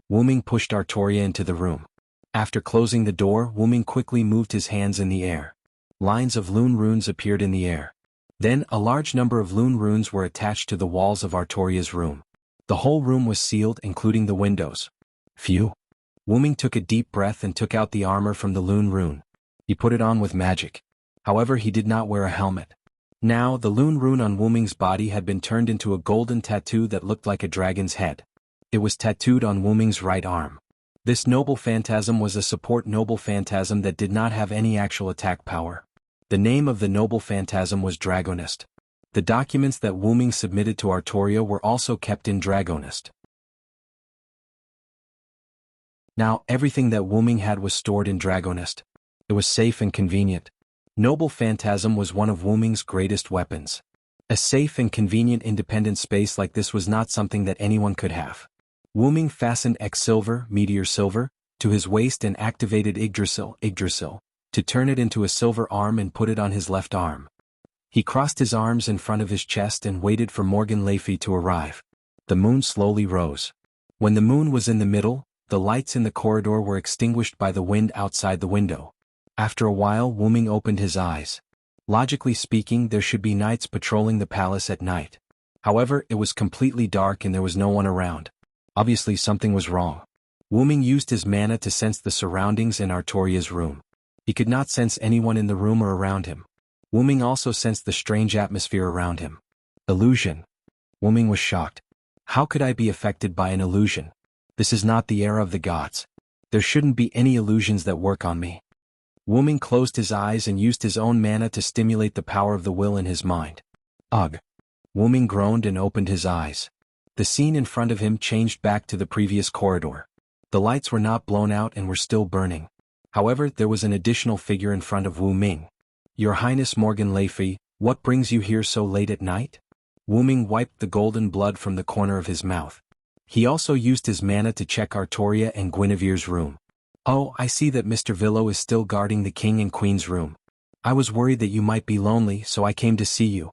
Speaker 1: Wu Ming pushed Artoria into the room. After closing the door, Wu Ming quickly moved his hands in the air. Lines of lune runes appeared in the air. Then, a large number of lune runes were attached to the walls of Artoria's room. The whole room was sealed, including the windows. Phew. Wu Ming took a deep breath and took out the armor from the lune rune. He put it on with magic. However, he did not wear a helmet. Now, the lune rune on Wu Ming's body had been turned into a golden tattoo that looked like a dragon's head. It was tattooed on Wu Ming's right arm. This noble phantasm was a support noble phantasm that did not have any actual attack power. The name of the noble phantasm was Dragonist. The documents that Wu Ming submitted to Artoria were also kept in Dragonist. Now, everything that Wu Ming had was stored in Dragonist. It was safe and convenient. Noble Phantasm was one of Wu Ming's greatest weapons. A safe and convenient independent space like this was not something that anyone could have. Wu Ming fastened X-Silver, Meteor Silver, to his waist and activated Yggdrasil, to turn it into a silver arm and put it on his left arm. He crossed his arms in front of his chest and waited for Morgan Le Fay to arrive. The moon slowly rose. When the moon was in the middle, the lights in the corridor were extinguished by the wind outside the window. After a while, Wu Ming opened his eyes. Logically speaking, there should be knights patrolling the palace at night. However, it was completely dark and there was no one around. Obviously something was wrong. Wu Ming used his mana to sense the surroundings in Artoria's room. He could not sense anyone in the room or around him. Wu Ming also sensed the strange atmosphere around him. Illusion. Wu Ming was shocked. How could I be affected by an illusion? This is not the era of the gods. There shouldn't be any illusions that work on me. Wu Ming closed his eyes and used his own mana to stimulate the power of the will in his mind. Ugh. Wu Ming groaned and opened his eyes. The scene in front of him changed back to the previous corridor. The lights were not blown out and were still burning. However, there was an additional figure in front of Wu Ming. Your Highness Morgan Le Fay, what brings you here so late at night? Wu Ming wiped the golden blood from the corner of his mouth. He also used his mana to check Artoria and Guinevere's room. Oh, I see that Mr. Villo is still guarding the king and queen's room. I was worried that you might be lonely, so I came to see you.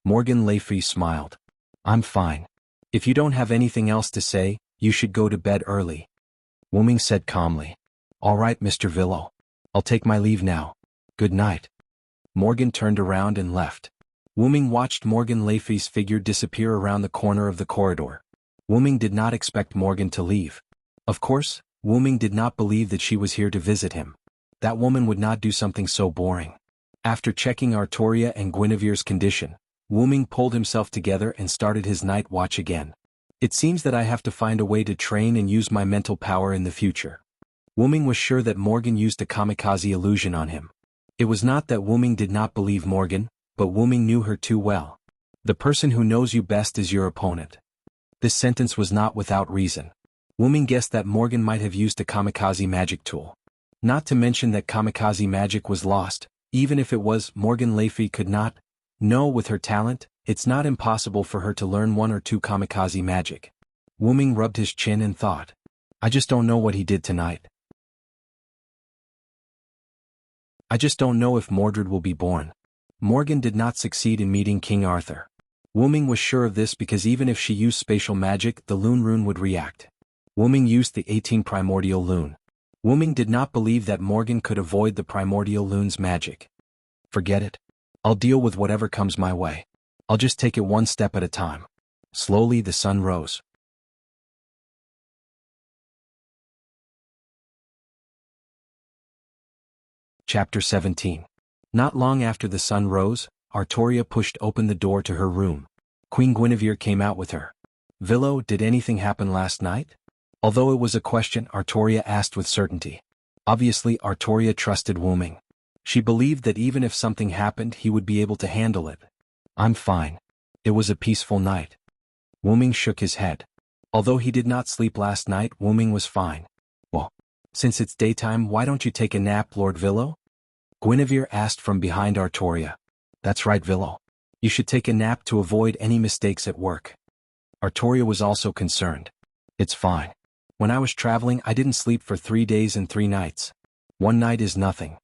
Speaker 1: Morgan Le Fay smiled. I'm fine. If you don't have anything else to say, you should go to bed early. Wu Ming said calmly. All right, Mr. Villo. I'll take my leave now. Good night. Morgan turned around and left. Wu Ming watched Morgan Le Fay's figure disappear around the corner of the corridor. Wu Ming did not expect Morgan to leave. Of course, Wu Ming did not believe that she was here to visit him. That woman would not do something so boring. After checking Artoria and Guinevere's condition, Wu Ming pulled himself together and started his night watch again. It seems that I have to find a way to train and use my mental power in the future. Wu Ming was sure that Morgan used a kamikaze illusion on him. It was not that Wu Ming did not believe Morgan, but Wu Ming knew her too well. The person who knows you best is your opponent. This sentence was not without reason. Wu Ming guessed that Morgan might have used a kamikaze magic tool. Not to mention that kamikaze magic was lost. Even if it was, Morgan Le Fay could not. No, with her talent, it's not impossible for her to learn one or two kamikaze magic. Wu Ming rubbed his chin and thought. I just don't know what he did tonight. I just don't know if Mordred will be born. Morgan did not succeed in meeting King Arthur. Wu Ming was sure of this because even if she used spatial magic, the Lune rune would react. Wu Ming used the 18 primordial lune. Wu Ming did not believe that Morgan could avoid the primordial lune's magic. Forget it. I'll deal with whatever comes my way. I'll just take it one step at a time. Slowly the sun rose. Chapter 17. Not long after the sun rose, Artoria pushed open the door to her room. Queen Guinevere came out with her. Villo, did anything happen last night? Although it was a question Artoria asked with certainty. Obviously Artoria trusted Wu Ming. She believed that even if something happened he would be able to handle it. I'm fine. It was a peaceful night. Wu Ming shook his head. Although he did not sleep last night, Wu Ming was fine. Well, since it's daytime, why don't you take a nap, Lord Villo? Guinevere asked from behind Artoria. That's right, Villo. You should take a nap to avoid any mistakes at work. Artoria was also concerned. It's fine. When I was traveling, I didn't sleep for 3 days and 3 nights. One night is nothing.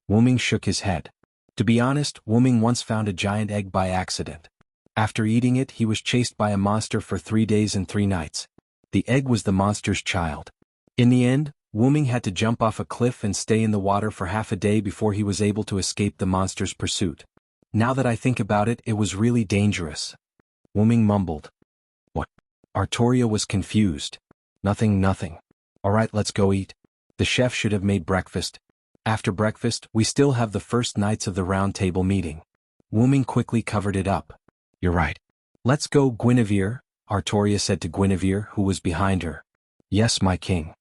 Speaker 1: Wu Ming shook his head. To be honest, Wu Ming once found a giant egg by accident. After eating it, he was chased by a monster for 3 days and 3 nights. The egg was the monster's child. In the end, Wu Ming had to jump off a cliff and stay in the water for half a day before he was able to escape the monster's pursuit. Now that I think about it, it was really dangerous. Wu Ming mumbled. What? Artoria was confused. Nothing. All right, let's go eat. The chef should have made breakfast. After breakfast, we still have the first nights of the round table meeting. Wu Ming quickly covered it up. You're right. Let's go, Guinevere, Artoria said to Guinevere, who was behind her. Yes, my king.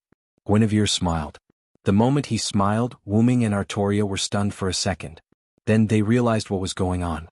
Speaker 1: Guinevere smiled. The moment he smiled, Wu Ming and Artoria were stunned for a second. Then they realized what was going on.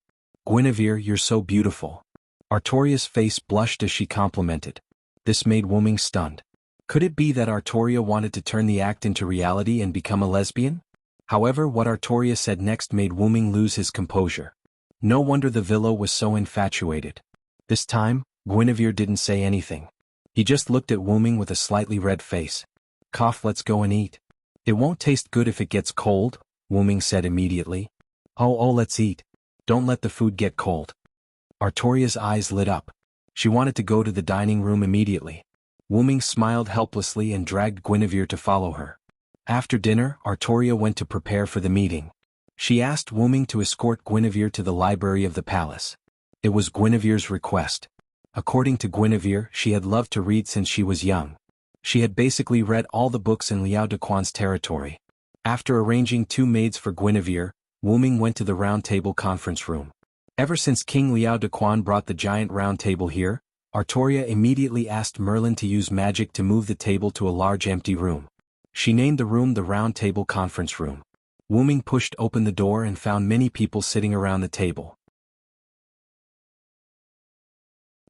Speaker 1: Guinevere, you're so beautiful. Artoria's face blushed as she complimented. This made Wu Ming stunned. Could it be that Artoria wanted to turn the act into reality and become a lesbian? However, what Artoria said next made Wu Ming lose his composure. No wonder the Villo was so infatuated. This time, Guinevere didn't say anything. He just looked at Wu Ming with a slightly red face. Cough, let's go and eat. It won't taste good if it gets cold, Wu Ming said immediately. Oh, let's eat. Don't let the food get cold. Artoria's eyes lit up. She wanted to go to the dining room immediately. Wu Ming smiled helplessly and dragged Guinevere to follow her. After dinner, Artoria went to prepare for the meeting. She asked Wu Ming to escort Guinevere to the library of the palace. It was Guinevere's request. According to Guinevere, she had loved to read since she was young. She had basically read all the books in Liao Dequan's territory. After arranging 2 maids for Guinevere, Wu Ming went to the round table conference room. Ever since King Liao Dequan brought the giant round table here, Artoria immediately asked Merlin to use magic to move the table to a large empty room. She named the room the Round Table Conference Room. Wu Ming pushed open the door and found many people sitting around the table.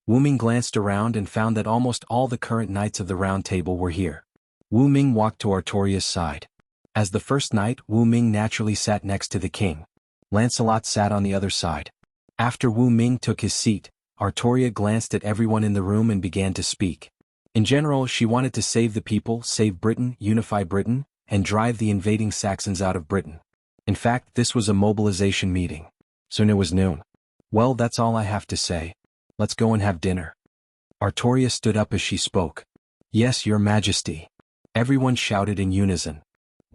Speaker 1: Wu Ming glanced around and found that almost all the current knights of the Round Table were here. Wu Ming walked to Artoria's side. As the first knight, Wu Ming naturally sat next to the king. Lancelot sat on the other side. After Wu Ming took his seat, Artoria glanced at everyone in the room and began to speak. In general, she wanted to save the people, save Britain, unify Britain, and drive the invading Saxons out of Britain. In fact, this was a mobilization meeting. Soon it was noon. Well, that's all I have to say. Let's go and have dinner. Artoria stood up as she spoke. Yes, Your Majesty. Everyone shouted in unison.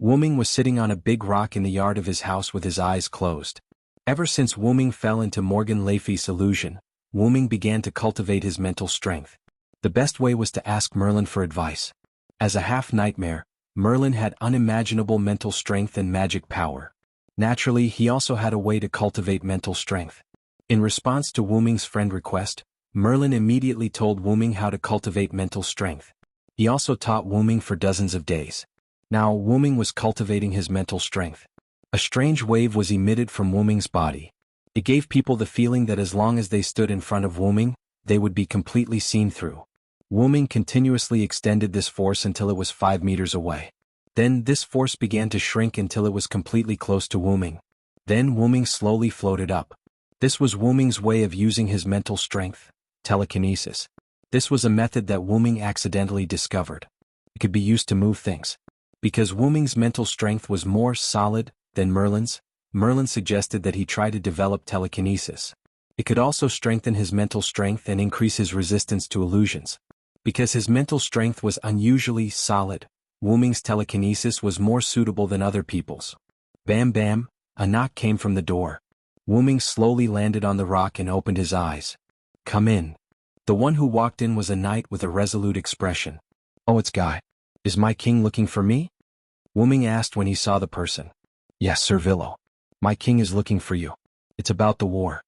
Speaker 1: Wuming was sitting on a big rock in the yard of his house with his eyes closed. Ever since Wuming fell into Morgan Le Fay's illusion, Wuming began to cultivate his mental strength. The best way was to ask Merlin for advice. As a half-nightmare, Merlin had unimaginable mental strength and magic power. Naturally, he also had a way to cultivate mental strength. In response to Wuming's friend request, Merlin immediately told Wuming how to cultivate mental strength. He also taught Wuming for dozens of days. Now Wuming was cultivating his mental strength. A strange wave was emitted from Wuming's body. It gave people the feeling that as long as they stood in front of Wuming, they would be completely seen through. Wuming continuously extended this force until it was 5 meters away. Then this force began to shrink until it was completely close to Wuming. Then Wuming slowly floated up. This was Wuming's way of using his mental strength, telekinesis. This was a method that Wuming accidentally discovered. It could be used to move things. Because Wuming's mental strength was more solid than Merlin's, Merlin suggested that he try to develop telekinesis. It could also strengthen his mental strength and increase his resistance to illusions. Because his mental strength was unusually solid, Wuming's telekinesis was more suitable than other people's. Bam bam, a knock came from the door. Wuming slowly landed on the rock and opened his eyes. Come in. The one who walked in was a knight with a resolute expression. Oh, it's Guy. Is my king looking for me? Wuming asked when he saw the person. Yes, Sir Villo. My king is looking for you. It's about the war.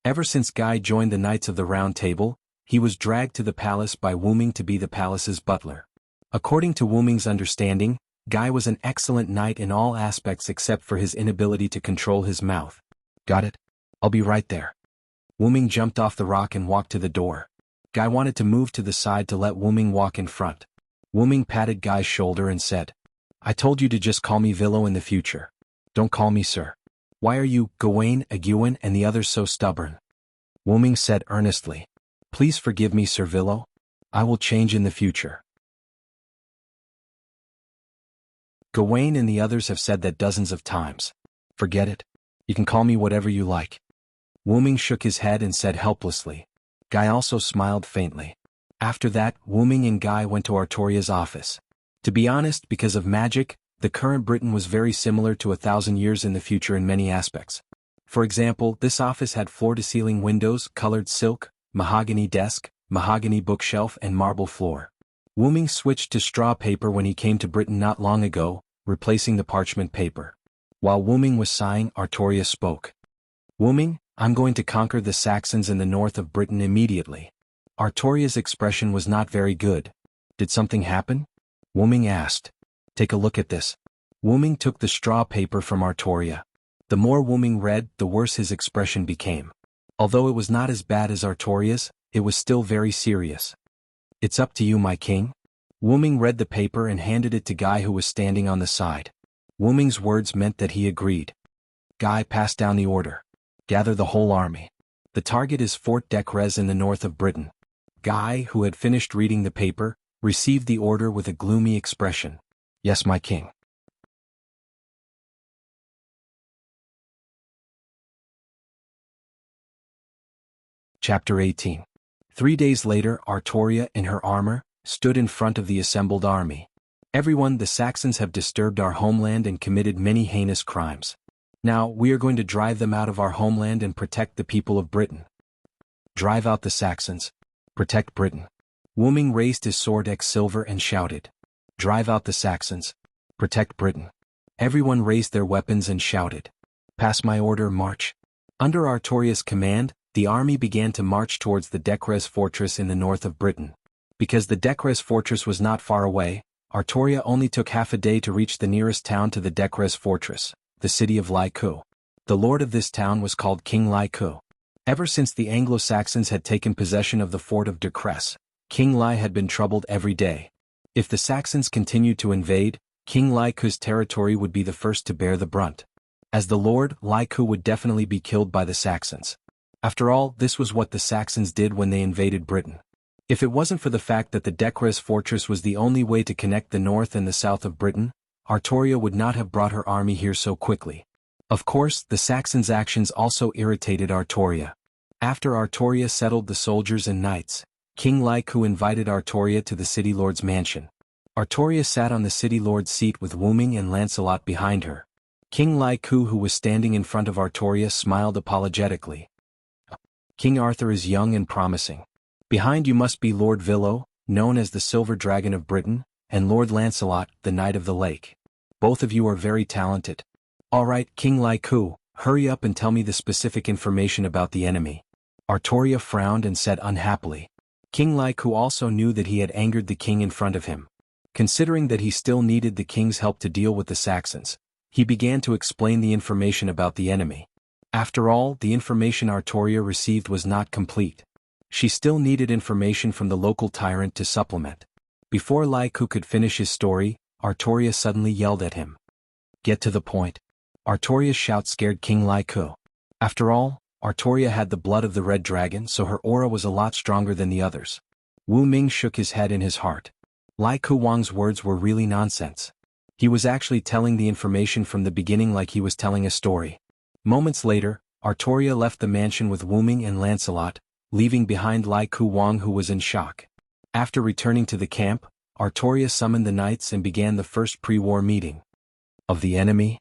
Speaker 1: Ever since Guy joined the Knights of the Round Table, he was dragged to the palace by Wuming to be the palace's butler. According to Wuming's understanding, Guy was an excellent knight in all aspects except for his inability to control his mouth. Got it? I'll be right there. Wuming jumped off the rock and walked to the door. Guy wanted to move to the side to let Wuming walk in front. Wuming patted Guy's shoulder and said, I told you to just call me Villo in the future. Don't call me sir. Why are you, Gawain, Aguin, and the others so stubborn? Wuming said earnestly. Please forgive me, Sir Villo. I will change in the future. Gawain and the others have said that dozens of times. Forget it. You can call me whatever you like. Wuming shook his head and said helplessly. Guy also smiled faintly. After that, Wuming and Guy went to Artoria's office. To be honest, because of magic, the current Britain was very similar to 1,000 years in the future in many aspects. For example, this office had floor-to-ceiling windows, colored silk, mahogany desk, mahogany bookshelf, and marble floor. Wuming switched to straw paper when he came to Britain not long ago, replacing the parchment paper. While Wuming was sighing, Artoria spoke. Wuming, I'm going to conquer the Saxons in the north of Britain immediately. Artoria's expression was not very good. Did something happen? Wuming asked. Take a look at this. Wuming took the straw paper from Artoria. The more Wuming read, the worse his expression became. Although it was not as bad as Artoria's, it was still very serious. It's up to you, my king. Wuming read the paper and handed it to Guy, who was standing on the side. Wuming's words meant that he agreed. Guy passed down the order. Gather the whole army. The target is Fort Decrez in the north of Britain. Guy, who had finished reading the paper, received the order with a gloomy expression. Yes, my king. Chapter 18. 3 days later, Artoria, in her armor, stood in front of the assembled army. Everyone, the Saxons have disturbed our homeland and committed many heinous crimes. Now, we are going to drive them out of our homeland and protect the people of Britain. Drive out the Saxons. Protect Britain. Wuming raised his sword silver and shouted. Drive out the Saxons. Protect Britain. Everyone raised their weapons and shouted. Pass my order, march. Under Artoria's command, the army began to march towards the Decrez fortress in the north of Britain. Because the Decrez fortress was not far away, Artoria only took half a day to reach the nearest town to the Decrez fortress, the city of Lai Ku. The lord of this town was called King Lai Ku. Ever since the Anglo-Saxons had taken possession of the fort of Decrez, King Lai had been troubled every day. If the Saxons continued to invade, King Lai Ku's territory would be the first to bear the brunt. As the lord, Lai Ku would definitely be killed by the Saxons. After all, this was what the Saxons did when they invaded Britain. If it wasn't for the fact that the Decres fortress was the only way to connect the north and the south of Britain, Artoria would not have brought her army here so quickly. Of course, the Saxons' actions also irritated Artoria. After Artoria settled the soldiers and knights, King Laiku invited Artoria to the city lord's mansion. Artoria sat on the city lord's seat with Wu Ming and Lancelot behind her. King Laiku, who was standing in front of Artoria, smiled apologetically. King Arthur is young and promising. Behind you must be Lord Villo, known as the Silver Dragon of Britain, and Lord Lancelot, the Knight of the Lake. Both of you are very talented. All right, King Laiku, hurry up and tell me the specific information about the enemy. Artoria frowned and said unhappily. King Laiku also knew that he had angered the king in front of him. Considering that he still needed the king's help to deal with the Saxons, he began to explain the information about the enemy. After all, the information Artoria received was not complete. She still needed information from the local tyrant to supplement. Before Laiku could finish his story, Artoria suddenly yelled at him. Get to the point. Artoria's shout scared King Laiku. After all, Artoria had the blood of the red dragon, so her aura was a lot stronger than the others. Wu Ming shook his head in his heart. Laiku Wang's words were really nonsense. He was actually telling the information from the beginning like he was telling a story. Moments later, Artoria left the mansion with Wu Ming and Lancelot, leaving behind Laiku Wang, who was in shock. After returning to the camp, Artoria summoned the knights and began the first pre-war meeting. Of the enemy?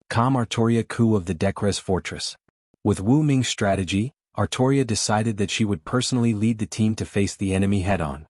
Speaker 1: Com Artoria coup of the Decres fortress. With Wu Ming's strategy, Artoria decided that she would personally lead the team to face the enemy head-on.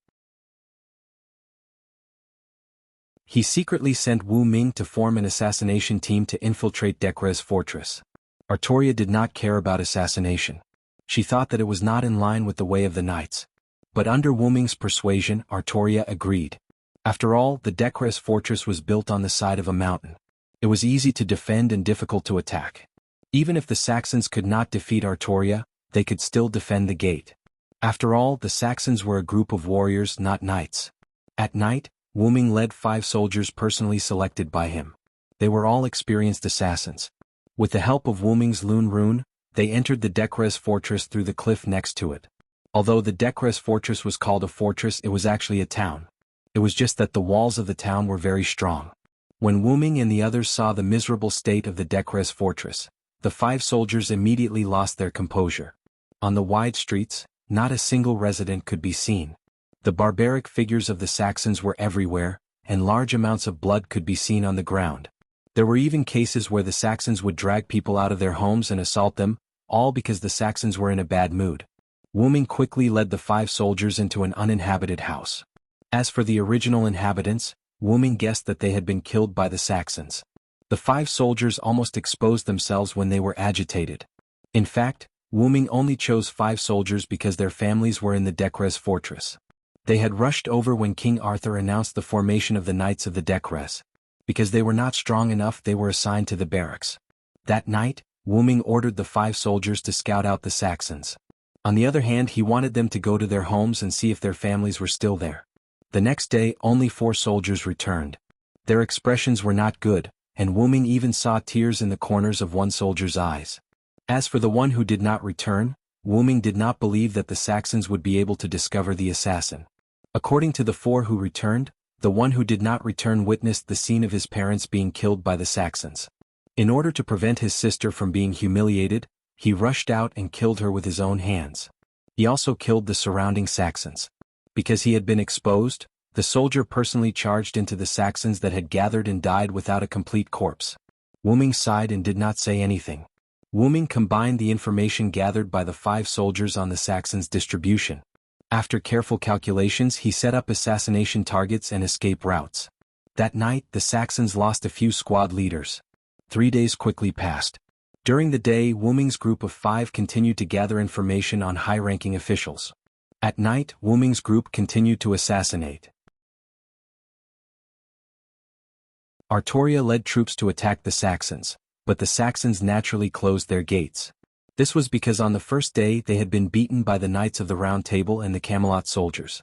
Speaker 1: He secretly sent Wu Ming to form an assassination team to infiltrate Decres fortress. Artoria did not care about assassination. She thought that it was not in line with the way of the knights. But under Wu Ming's persuasion, Artoria agreed. After all, the Decres fortress was built on the side of a mountain. It was easy to defend and difficult to attack. Even if the Saxons could not defeat Artoria, they could still defend the gate. After all, the Saxons were a group of warriors, not knights. At night, Wu Ming led 5 soldiers personally selected by him. They were all experienced assassins. With the help of Wu Ming's Lune Rune, they entered the Decres fortress through the cliff next to it. Although the Decres fortress was called a fortress, it was actually a town. It was just that the walls of the town were very strong. When Wu Ming and the others saw the miserable state of the Decres fortress, the 5 soldiers immediately lost their composure. On the wide streets, not a single resident could be seen. The barbaric figures of the Saxons were everywhere, and large amounts of blood could be seen on the ground. There were even cases where the Saxons would drag people out of their homes and assault them, all because the Saxons were in a bad mood. Wu Ming quickly led the 5 soldiers into an uninhabited house. As for the original inhabitants, Wu Ming guessed that they had been killed by the Saxons. The 5 soldiers almost exposed themselves when they were agitated. In fact, Wu Ming only chose 5 soldiers because their families were in the Decres fortress. They had rushed over when King Arthur announced the formation of the Knights of the Decres. Because they were not strong enough, they were assigned to the barracks. That night, Wu Ming ordered the 5 soldiers to scout out the Saxons. On the other hand, he wanted them to go to their homes and see if their families were still there. The next day, only 4 soldiers returned. Their expressions were not good, and Wu Ming even saw tears in the corners of one soldier's eyes. As for the one who did not return, Wu Ming did not believe that the Saxons would be able to discover the assassin. According to the 4 who returned, the one who did not return witnessed the scene of his parents being killed by the Saxons. In order to prevent his sister from being humiliated, he rushed out and killed her with his own hands. He also killed the surrounding Saxons. Because he had been exposed, the soldier personally charged into the Saxons that had gathered and died without a complete corpse. Wu Ming sighed and did not say anything. Wu Ming combined the information gathered by the 5 soldiers on the Saxons' distribution. After careful calculations, he set up assassination targets and escape routes. That night, the Saxons lost a few squad leaders. 3 days quickly passed. During the day, Wu Ming's group of 5 continued to gather information on high-ranking officials. At night, Wu Ming's group continued to assassinate. Artoria led troops to attack the Saxons, but the Saxons naturally closed their gates. This was because on the first day they had been beaten by the Knights of the Round Table and the Camelot soldiers.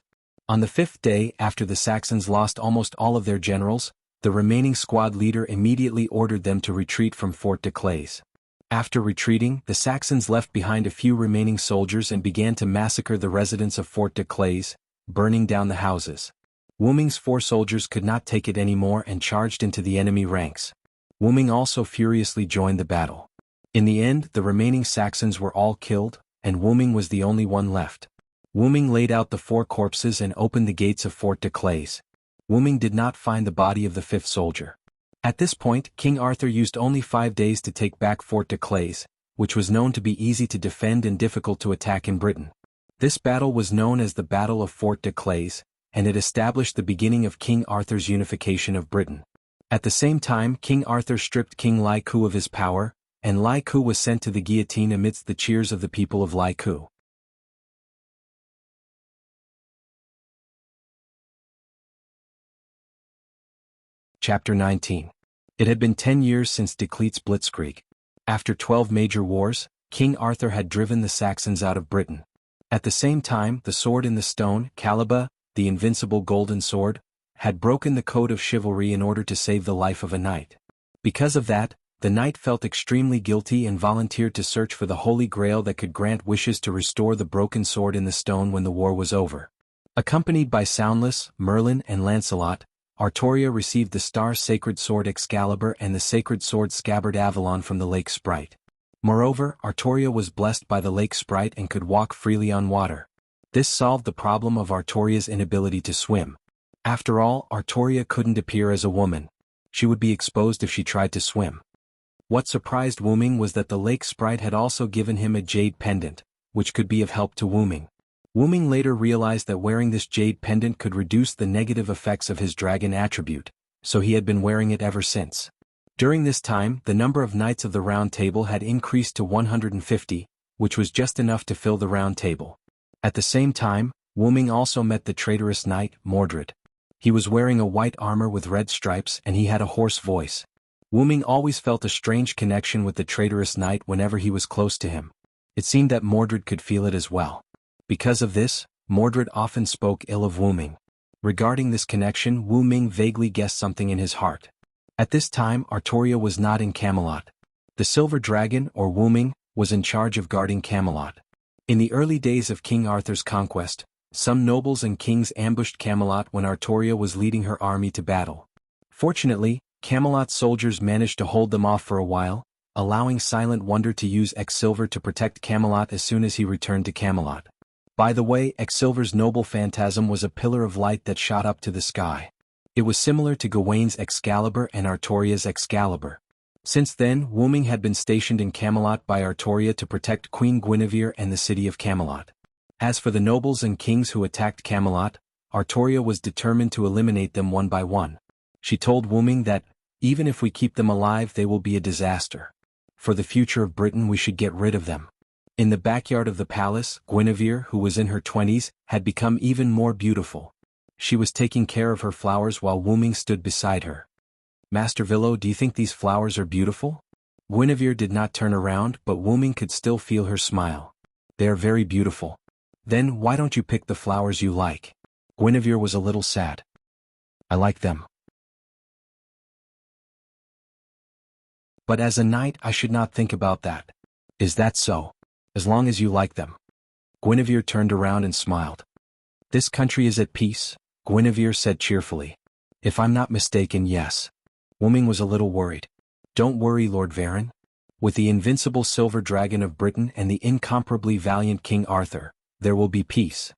Speaker 1: On the 5th day, after the Saxons lost almost all of their generals, the remaining squad leader immediately ordered them to retreat from Fort de Clays. After retreating, the Saxons left behind a few remaining soldiers and began to massacre the residents of Fort de Clays, burning down the houses. Wu Ming's 4 soldiers could not take it anymore and charged into the enemy ranks. Wu Ming also furiously joined the battle. In the end, the remaining Saxons were all killed, and Wu Ming was the only one left. Wu Ming laid out the 4 corpses and opened the gates of Fort de Clays. Wu Ming did not find the body of the 5th soldier. At this point, King Arthur used only 5 days to take back Fort de Clays, which was known to be easy to defend and difficult to attack in Britain. This battle was known as the Battle of Fort de Clays, and it established the beginning of King Arthur's unification of Britain. At the same time, King Arthur stripped King Lai Ku of his power, and Lai Ku was sent to the guillotine amidst the cheers of the people of Lai Ku. Chapter 19. It had been 10 years since Declete's Blitzkrieg. After 12 major wars, King Arthur had driven the Saxons out of Britain. At the same time, the sword in the stone, Caliba, the invincible golden sword, had broken the code of chivalry in order to save the life of a knight. Because of that, the knight felt extremely guilty and volunteered to search for the Holy Grail that could grant wishes to restore the broken sword in the stone when the war was over. Accompanied by Soundless, Merlin and Lancelot, Artoria received the star-sacred sword Excalibur and the sacred sword Scabbard Avalon from the Lake Sprite. Moreover, Artoria was blessed by the Lake Sprite and could walk freely on water. This solved the problem of Artoria's inability to swim. After all, Artoria couldn't appear as a woman. She would be exposed if she tried to swim. What surprised Wu Ming was that the Lake Sprite had also given him a jade pendant, which could be of help to Wu Ming. Wu Ming later realized that wearing this jade pendant could reduce the negative effects of his dragon attribute, so he had been wearing it ever since. During this time, the number of knights of the Round Table had increased to 150, which was just enough to fill the Round Table. At the same time, Wu Ming also met the traitorous knight, Mordred. He was wearing a white armor with red stripes and he had a hoarse voice. Wu Ming always felt a strange connection with the traitorous knight whenever he was close to him. It seemed that Mordred could feel it as well. Because of this, Mordred often spoke ill of Wu Ming. Regarding this connection, Wu Ming vaguely guessed something in his heart. At this time, Artoria was not in Camelot. The Silver Dragon, or Wu Ming, was in charge of guarding Camelot. In the early days of King Arthur's conquest, some nobles and kings ambushed Camelot when Artoria was leading her army to battle. Fortunately, Camelot's soldiers managed to hold them off for a while, allowing Silent Wonder to use Exsilver to protect Camelot as soon as he returned to Camelot. By the way, Exsilver's noble phantasm was a pillar of light that shot up to the sky. It was similar to Gawain's Excalibur and Artoria's Excalibur. Since then, Wu Ming had been stationed in Camelot by Artoria to protect Queen Guinevere and the city of Camelot. As for the nobles and kings who attacked Camelot, Artoria was determined to eliminate them one by one. She told Wu Ming that, even if we keep them alive they will be a disaster. For the future of Britain we should get rid of them. In the backyard of the palace, Guinevere, who was in her 20s, had become even more beautiful. She was taking care of her flowers while Wu Ming stood beside her. Master Villo, do you think these flowers are beautiful? Guinevere did not turn around, but Wu Ming could still feel her smile. They are very beautiful. Then why don't you pick the flowers you like? Guinevere was a little sad. I like them. But as a knight I should not think about that. Is that so? As long as you like them. Guinevere turned around and smiled. This country is at peace, Guinevere said cheerfully. If I'm not mistaken, yes. Wu Ming was a little worried. Don't worry, Lord Varon. With the invincible Silver Dragon of Britain and the incomparably valiant King Arthur, there will be peace.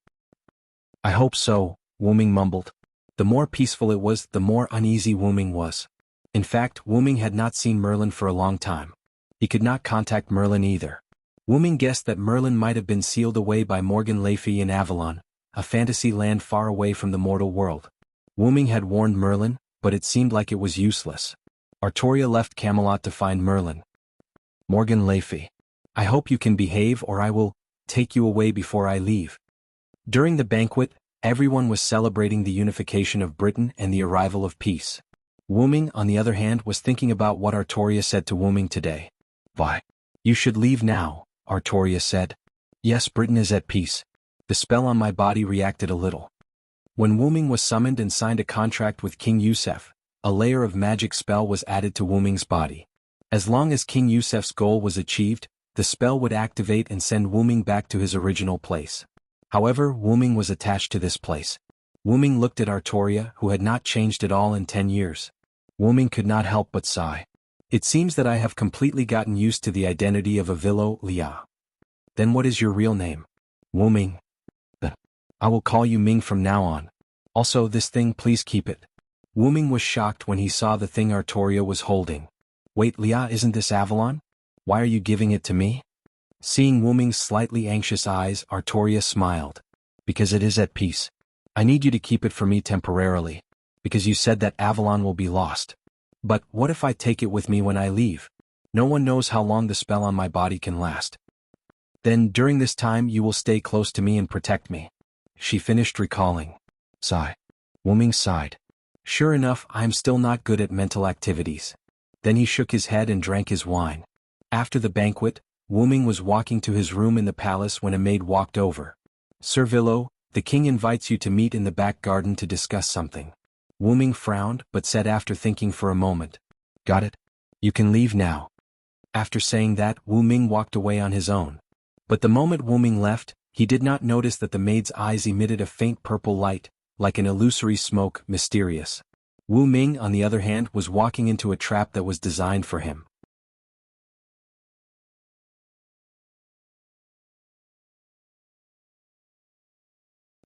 Speaker 1: I hope so, Wu Ming mumbled. The more peaceful it was, the more uneasy Wu Ming was. In fact, Wu Ming had not seen Merlin for a long time. He could not contact Merlin either. Wu Ming guessed that Merlin might have been sealed away by Morgan Le Fay in Avalon, a fantasy land far away from the mortal world. Wu Ming had warned Merlin, but it seemed like it was useless. Artoria left Camelot to find Merlin. Morgan Le Fay. I hope you can behave or I will take you away before I leave. During the banquet, everyone was celebrating the unification of Britain and the arrival of peace. Wu Ming, on the other hand, was thinking about what Artoria said to Wu Ming today. Why? You should leave now, Artoria said. Yes, Britain is at peace. The spell on my body reacted a little. When Wu Ming was summoned and signed a contract with King Yusef, a layer of magic spell was added to Wu Ming's body. As long as King Yusef's goal was achieved, the spell would activate and send Wu-Ming back to his original place. However, Wu-Ming was attached to this place. Wu-Ming looked at Artoria, who had not changed at all in 10 years. Wu-Ming could not help but sigh. It seems that I have completely gotten used to the identity of Avilo Lia. Then what is your real name? Wu-Ming. I will call you Ming from now on. Also, this thing, please keep it. Wu-Ming was shocked when he saw the thing Artoria was holding. Wait, Lia, isn't this Avalon? Why are you giving it to me? Seeing Wu-Ming's slightly anxious eyes, Artoria smiled. Because it is at peace. I need you to keep it for me temporarily. Because you said that Avalon will be lost. But what if I take it with me when I leave? No one knows how long the spell on my body can last. Then during this time you will stay close to me and protect me. She finished recalling. Sigh. Wu-Ming sighed. Sure enough, I am still not good at mental activities. Then he shook his head and drank his wine. After the banquet, Wu-Ming was walking to his room in the palace when a maid walked over. Sir Vilo, the king invites you to meet in the back garden to discuss something. Wu-Ming frowned but said after thinking for a moment. Got it? You can leave now. After saying that, Wu-Ming walked away on his own. But the moment Wu-Ming left, he did not notice that the maid's eyes emitted a faint purple light, like an illusory smoke, mysterious. Wu-Ming, on the other hand, was walking into a trap that was designed for him.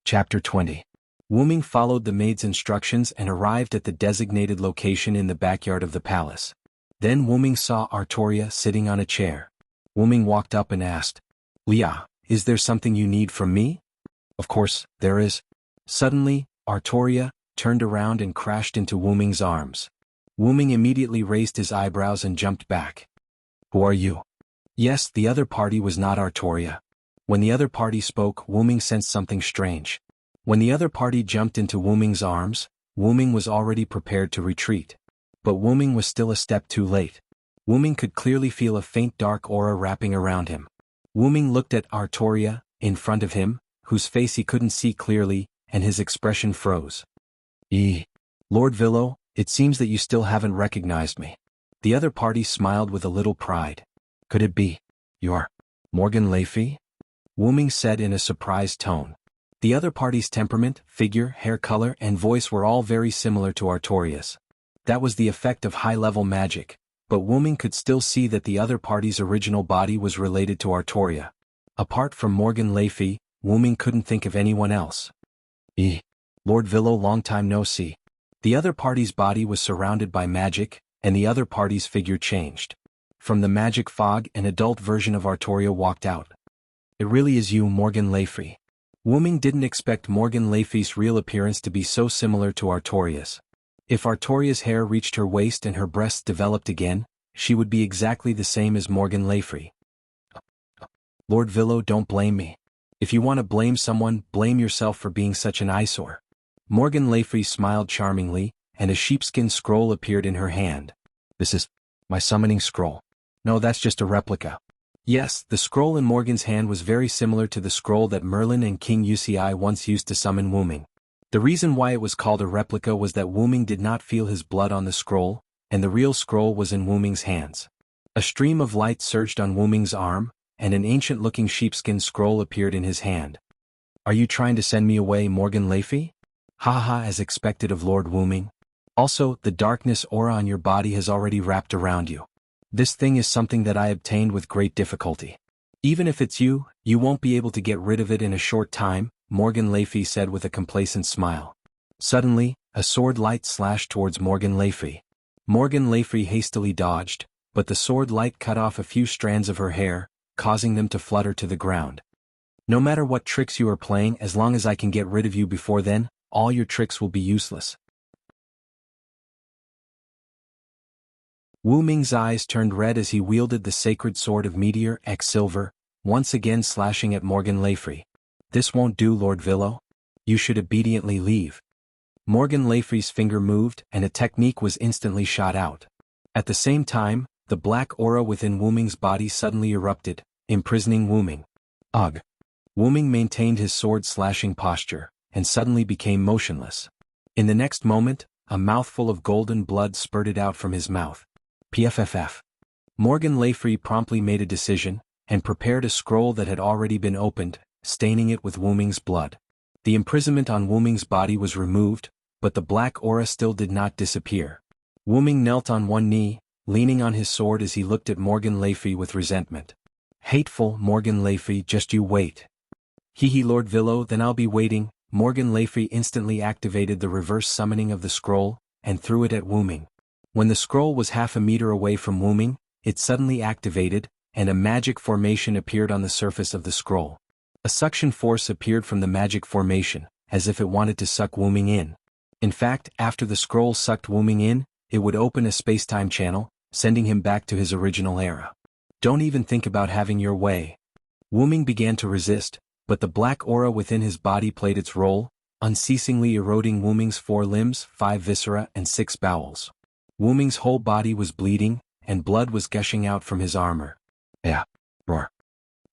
Speaker 1: Chapter 20. Wu-Ming followed the maid's instructions and arrived at the designated location in the backyard of the palace. Then Wu-Ming saw Artoria sitting on a chair. Wu-Ming walked up and asked, Lia, is there something you need from me? Of course, there is. Suddenly, Artoria turned around and crashed into Wu-Ming's arms. Wu-Ming immediately raised his eyebrows and jumped back. Who are you? Yes, the other party was not Artoria. When the other party spoke, Wu-Ming sensed something strange. When the other party jumped into Wu-Ming's arms, Wu-Ming was already prepared to retreat. But Wu-Ming was still a step too late. Wu-Ming could clearly feel a faint dark aura wrapping around him. Wu-Ming looked at Artoria, in front of him, whose face he couldn't see clearly, and his expression froze. Lord Vilo, it seems that you still haven't recognized me. The other party smiled with a little pride. Could it be? You're Morgan Le Fay? Wu-Ming said in a surprised tone. The other party's temperament, figure, hair color, and voice were all very similar to Artoria's. That was the effect of high-level magic, but Wu-Ming could still see that the other party's original body was related to Artoria. Apart from Morgan Le Fay, Wu-Ming couldn't think of anyone else. Lord Vilo, long time no see. The other party's body was surrounded by magic, and the other party's figure changed. From the magic fog, an adult version of Artoria walked out. It really is you, Morgan Le Fay. Wu-Ming didn't expect Morgan Le Fay's real appearance to be so similar to Artoria's. If Artoria's hair reached her waist and her breasts developed again, she would be exactly the same as Morgan Le Fay. Lord Vilo, don't blame me. If you want to blame someone, blame yourself for being such an eyesore. Morgan Le Fay smiled charmingly, and a sheepskin scroll appeared in her hand. This is my summoning scroll. No, that's just a replica. Yes, the scroll in Morgan's hand was very similar to the scroll that Merlin and King Wuxia once used to summon Wu-Ming. The reason why it was called a replica was that Wu-Ming did not feel his blood on the scroll, and the real scroll was in Wu-Ming's hands. A stream of light surged on Wu-Ming's arm, and an ancient-looking sheepskin scroll appeared in his hand. Are you trying to send me away, Morgan Le Fay? Ha ha, as expected of Lord Wu-Ming. Also, the darkness aura on your body has already wrapped around you. This thing is something that I obtained with great difficulty. Even if it's you, you won't be able to get rid of it in a short time, Morgan Le Fay said with a complacent smile. Suddenly, a sword light slashed towards Morgan Le Fay. Morgan Le Fay hastily dodged, but the sword light cut off a few strands of her hair, causing them to flutter to the ground. No matter what tricks you are playing, as long as I can get rid of you before then, all your tricks will be useless. Wu-Ming's eyes turned red as he wielded the sacred sword of Meteor X Silver, once again slashing at Morgan Le Fay. This won't do, Lord Vilo. You should obediently leave. Morgan Le Fay's finger moved, and a technique was instantly shot out. At the same time, the black aura within Wu-Ming's body suddenly erupted, imprisoning Wu-Ming. Ugh! Wu-Ming maintained his sword-slashing posture, and suddenly became motionless. In the next moment, a mouthful of golden blood spurted out from his mouth. PFFF. Morgan Le Fay promptly made a decision, and prepared a scroll that had already been opened, staining it with Wu Ming's blood. The imprisonment on Wu Ming's body was removed, but the black aura still did not disappear. Wu Ming knelt on one knee, leaning on his sword as he looked at Morgan Le Fay with resentment. Hateful Morgan Le Fay, just you wait. Hee Lord Villo, then I'll be waiting. Morgan Le Fay instantly activated the reverse summoning of the scroll, and threw it at Wu Ming. When the scroll was half a meter away from Wu Ming, it suddenly activated, and a magic formation appeared on the surface of the scroll. A suction force appeared from the magic formation, as if it wanted to suck Wu Ming in. In fact, after the scroll sucked Wu Ming in, it would open a space-time channel, sending him back to his original era. Don't even think about having your way. Wu Ming began to resist, but the black aura within his body played its role, unceasingly eroding Wu Ming's 4 limbs, 5 viscera and 6 bowels. Wu Ming's whole body was bleeding, and blood was gushing out from his armor. Yeah. Roar.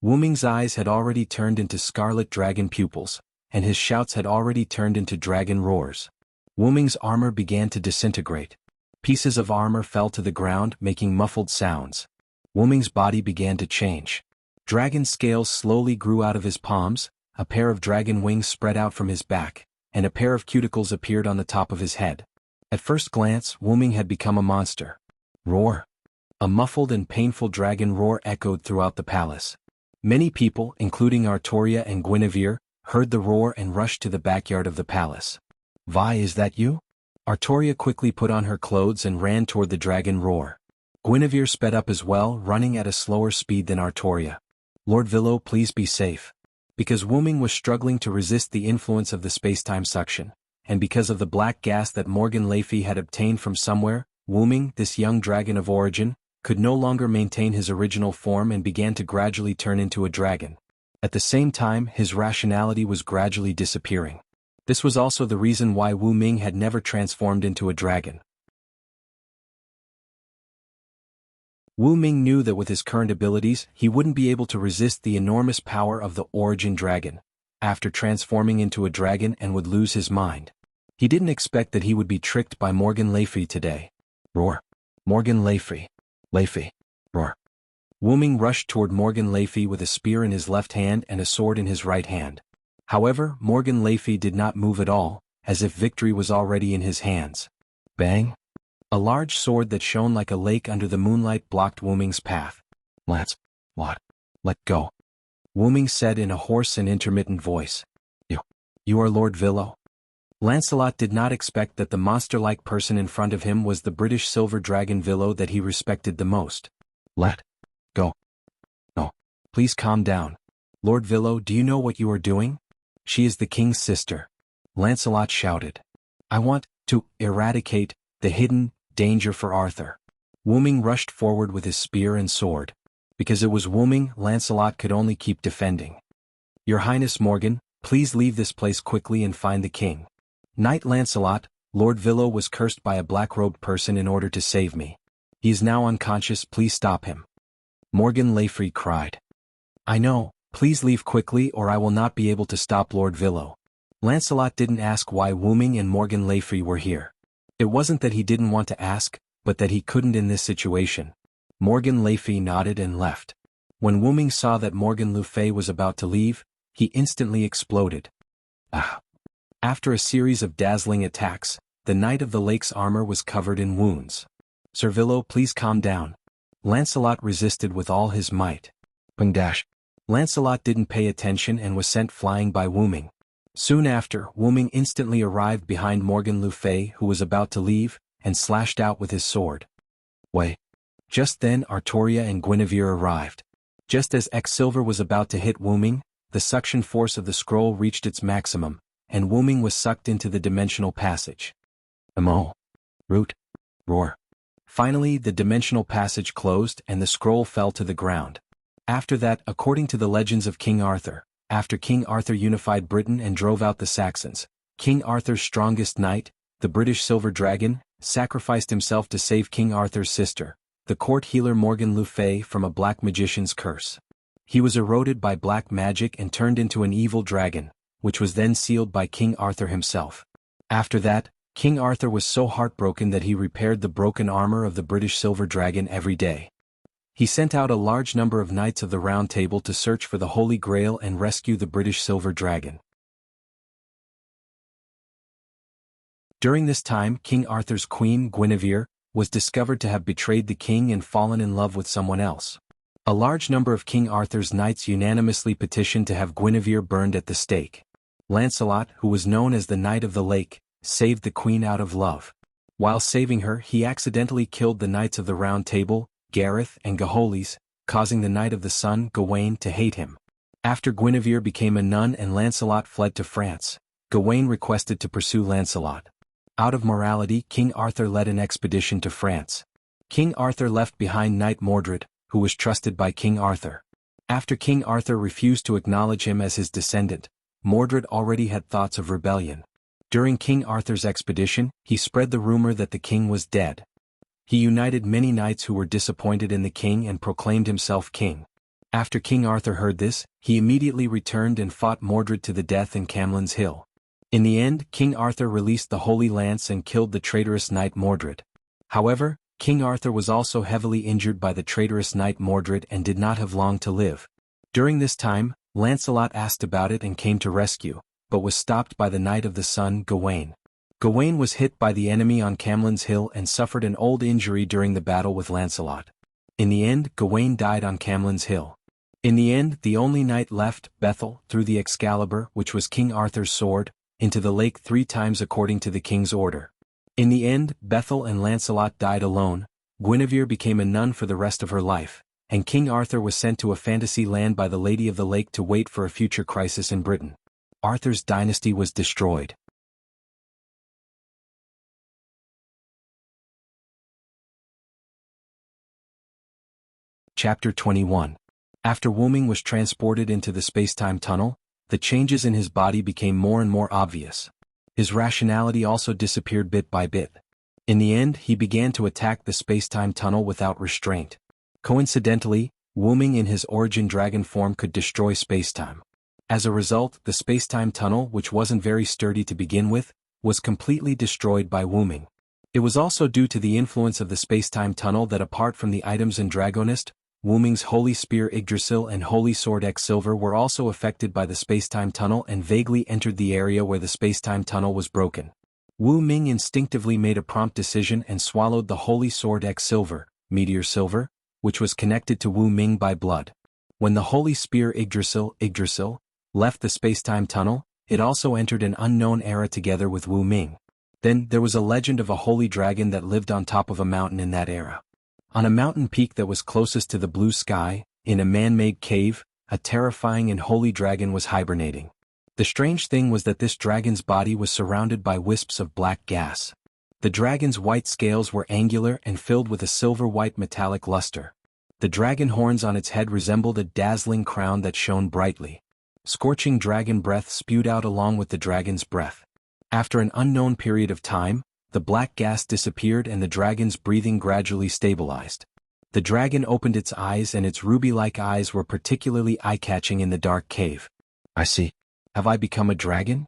Speaker 1: Wu Ming's eyes had already turned into scarlet dragon pupils, and his shouts had already turned into dragon roars. Wu Ming's armor began to disintegrate. Pieces of armor fell to the ground, making muffled sounds. Wu Ming's body began to change. Dragon scales slowly grew out of his palms, a pair of dragon wings spread out from his back, and a pair of cuticles appeared on the top of his head. At first glance, Wu Ming had become a monster. Roar. A muffled and painful dragon roar echoed throughout the palace. Many people, including Artoria and Guinevere, heard the roar and rushed to the backyard of the palace. Vi, is that you? Artoria quickly put on her clothes and ran toward the dragon roar. Guinevere sped up as well, running at a slower speed than Artoria. Lord Villo, please be safe. Because Wu Ming was struggling to resist the influence of the space-time suction, and because of the black gas that Morgan Le Fay had obtained from somewhere, Wu Ming, this young dragon of origin, could no longer maintain his original form and began to gradually turn into a dragon. At the same time, his rationality was gradually disappearing. This was also the reason why Wu Ming had never transformed into a dragon. Wu Ming knew that with his current abilities, he wouldn't be able to resist the enormous power of the origin dragon, after transforming into a dragon, and would lose his mind. He didn't expect that he would be tricked by Morgan Le Fay today. Roar. Morgan Le Fay. Le Fay. Roar. Wu Ming rushed toward Morgan Le Fay with a spear in his left hand and a sword in his right hand. However, Morgan Le Fay did not move at all, as if victory was already in his hands. Bang! A large sword that shone like a lake under the moonlight blocked Wu Ming's path. Let go. Wu Ming said in a hoarse and intermittent voice. You are Lord Villo. Lancelot did not expect that the monster-like person in front of him was the British silver dragon Villo that he respected the most. Let go. No. Please calm down. Lord Villo, do you know what you are doing? She is the king's sister. Lancelot shouted. I want to eradicate the hidden danger for Arthur. Wu Ming rushed forward with his spear and sword. Because it was Wu Ming, Lancelot could only keep defending. Your Highness Morgan, please leave this place quickly and find the king. Knight Lancelot, Lord Villo was cursed by a black-robed person in order to save me. He is now unconscious, please stop him. Morgan Le Fay cried. I know, please leave quickly or I will not be able to stop Lord Villo. Lancelot didn't ask why Wu Ming and Morgan Le Fay were here. It wasn't that he didn't want to ask, but that he couldn't in this situation. Morgan Le Fay nodded and left. When Wu Ming saw that Morgan Le Fay was about to leave, he instantly exploded. Ah! After a series of dazzling attacks, the Knight of the Lake's armor was covered in wounds. Sir Villo, please calm down. Lancelot resisted with all his might. Bang dash. Lancelot didn't pay attention and was sent flying by Wu Ming. Soon after, Wu Ming instantly arrived behind Morgan Le Fay, who was about to leave, and slashed out with his sword. Wait. Just then Artoria and Guinevere arrived. Just as Silver was about to hit Wu Ming, the suction force of the scroll reached its maximum, and Wu Ming was sucked into the dimensional passage. Amo. Root. Roar. Finally, the dimensional passage closed and the scroll fell to the ground. After that, according to the legends of King Arthur, after King Arthur unified Britain and drove out the Saxons, King Arthur's strongest knight, the British Silver Dragon, sacrificed himself to save King Arthur's sister, the court healer Morgan Le Fay, from a black magician's curse. He was eroded by black magic and turned into an evil dragon, which was then sealed by King Arthur himself. After that, King Arthur was so heartbroken that he repaired the broken armor of the British Silver Dragon every day. He sent out a large number of Knights of the Round Table to search for the Holy Grail and rescue the British silver dragon. During this time, King Arthur's queen, Guinevere, was discovered to have betrayed the king and fallen in love with someone else. A large number of King Arthur's knights unanimously petitioned to have Guinevere burned at the stake. Lancelot, who was known as the Knight of the Lake, saved the queen out of love. While saving her, he accidentally killed the Knights of the Round Table, Gareth and Gaholes, causing the Knight of the Sun, Gawain, to hate him. After Guinevere became a nun and Lancelot fled to France, Gawain requested to pursue Lancelot. Out of morality, King Arthur led an expedition to France. King Arthur left behind Knight Mordred, who was trusted by King Arthur. After King Arthur refused to acknowledge him as his descendant, Mordred already had thoughts of rebellion. During King Arthur's expedition, he spread the rumor that the king was dead. He united many knights who were disappointed in the king and proclaimed himself king. After King Arthur heard this, he immediately returned and fought Mordred to the death in Camlin's Hill. In the end, King Arthur released the Holy Lance and killed the traitorous knight Mordred. However, King Arthur was also heavily injured by the traitorous knight Mordred and did not have long to live. During this time, Lancelot asked about it and came to rescue, but was stopped by the Knight of the Sun, Gawain. Gawain was hit by the enemy on Camlin's Hill and suffered an old injury during the battle with Lancelot. In the end, Gawain died on Camlin's Hill. In the end, the only knight left, Bethel, threw the Excalibur, which was King Arthur's sword, into the lake 3 times according to the king's order. In the end, Bethel and Lancelot died alone, Guinevere became a nun for the rest of her life, and King Arthur was sent to a fantasy land by the Lady of the Lake to wait for a future crisis in Britain. Arthur's dynasty was destroyed. Chapter 21. After Wu Ming was transported into the space-time tunnel, the changes in his body became more and more obvious. His rationality also disappeared bit by bit. In the end, he began to attack the space-time tunnel without restraint. Coincidentally, Wu Ming in his origin dragon form could destroy space-time. As a result, the space-time tunnel, which wasn't very sturdy to begin with, was completely destroyed by Wu Ming. It was also due to the influence of the space-time tunnel that apart from the items in Dragonist, Wu Ming's Holy Spear Yggdrasil and Holy Sword Silver were also affected by the space-time tunnel and vaguely entered the area where the space-time tunnel was broken. Wu Ming instinctively made a prompt decision and swallowed the Holy Sword Silver, Meteor Silver, which was connected to Wu Ming by blood. When the Holy Spear Yggdrasil, left the space-time tunnel, it also entered an unknown era together with Wu Ming. Then, there was a legend of a holy dragon that lived on top of a mountain in that era. On a mountain peak that was closest to the blue sky, in a man-made cave, a terrifying and holy dragon was hibernating. The strange thing was that this dragon's body was surrounded by wisps of black gas. The dragon's white scales were angular and filled with a silver-white metallic luster. The dragon horns on its head resembled a dazzling crown that shone brightly. Scorching dragon breath spewed out along with the dragon's breath. After an unknown period of time, the black gas disappeared and the dragon's breathing gradually stabilized. The dragon opened its eyes and its ruby-like eyes were particularly eye-catching in the dark cave. "I see. Have I become a dragon?"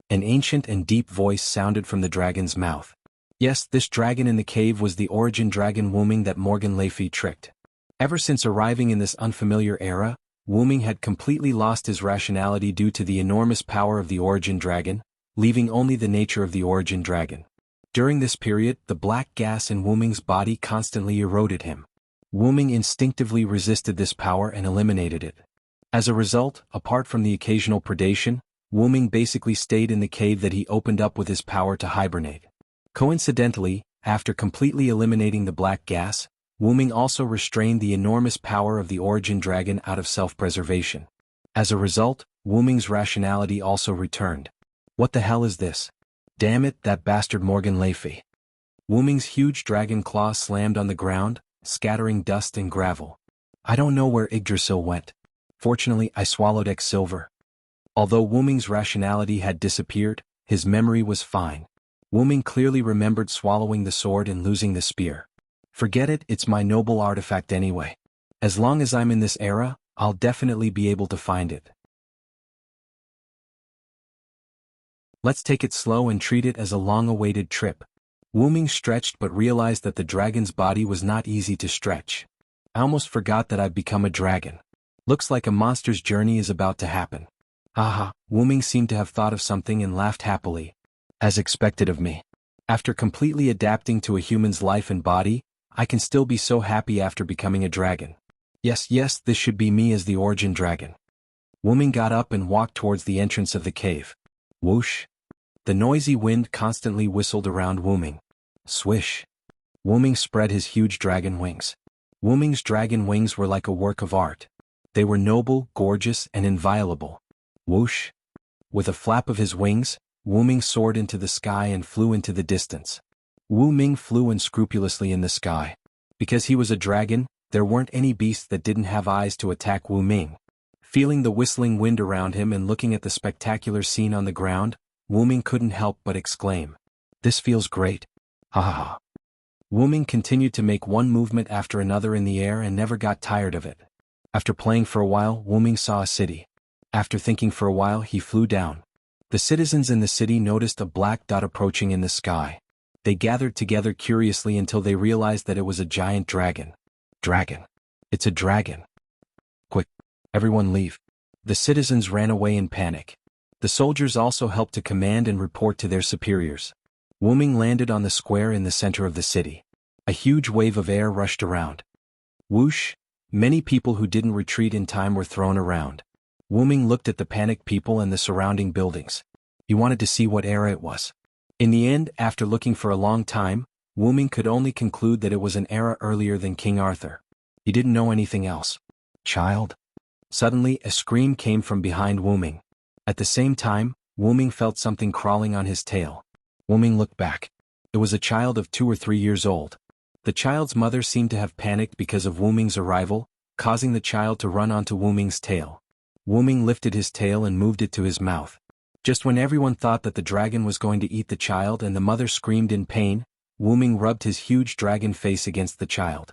Speaker 1: An ancient and deep voice sounded from the dragon's mouth. Yes, this dragon in the cave was the origin dragon Wu Ming that Morgan Le Fay tricked. Ever since arriving in this unfamiliar era, Wu Ming had completely lost his rationality due to the enormous power of the origin dragon, leaving only the nature of the origin dragon. During this period, the black gas in Wu Ming's body constantly eroded him. Wu Ming instinctively resisted this power and eliminated it. As a result, apart from the occasional predation, Wu Ming basically stayed in the cave that he opened up with his power to hibernate. Coincidentally, after completely eliminating the black gas, Wu Ming also restrained the enormous power of the origin dragon out of self-preservation. As a result, Wu Ming's rationality also returned. What the hell is this? Damn it, that bastard Morgan Le Fay. Wu Ming's huge dragon claw slammed on the ground, scattering dust and gravel. I don't know where Yggdrasil went. Fortunately, I swallowed Silver. Although Wu Ming's rationality had disappeared, his memory was fine. Wu Ming clearly remembered swallowing the sword and losing the spear. Forget it, it's my noble artifact anyway. As long as I'm in this era, I'll definitely be able to find it. Let's take it slow and treat it as a long-awaited trip. Wu Ming stretched but realized that the dragon's body was not easy to stretch. I almost forgot that I've become a dragon. Looks like a monster's journey is about to happen. Haha, Wu Ming seemed to have thought of something and laughed happily. As expected of me. After completely adapting to a human's life and body, I can still be so happy after becoming a dragon. Yes, this should be me as the origin dragon. Wu Ming got up and walked towards the entrance of the cave. Whoosh. The noisy wind constantly whistled around Wu Ming. Swish. Wu Ming spread his huge dragon wings. Wu Ming's dragon wings were like a work of art. They were noble, gorgeous, and inviolable. Whoosh. With a flap of his wings, Wu Ming soared into the sky and flew into the distance. Wu Ming flew unscrupulously in the sky. Because he was a dragon, there weren't any beasts that didn't have eyes to attack Wu Ming. Feeling the whistling wind around him and looking at the spectacular scene on the ground, Wu Ming couldn't help but exclaim. This feels great. Ha ha ha. Wu Ming continued to make one movement after another in the air and never got tired of it. After playing for a while, Wu Ming saw a city. After thinking for a while, he flew down. The citizens in the city noticed a black dot approaching in the sky. They gathered together curiously until they realized that it was a giant dragon. Dragon. It's a dragon. Quick. Everyone leave. The citizens ran away in panic. The soldiers also helped to command and report to their superiors. Wu Ming landed on the square in the center of the city. A huge wave of air rushed around. Whoosh. Many people who didn't retreat in time were thrown around. Wu Ming looked at the panicked people and the surrounding buildings. He wanted to see what era it was. In the end, after looking for a long time, Wu Ming could only conclude that it was an era earlier than King Arthur. He didn't know anything else. Child? Suddenly, a scream came from behind Wu Ming. At the same time, Wu Ming felt something crawling on his tail. Wu Ming looked back. It was a child of 2 or 3 years old. The child's mother seemed to have panicked because of Wu Ming's arrival, causing the child to run onto Wu Ming's tail. Wu Ming lifted his tail and moved it to his mouth. Just when everyone thought that the dragon was going to eat the child and the mother screamed in pain, Wu Ming rubbed his huge dragon face against the child.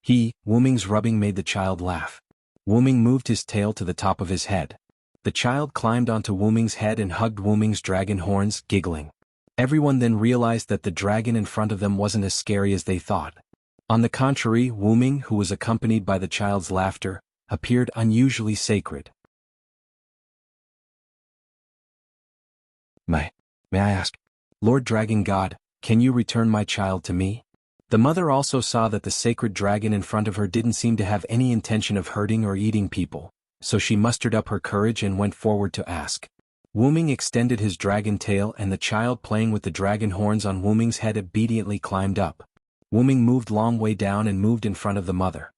Speaker 1: Wu Ming's rubbing made the child laugh. Wu Ming moved his tail to the top of his head. The child climbed onto Wu Ming's head and hugged Wu Ming's dragon horns, giggling. Everyone then realized that the dragon in front of them wasn't as scary as they thought. On the contrary, Wu Ming, who was accompanied by the child's laughter, appeared unusually sacred. May I ask, Lord Dragon God, can you return my child to me? The mother also saw that the sacred dragon in front of her didn't seem to have any intention of hurting or eating people, so she mustered up her courage and went forward to ask. Wu Ming extended his dragon tail and the child playing with the dragon horns on Wu Ming's head obediently climbed up. Wu Ming moved long way down and moved in front of the mother.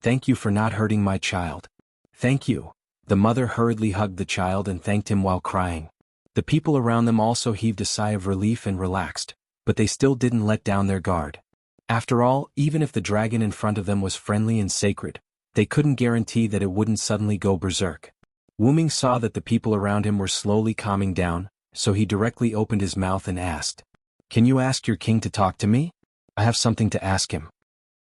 Speaker 1: Thank you for not hurting my child. Thank you. The mother hurriedly hugged the child and thanked him while crying. The people around them also heaved a sigh of relief and relaxed, but they still didn't let down their guard. After all, even if the dragon in front of them was friendly and sacred, they couldn't guarantee that it wouldn't suddenly go berserk. Wu Ming saw that the people around him were slowly calming down, so he directly opened his mouth and asked, "Can you ask your king to talk to me? I have something to ask him."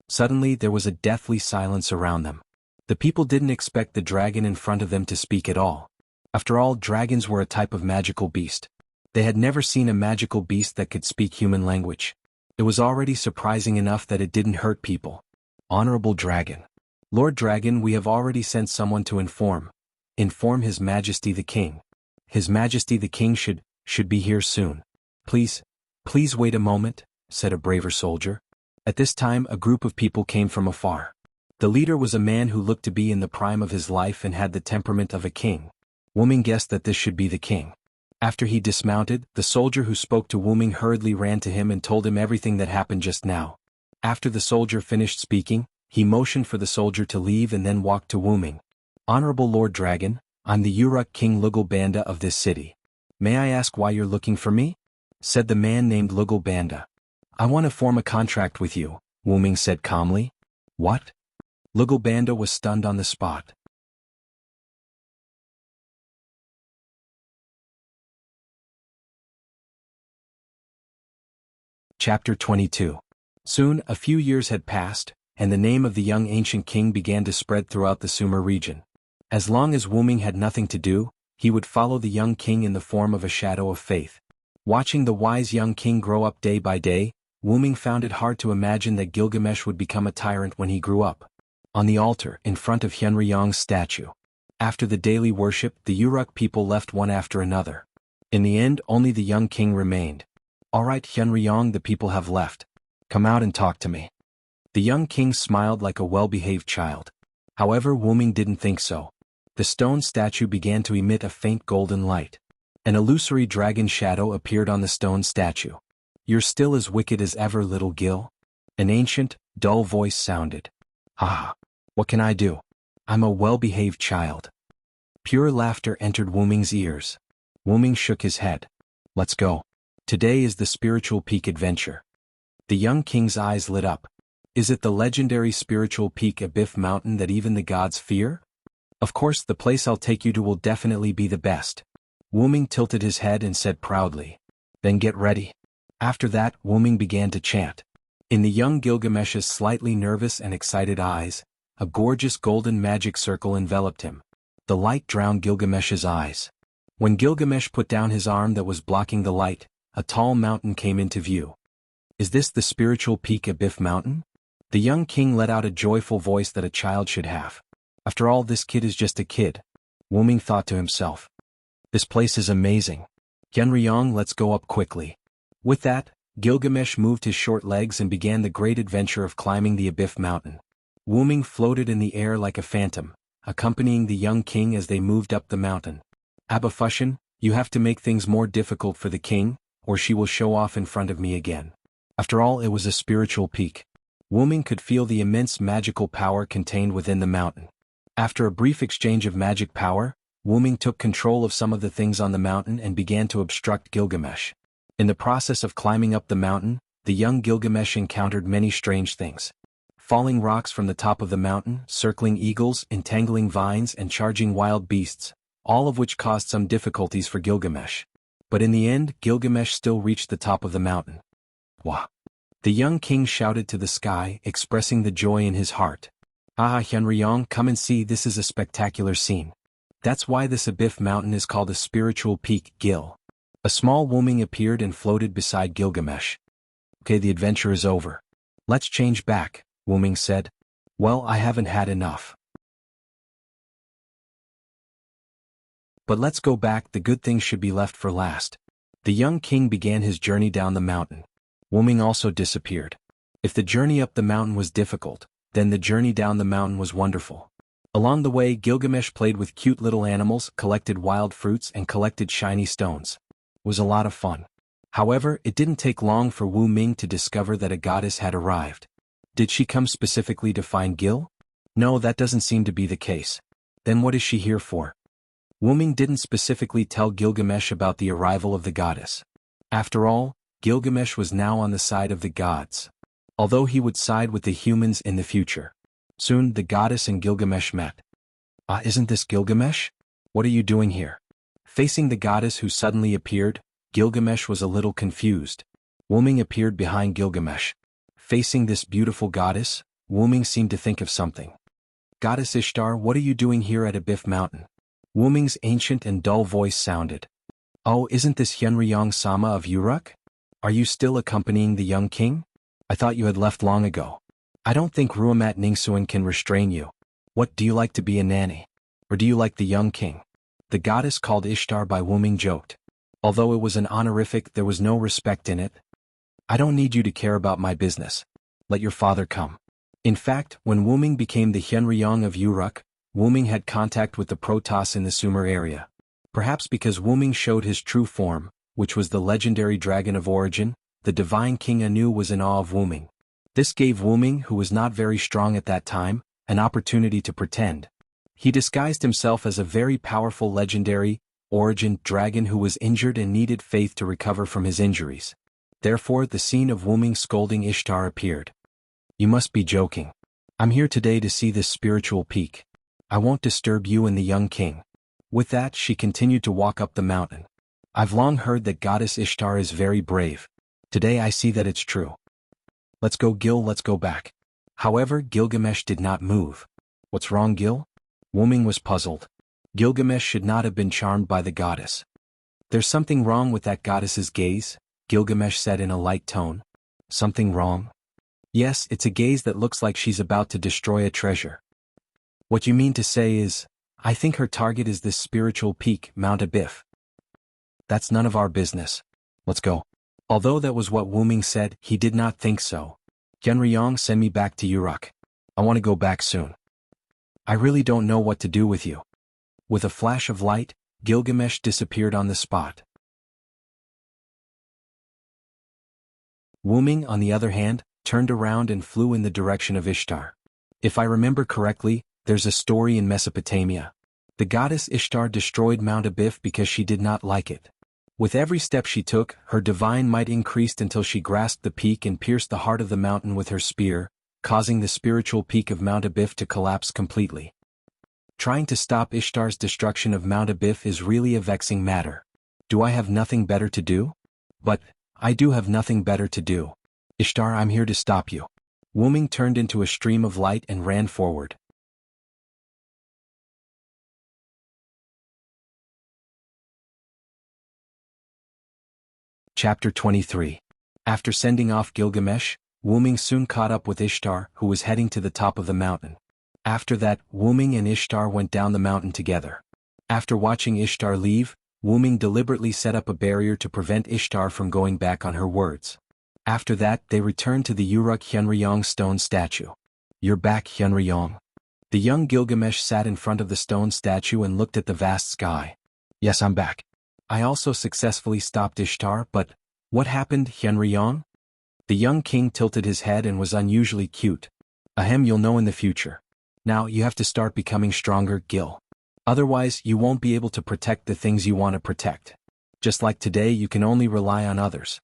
Speaker 1: Suddenly there was a deathly silence around them. The people didn't expect the dragon in front of them to speak at all. After all, dragons were a type of magical beast. They had never seen a magical beast that could speak human language. It was already surprising enough that it didn't hurt people. Honorable Dragon. Lord Dragon, we have already sent someone to inform His Majesty the King. His Majesty the King should be here soon. Please wait a moment, said a braver soldier. At this time a group of people came from afar. The leader was a man who looked to be in the prime of his life and had the temperament of a king. Wu Ming guessed that this should be the king. After he dismounted, the soldier who spoke to Wu Ming hurriedly ran to him and told him everything that happened just now. After the soldier finished speaking, he motioned for the soldier to leave and then walked to Wu Ming. Honorable Lord Dragon, I'm the Uruk King Lugal Banda of this city. May I ask why you're looking for me? Said the man named Lugal Banda. I want to form a contract with you, Wu Ming said calmly. What? Lugal Banda was stunned on the spot. Chapter 22. Soon, a few years had passed, and the name of the young ancient king began to spread throughout the Sumer region. As long as Wu Ming had nothing to do, he would follow the young king in the form of a shadow of faith. Watching the wise young king grow up day by day, Wu-Ming found it hard to imagine that Gilgamesh would become a tyrant when he grew up. On the altar, in front of Hyunryong's statue. After the daily worship, the Uruk people left one after another. In the end, only the young king remained. "All right, Hyunryong, the people have left. Come out and talk to me." The young king smiled like a well-behaved child. However, Wu-Ming didn't think so. The stone statue began to emit a faint golden light. An illusory dragon shadow appeared on the stone statue. "You're still as wicked as ever, little Gil?" An ancient, dull voice sounded. "Ah, what can I do? I'm a well-behaved child." Pure laughter entered Wu-Ming's ears. Wu-Ming shook his head. "Let's go. Today is the spiritual peak adventure." The young king's eyes lit up. "Is it the legendary spiritual peak Abyf Mountain that even the gods fear?" "Of course, the place I'll take you to will definitely be the best." Wu-Ming tilted his head and said proudly. "Then get ready." After that, Wu-Ming began to chant. In the young Gilgamesh's slightly nervous and excited eyes, a gorgeous golden magic circle enveloped him. The light drowned Gilgamesh's eyes. When Gilgamesh put down his arm that was blocking the light, a tall mountain came into view. "Is this the spiritual peak Abyf Mountain?" The young king let out a joyful voice that a child should have. "After all, this kid is just a kid," Wu-Ming thought to himself. "This place is amazing. Hyunryong, let's go up quickly." With that, Gilgamesh moved his short legs and began the great adventure of climbing the Abyf Mountain. Wu-Ming floated in the air like a phantom, accompanying the young king as they moved up the mountain. "Abba Fushin, you have to make things more difficult for the king, or she will show off in front of me again." After all, it was a spiritual peak. Wu-Ming could feel the immense magical power contained within the mountain. After a brief exchange of magic power, Wu-Ming took control of some of the things on the mountain and began to obstruct Gilgamesh. In the process of climbing up the mountain, the young Gilgamesh encountered many strange things. Falling rocks from the top of the mountain, circling eagles, entangling vines and charging wild beasts, all of which caused some difficulties for Gilgamesh. But in the end, Gilgamesh still reached the top of the mountain. "Wah!" The young king shouted to the sky, expressing the joy in his heart. "Ah, Hyunryong, come and see, this is a spectacular scene. That's why this Abyf Mountain is called a spiritual peak, Gil." A small Wu-Ming appeared and floated beside Gilgamesh. "Okay, the adventure is over. Let's change back," Wu-Ming said. "Well, I haven't had enough. But let's go back, the good things should be left for last." The young king began his journey down the mountain. Wu-Ming also disappeared. If the journey up the mountain was difficult, then the journey down the mountain was wonderful. Along the way, Gilgamesh played with cute little animals, collected wild fruits and collected shiny stones. It was a lot of fun. However, it didn't take long for Wu-Ming to discover that a goddess had arrived. Did she come specifically to find Gil? No, that doesn't seem to be the case. Then what is she here for? Wu-Ming didn't specifically tell Gilgamesh about the arrival of the goddess. After all, Gilgamesh was now on the side of the gods. Although he would side with the humans in the future. Soon, the goddess and Gilgamesh met. "Ah, isn't this Gilgamesh? What are you doing here?" Facing the goddess who suddenly appeared, Gilgamesh was a little confused. Wu-Ming appeared behind Gilgamesh. Facing this beautiful goddess, Wu-Ming seemed to think of something. "Goddess Ishtar, what are you doing here at Abyf Mountain?" Wu-Ming's ancient and dull voice sounded. "Oh, isn't this Hyunryong Sama of Uruk? Are you still accompanying the young king? I thought you had left long ago. I don't think Ruamat Ningsuan can restrain you. What, do you like to be a nanny? Or do you like the young king?" The goddess called Ishtar by Wu-Ming joked. Although it was an honorific, there was no respect in it. "I don't need you to care about my business. Let your father come." In fact, when Wu-Ming became the Hyunryong of Uruk, Wu-Ming had contact with the Protoss in the Sumer area. Perhaps because Wu-Ming showed his true form, which was the legendary dragon of origin, the divine King Anu was in awe of Wu-Ming. This gave Wu-Ming, who was not very strong at that time, an opportunity to pretend. He disguised himself as a very powerful legendary origin dragon who was injured and needed faith to recover from his injuries. Therefore, the scene of Wu-Ming scolding Ishtar appeared. "You must be joking. I'm here today to see this spiritual peak. I won't disturb you and the young king." With that, she continued to walk up the mountain. "I've long heard that goddess Ishtar is very brave. Today I see that it's true. Let's go, Gil, let's go back." However, Gilgamesh did not move. "What's wrong, Gil?" Wu-Ming was puzzled. Gilgamesh should not have been charmed by the goddess. "There's something wrong with that goddess's gaze," Gilgamesh said in a light tone. Something wrong? Yes, it's a gaze that looks like she's about to destroy a treasure. What you mean to say is, I think her target is this spiritual peak, Mount Abiff. That's none of our business. Let's go. Although that was what Wu Ming said, he did not think so. Hyunryong, send me back to Uruk. I want to go back soon. I really don't know what to do with you. With a flash of light, Gilgamesh disappeared on the spot. Wu Ming, on the other hand, turned around and flew in the direction of Ishtar. If I remember correctly, there's a story in Mesopotamia. The goddess Ishtar destroyed Mount Abiff because she did not like it. With every step she took, her divine might increased until she grasped the peak and pierced the heart of the mountain with her spear, causing the spiritual peak of Mount Abiff to collapse completely. Trying to stop Ishtar's destruction of Mount Abiff is really a vexing matter. Do I have nothing better to do? But I do have nothing better to do. Ishtar, I'm here to stop you. Wu Ming turned into a stream of light and ran forward. Chapter 23. After sending off Gilgamesh, Wu Ming soon caught up with Ishtar, who was heading to the top of the mountain. After that, Wu Ming and Ishtar went down the mountain together. After watching Ishtar leave, Wu Ming deliberately set up a barrier to prevent Ishtar from going back on her words. After that, they returned to the Uruk Hyunryong stone statue. You're back, Hyunryong. The young Gilgamesh sat in front of the stone statue and looked at the vast sky. Yes, I'm back. I also successfully stopped Ishtar, but what happened, Hyunryong? The young king tilted his head and was unusually cute. Ahem, you'll know in the future. Now you have to start becoming stronger, Gil. Otherwise, you won't be able to protect the things you want to protect. Just like today, you can only rely on others.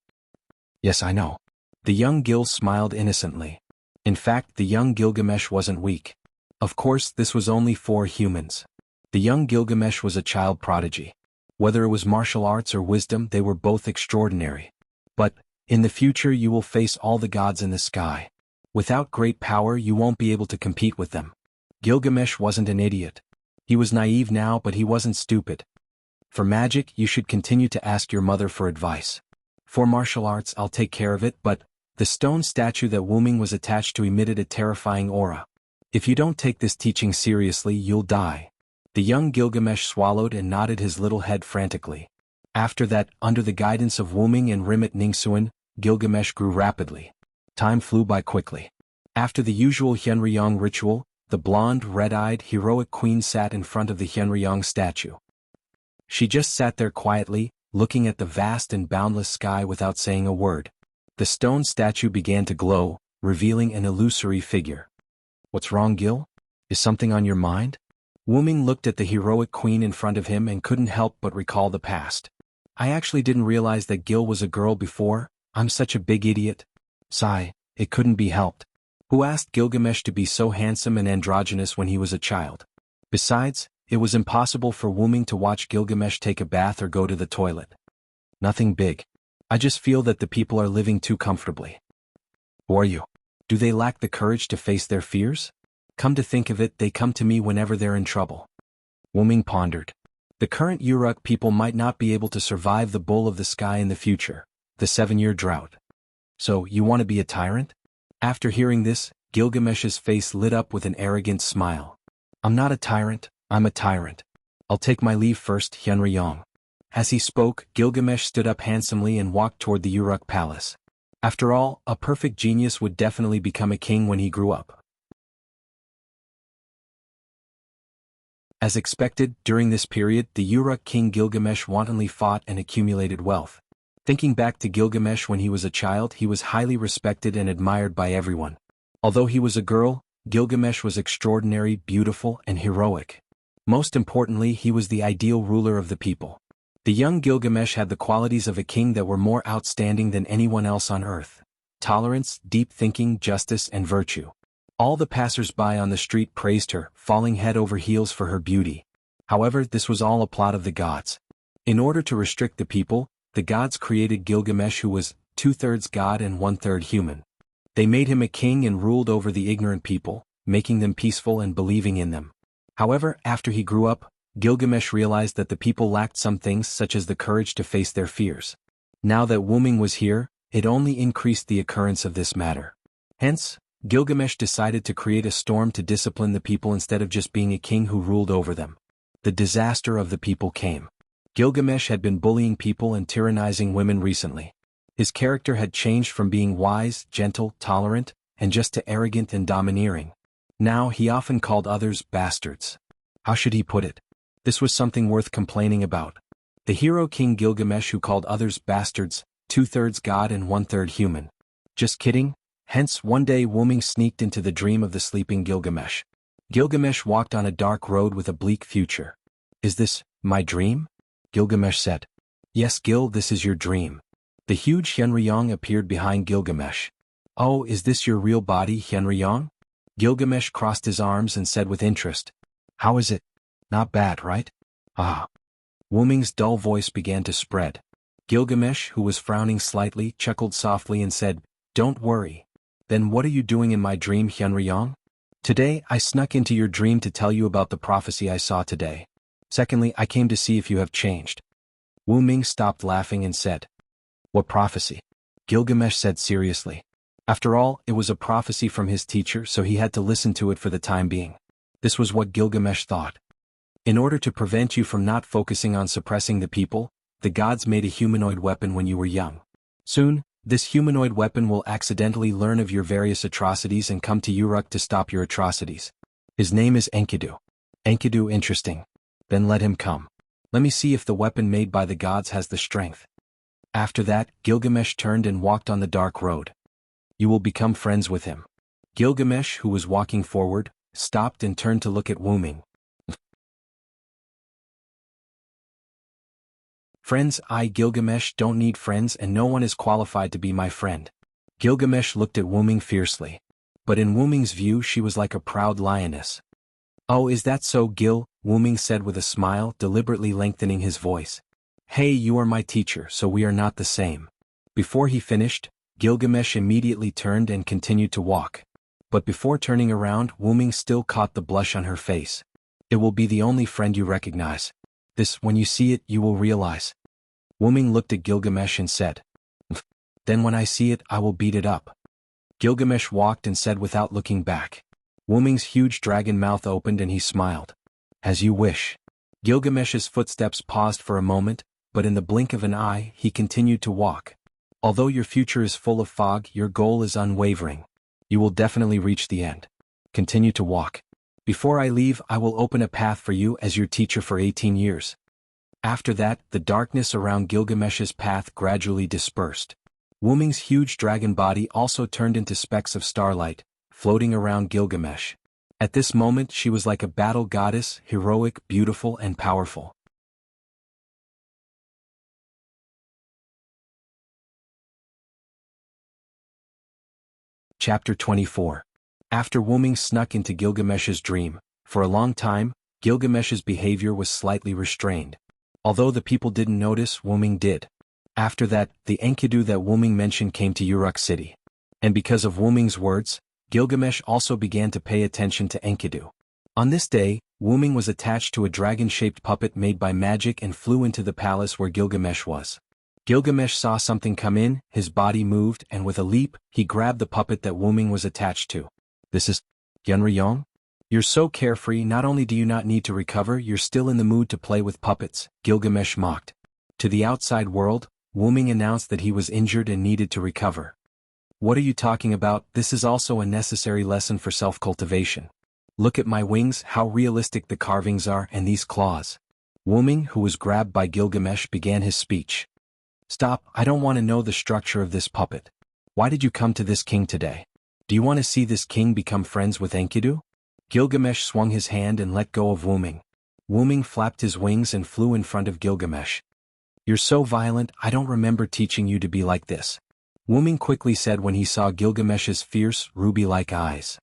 Speaker 1: Yes, I know. The young Gil smiled innocently. In fact, the young Gilgamesh wasn't weak. Of course, this was only for humans. The young Gilgamesh was a child prodigy. Whether it was martial arts or wisdom, they were both extraordinary. But, in the future you will face all the gods in the sky. Without great power you won't be able to compete with them. Gilgamesh wasn't an idiot. He was naive now, but he wasn't stupid. For magic, you should continue to ask your mother for advice. For martial arts, I'll take care of it, but the stone statue that Wu Ming was attached to emitted a terrifying aura. If you don't take this teaching seriously, you'll die. The young Gilgamesh swallowed and nodded his little head frantically. After that, under the guidance of Wu Ming and Rimit Ningsuan, Gilgamesh grew rapidly. Time flew by quickly. After the usual Hyunryong ritual, the blonde, red-eyed, heroic queen sat in front of the Hyunryong statue. She just sat there quietly, looking at the vast and boundless sky without saying a word. The stone statue began to glow, revealing an illusory figure. What's wrong, Gil? Is something on your mind? Wu Ming looked at the heroic queen in front of him and couldn't help but recall the past. I actually didn't realize that Gil was a girl before. I'm such a big idiot. Sigh, it couldn't be helped. Who asked Gilgamesh to be so handsome and androgynous when he was a child? Besides, it was impossible for Wu Ming to watch Gilgamesh take a bath or go to the toilet. Nothing big. I just feel that the people are living too comfortably. Who are you? Do they lack the courage to face their fears? Come to think of it, they come to me whenever they're in trouble. Wu Ming pondered. The current Uruk people might not be able to survive the bull of the sky in the future, the 7-year drought. So, you want to be a tyrant? After hearing this, Gilgamesh's face lit up with an arrogant smile. I'm not a tyrant, I'm a tyrant. I'll take my leave first, Hyunryong. As he spoke, Gilgamesh stood up handsomely and walked toward the Uruk palace. After all, a perfect genius would definitely become a king when he grew up. As expected, during this period, the Uruk king Gilgamesh wantonly fought and accumulated wealth. Thinking back to Gilgamesh when he was a child, he was highly respected and admired by everyone. Although he was a girl, Gilgamesh was extraordinary, beautiful, and heroic. Most importantly, he was the ideal ruler of the people. The young Gilgamesh had the qualities of a king that were more outstanding than anyone else on earth. Tolerance, deep thinking, justice, and virtue. All the passers-by on the street praised her, falling head over heels for her beauty. However, this was all a plot of the gods. In order to restrict the people, the gods created Gilgamesh, who was 2/3 god and 1/3 human. They made him a king and ruled over the ignorant people, making them peaceful and believing in them. However, after he grew up, Gilgamesh realized that the people lacked some things such as the courage to face their fears. Now that Wu Ming was here, it only increased the occurrence of this matter. Hence, Gilgamesh decided to create a storm to discipline the people instead of just being a king who ruled over them. The disaster of the people came. Gilgamesh had been bullying people and tyrannizing women recently. His character had changed from being wise, gentle, tolerant, and just to arrogant and domineering. Now he often called others bastards. How should he put it? This was something worth complaining about. The hero King Gilgamesh who called others bastards, 2/3 god and 1/3 human. Just kidding? Hence one day Wuming sneaked into the dream of the sleeping Gilgamesh. Gilgamesh walked on a dark road with a bleak future. Is this my dream? Gilgamesh said. Yes Gil, this is your dream. The huge Hyenryong appeared behind Gilgamesh. Oh, is this your real body, Hyenryong? Gilgamesh crossed his arms and said with interest. How is it? Not bad, right? Ah. Wuming's dull voice began to spread. Gilgamesh, who was frowning slightly, chuckled softly and said, Don't worry. Then what are you doing in my dream, Hyenryong? Today, I snuck into your dream to tell you about the prophecy I saw today. Secondly, I came to see if you have changed. Wuming stopped laughing and said, What prophecy? Gilgamesh said seriously. After all, it was a prophecy from his teacher, so he had to listen to it for the time being. This was what Gilgamesh thought. In order to prevent you from not focusing on suppressing the people, the gods made a humanoid weapon when you were young. Soon, this humanoid weapon will accidentally learn of your various atrocities and come to Uruk to stop your atrocities. His name is Enkidu. Enkidu, interesting. Then let him come. Let me see if the weapon made by the gods has the strength. After that, Gilgamesh turned and walked on the dark road. You will become friends with him. Gilgamesh, who was walking forward, stopped and turned to look at Wuming. Friends, I Gilgamesh don't need friends and no one is qualified to be my friend. Gilgamesh looked at Wuming fiercely. But in Wuming's view she was like a proud lioness. Oh, is that so, Gil? Wuming said with a smile, deliberately lengthening his voice. Hey, you are my teacher, so we are not the same. Before he finished, Gilgamesh immediately turned and continued to walk. But before turning around, Wuming still caught the blush on her face. It will be the only friend you recognize. This, when you see it, you will realize. Wuming looked at Gilgamesh and said, Then when I see it, I will beat it up. Gilgamesh walked and said without looking back. Wuming's huge dragon mouth opened and he smiled. As you wish. Gilgamesh's footsteps paused for a moment, but in the blink of an eye, he continued to walk. Although your future is full of fog, your goal is unwavering. You will definitely reach the end. Continue to walk. Before I leave, I will open a path for you as your teacher for 18 years. After that, the darkness around Gilgamesh's path gradually dispersed. Wuming's huge dragon body also turned into specks of starlight, floating around Gilgamesh. At this moment she was like a battle goddess, heroic, beautiful and powerful. Chapter 24. After Wuming snuck into Gilgamesh's dream, for a long time, Gilgamesh's behavior was slightly restrained. Although the people didn't notice, Wuming did. After that, the Enkidu that Wuming mentioned came to Uruk city. And because of Wuming's words, Gilgamesh also began to pay attention to Enkidu. On this day, Wuming was attached to a dragon-shaped puppet made by magic and flew into the palace where Gilgamesh was. Gilgamesh saw something come in, his body moved, and with a leap, he grabbed the puppet that Wuming was attached to. This is Hyenryong? You're so carefree, not only do you not need to recover, you're still in the mood to play with puppets, Gilgamesh mocked. To the outside world, Wuming announced that he was injured and needed to recover. What are you talking about? This is also a necessary lesson for self-cultivation. Look at my wings, how realistic the carvings are, and these claws. Wuming, who was grabbed by Gilgamesh, began his speech. Stop, I don't want to know the structure of this puppet. Why did you come to this king today? Do you want to see this king become friends with Enkidu? Gilgamesh swung his hand and let go of Wuming. Wuming flapped his wings and flew in front of Gilgamesh. You're so violent, I don't remember teaching you to be like this. Wuming quickly said when he saw Gilgamesh's fierce, ruby-like eyes.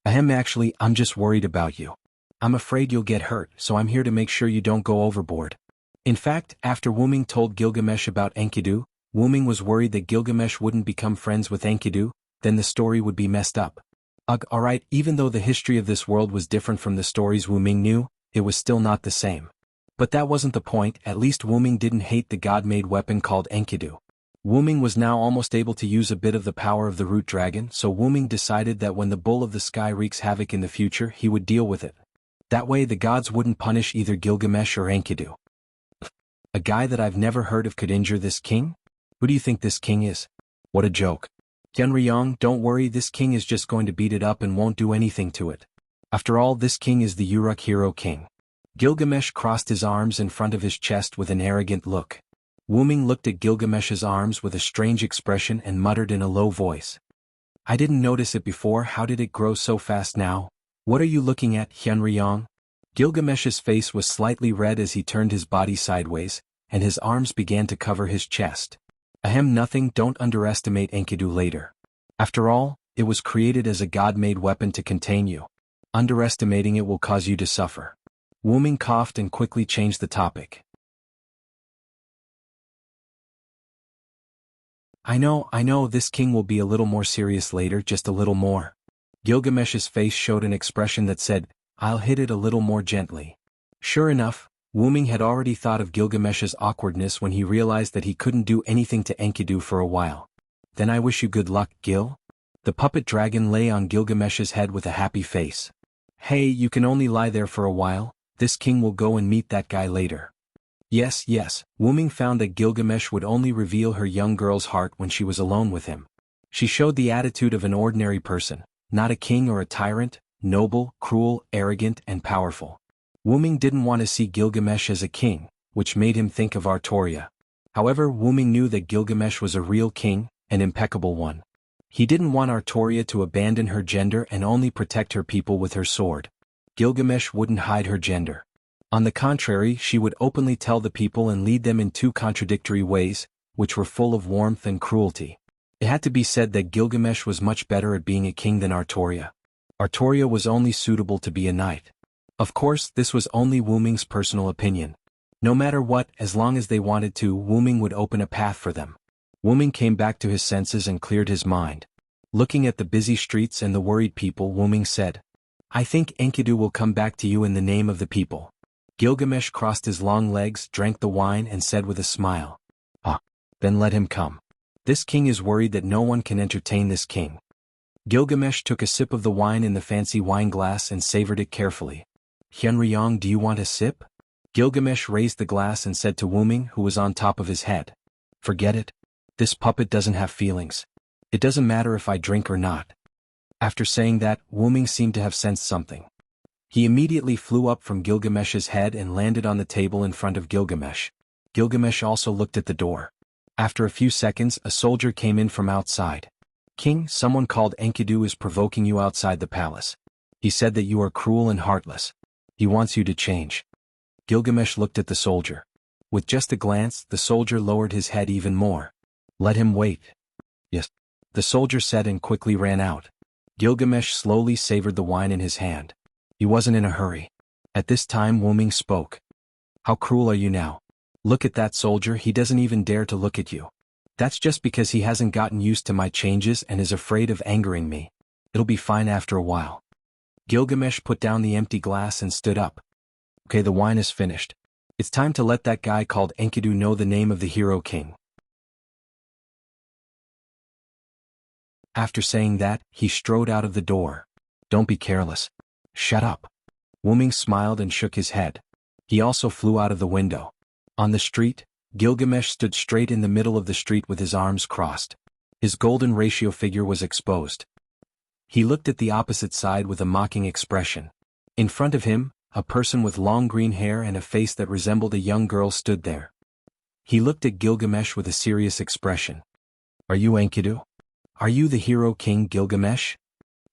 Speaker 1: Ahem, actually, I'm just worried about you. I'm afraid you'll get hurt, so I'm here to make sure you don't go overboard. In fact, after Wuming told Gilgamesh about Enkidu, Wuming was worried that Gilgamesh wouldn't become friends with Enkidu, then the story would be messed up. Ugh, alright, even though the history of this world was different from the stories Wuming knew, it was still not the same. But that wasn't the point, at least Wuming didn't hate the god-made weapon called Enkidu. Wu-Ming was now almost able to use a bit of the power of the root dragon, so Wu-Ming decided that when the bull of the sky wreaks havoc in the future, he would deal with it. That way the gods wouldn't punish either Gilgamesh or Enkidu. A guy that I've never heard of could injure this king? Who do you think this king is? What a joke. Tianriyang, don't worry, this king is just going to beat it up and won't do anything to it. After all, this king is the Uruk hero king. Gilgamesh crossed his arms in front of his chest with an arrogant look. Wu-Ming looked at Gilgamesh's arms with a strange expression and muttered in a low voice. I didn't notice it before, how did it grow so fast now? What are you looking at, Tianriyang? Gilgamesh's face was slightly red as he turned his body sideways, and his arms began to cover his chest. Ahem, nothing, don't underestimate Enkidu later. After all, it was created as a god-made weapon to contain you. Underestimating it will cause you to suffer. Wu-Ming coughed and quickly changed the topic. I know, this king will be a little more serious later, just a little more. Gilgamesh's face showed an expression that said, I'll hit it a little more gently. Sure enough, Wu-Ming had already thought of Gilgamesh's awkwardness when he realized that he couldn't do anything to Enkidu for a while. Then I wish you good luck, Gil. The puppet dragon lay on Gilgamesh's head with a happy face. Hey, you can only lie there for a while, this king will go and meet that guy later. Yes, Wu-Ming found that Gilgamesh would only reveal her young girl's heart when she was alone with him. She showed the attitude of an ordinary person, not a king or a tyrant, noble, cruel, arrogant, and powerful. Wu-Ming didn't want to see Gilgamesh as a king, which made him think of Artoria. However, Wu-Ming knew that Gilgamesh was a real king, an impeccable one. He didn't want Artoria to abandon her gender and only protect her people with her sword. Gilgamesh wouldn't hide her gender. On the contrary, she would openly tell the people and lead them in two contradictory ways, which were full of warmth and cruelty. It had to be said that Gilgamesh was much better at being a king than Artoria. Artoria was only suitable to be a knight. Of course, this was only Wu-Ming's personal opinion. No matter what, as long as they wanted to, Wu-Ming would open a path for them. Wu-Ming came back to his senses and cleared his mind. Looking at the busy streets and the worried people, Wu-Ming said, I think Enkidu will come back to you in the name of the people. Gilgamesh crossed his long legs, drank the wine and said with a smile, then let him come. This king is worried that no one can entertain this king. Gilgamesh took a sip of the wine in the fancy wine glass and savored it carefully. Tianriyang, do you want a sip? Gilgamesh raised the glass and said to Wu-Ming, who was on top of his head. Forget it. This puppet doesn't have feelings. It doesn't matter if I drink or not. After saying that, Wu-Ming seemed to have sensed something. He immediately flew up from Gilgamesh's head and landed on the table in front of Gilgamesh. Gilgamesh also looked at the door. After a few seconds, a soldier came in from outside. King, someone called Enkidu is provoking you outside the palace. He said that you are cruel and heartless. He wants you to change. Gilgamesh looked at the soldier. With just a glance, the soldier lowered his head even more. Let him wait. Yes. The soldier said and quickly ran out. Gilgamesh slowly savored the wine in his hand. He wasn't in a hurry. At this time Wu-Ming spoke. How cruel are you now? Look at that soldier, he doesn't even dare to look at you. That's just because he hasn't gotten used to my changes and is afraid of angering me. It'll be fine after a while. Gilgamesh put down the empty glass and stood up. Okay, the wine is finished. It's time to let that guy called Enkidu know the name of the hero king. After saying that, he strode out of the door. Don't be careless. Shut up. Wu-Ming smiled and shook his head. He also flew out of the window. On the street, Gilgamesh stood straight in the middle of the street with his arms crossed. His golden ratio figure was exposed. He looked at the opposite side with a mocking expression. In front of him, a person with long green hair and a face that resembled a young girl stood there. He looked at Gilgamesh with a serious expression. Are you Enkidu? Are you the hero king Gilgamesh?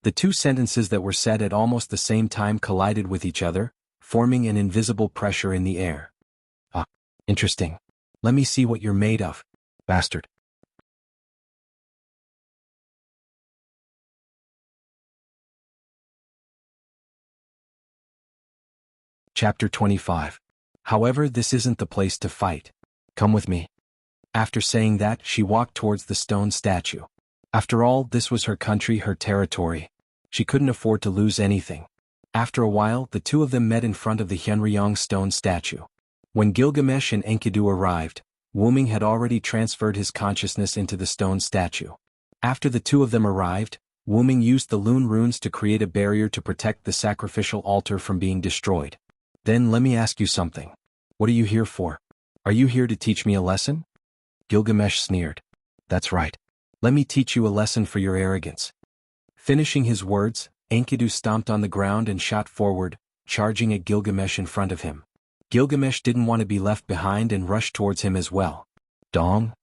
Speaker 1: The two sentences that were said at almost the same time collided with each other, forming an invisible pressure in the air. Interesting. Let me see what you're made of, bastard. Chapter 25. However, this isn't the place to fight. Come with me. After saying that, she walked towards the stone statue. After all, this was her country, her territory. She couldn't afford to lose anything. After a while, the two of them met in front of the Tianriyang stone statue. When Gilgamesh and Enkidu arrived, Wu-Ming had already transferred his consciousness into the stone statue. After the two of them arrived, Wu-Ming used the Lune runes to create a barrier to protect the sacrificial altar from being destroyed. Then let me ask you something. What are you here for? Are you here to teach me a lesson? Gilgamesh sneered. That's right. Let me teach you a lesson for your arrogance. Finishing his words, Enkidu stomped on the ground and shot forward, charging at Gilgamesh in front of him. Gilgamesh didn't want to be left behind and rushed towards him as well. Dong!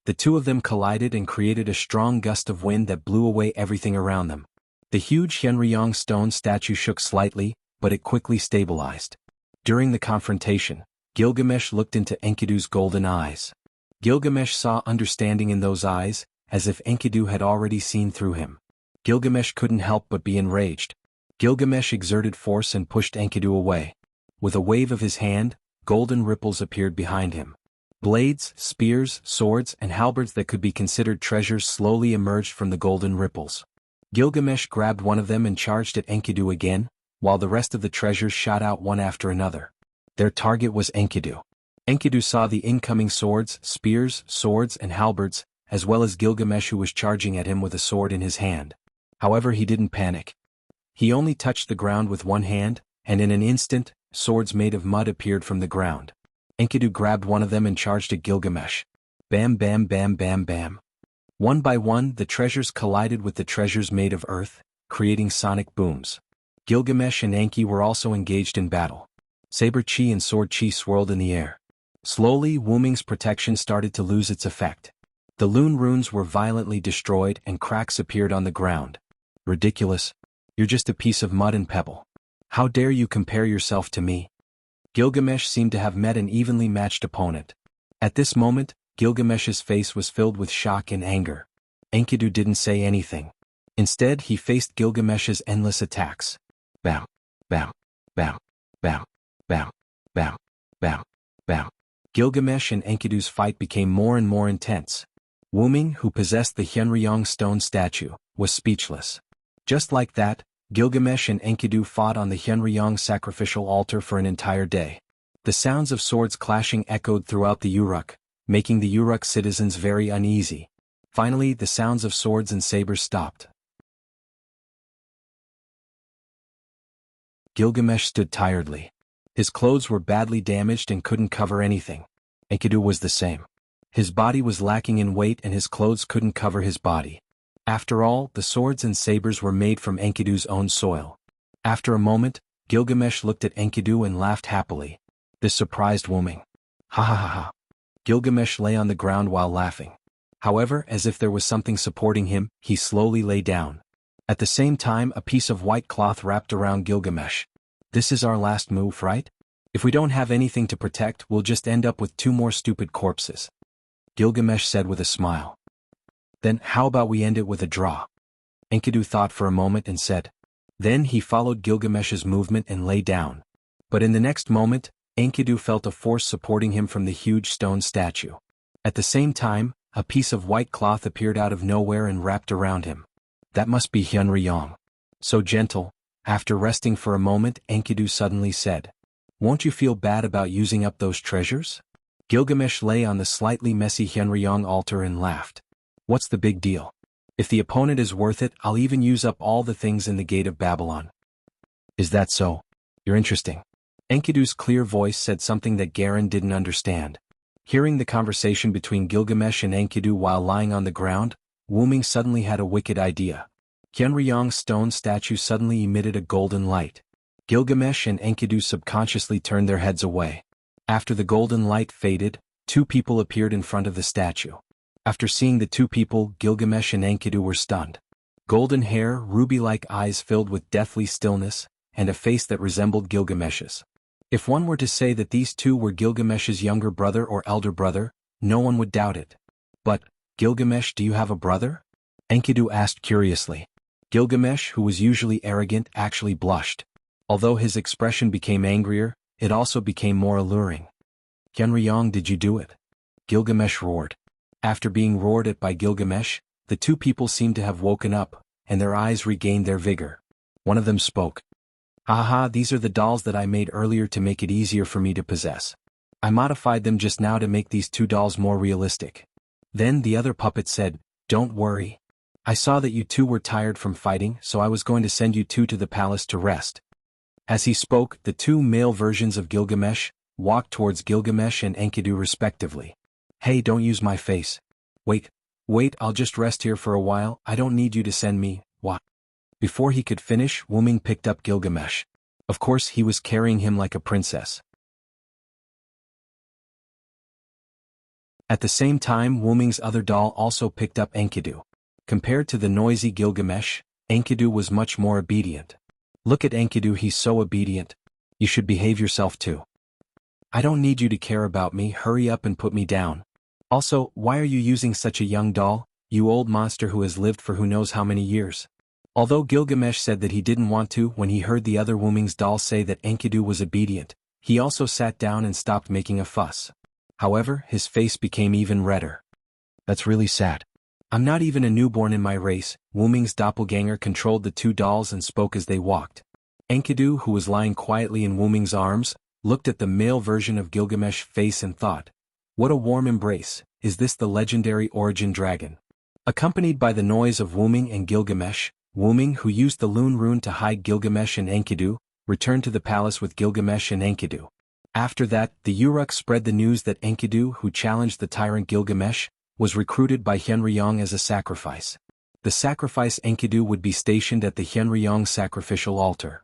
Speaker 1: The two of them collided and created a strong gust of wind that blew away everything around them. The huge Hyenryong stone statue shook slightly, but it quickly stabilized. During the confrontation, Gilgamesh looked into Enkidu's golden eyes. Gilgamesh saw understanding in those eyes, as if Enkidu had already seen through him. Gilgamesh couldn't help but be enraged. Gilgamesh exerted force and pushed Enkidu away. With a wave of his hand, golden ripples appeared behind him. Blades, spears, swords, and halberds that could be considered treasures slowly emerged from the golden ripples. Gilgamesh grabbed one of them and charged at Enkidu again, while the rest of the treasures shot out one after another. Their target was Enkidu. Enkidu saw the incoming swords, spears, swords, and halberds, as well as Gilgamesh who was charging at him with a sword in his hand. However, he didn't panic. He only touched the ground with one hand, and in an instant, swords made of mud appeared from the ground. Enkidu grabbed one of them and charged at Gilgamesh. Bam bam bam bam bam. One by one, the treasures collided with the treasures made of earth, creating sonic booms. Gilgamesh and Enki were also engaged in battle. Saber chi and sword chi swirled in the air. Slowly, Wu-Ming's protection started to lose its effect. The Lune runes were violently destroyed and cracks appeared on the ground. Ridiculous. You're just a piece of mud and pebble. How dare you compare yourself to me? Gilgamesh seemed to have met an evenly matched opponent. At this moment, Gilgamesh's face was filled with shock and anger. Enkidu didn't say anything. Instead, he faced Gilgamesh's endless attacks. Bam, bam, bam, bam, bam, bam, bam, bam. Gilgamesh and Enkidu's fight became more and more intense. Wu-Ming, who possessed the Hyenryong stone statue, was speechless. Just like that, Gilgamesh and Enkidu fought on the Hyenryong sacrificial altar for an entire day. The sounds of swords clashing echoed throughout the Uruk, making the Uruk citizens very uneasy. Finally, the sounds of swords and sabers stopped. Gilgamesh stood tiredly. His clothes were badly damaged and couldn't cover anything. Enkidu was the same. His body was lacking in weight and his clothes couldn't cover his body. After all, the swords and sabers were made from Enkidu's own soil. After a moment, Gilgamesh looked at Enkidu and laughed happily. This surprised Wu-Ming. Ha ha ha ha. Gilgamesh lay on the ground while laughing. However, as if there was something supporting him, he slowly lay down. At the same time, a piece of white cloth wrapped around Gilgamesh. This is our last move, right? If we don't have anything to protect, we'll just end up with two more stupid corpses. Gilgamesh said with a smile. Then how about we end it with a draw? Enkidu thought for a moment and said. Then he followed Gilgamesh's movement and lay down. But in the next moment, Enkidu felt a force supporting him from the huge stone statue. At the same time, a piece of white cloth appeared out of nowhere and wrapped around him. That must be Hyenryong. So gentle. After resting for a moment, Enkidu suddenly said. Won't you feel bad about using up those treasures? Gilgamesh lay on the slightly messy Hyenryong altar and laughed. What's the big deal? If the opponent is worth it, I'll even use up all the things in the Gate of Babylon. Is that so? You're interesting. Enkidu's clear voice said something that Garen didn't understand. Hearing the conversation between Gilgamesh and Enkidu while lying on the ground, Wu-Ming suddenly had a wicked idea. Hyenryong's stone statue suddenly emitted a golden light. Gilgamesh and Enkidu subconsciously turned their heads away. After the golden light faded, two people appeared in front of the statue. After seeing the two people, Gilgamesh and Enkidu were stunned. Golden hair, ruby-like eyes filled with deathly stillness, and a face that resembled Gilgamesh's. If one were to say that these two were Gilgamesh's younger brother or elder brother, no one would doubt it. But, Gilgamesh, do you have a brother? Enkidu asked curiously. Gilgamesh, who was usually arrogant, actually blushed. Although his expression became angrier, it also became more alluring. Hyenryong, did you do it? Gilgamesh roared. After being roared at by Gilgamesh, the two people seemed to have woken up, and their eyes regained their vigor. One of them spoke. Ha ha, these are the dolls that I made earlier to make it easier for me to possess. I modified them just now to make these two dolls more realistic. Then the other puppet said, "Don't worry. I saw that you two were tired from fighting, so I was going to send you two to the palace to rest." As he spoke, the two male versions of Gilgamesh walked towards Gilgamesh and Enkidu respectively. "Hey, don't use my face. Wait, I'll just rest here for a while. I don't need you to send me, what?" Before he could finish, Wuming picked up Gilgamesh. Of course, he was carrying him like a princess. At the same time, Wuming's other doll also picked up Enkidu. Compared to the noisy Gilgamesh, Enkidu was much more obedient. "Look at Enkidu, he's so obedient. You should behave yourself too. I don't need you to care about me, hurry up and put me down. Also, why are you using such a young doll, you old monster who has lived for who knows how many years?" Although Gilgamesh said that he didn't want to, when he heard the other Wuming's doll say that Enkidu was obedient, he also sat down and stopped making a fuss. However, his face became even redder. "That's really sad. I'm not even a newborn in my race." Wuming's doppelganger controlled the two dolls and spoke as they walked. Enkidu, who was lying quietly in Wuming's arms, looked at the male version of Gilgamesh's face and thought, "What a warm embrace, is this the legendary origin dragon?" Accompanied by the noise of Wuming and Gilgamesh, Wuming, who used the Loon rune to hide Gilgamesh and Enkidu, returned to the palace with Gilgamesh and Enkidu. After that, the Uruk spread the news that Enkidu, who challenged the tyrant Gilgamesh, was recruited by Hyenryong as a sacrifice. The sacrifice Enkidu would be stationed at the Hyenryong sacrificial altar.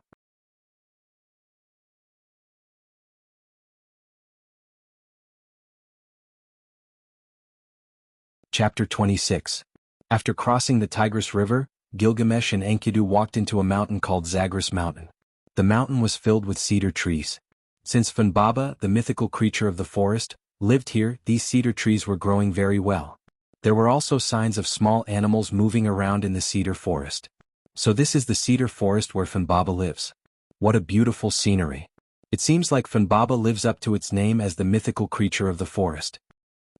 Speaker 1: Chapter 26. After crossing the Tigris River, Gilgamesh and Enkidu walked into a mountain called Zagros Mountain. The mountain was filled with cedar trees. Since Funbaba, the mythical creature of the forest, lived here, these cedar trees were growing very well. There were also signs of small animals moving around in the cedar forest. So this is the cedar forest where Funbaba lives. What a beautiful scenery. It seems like Funbaba lives up to its name as the mythical creature of the forest.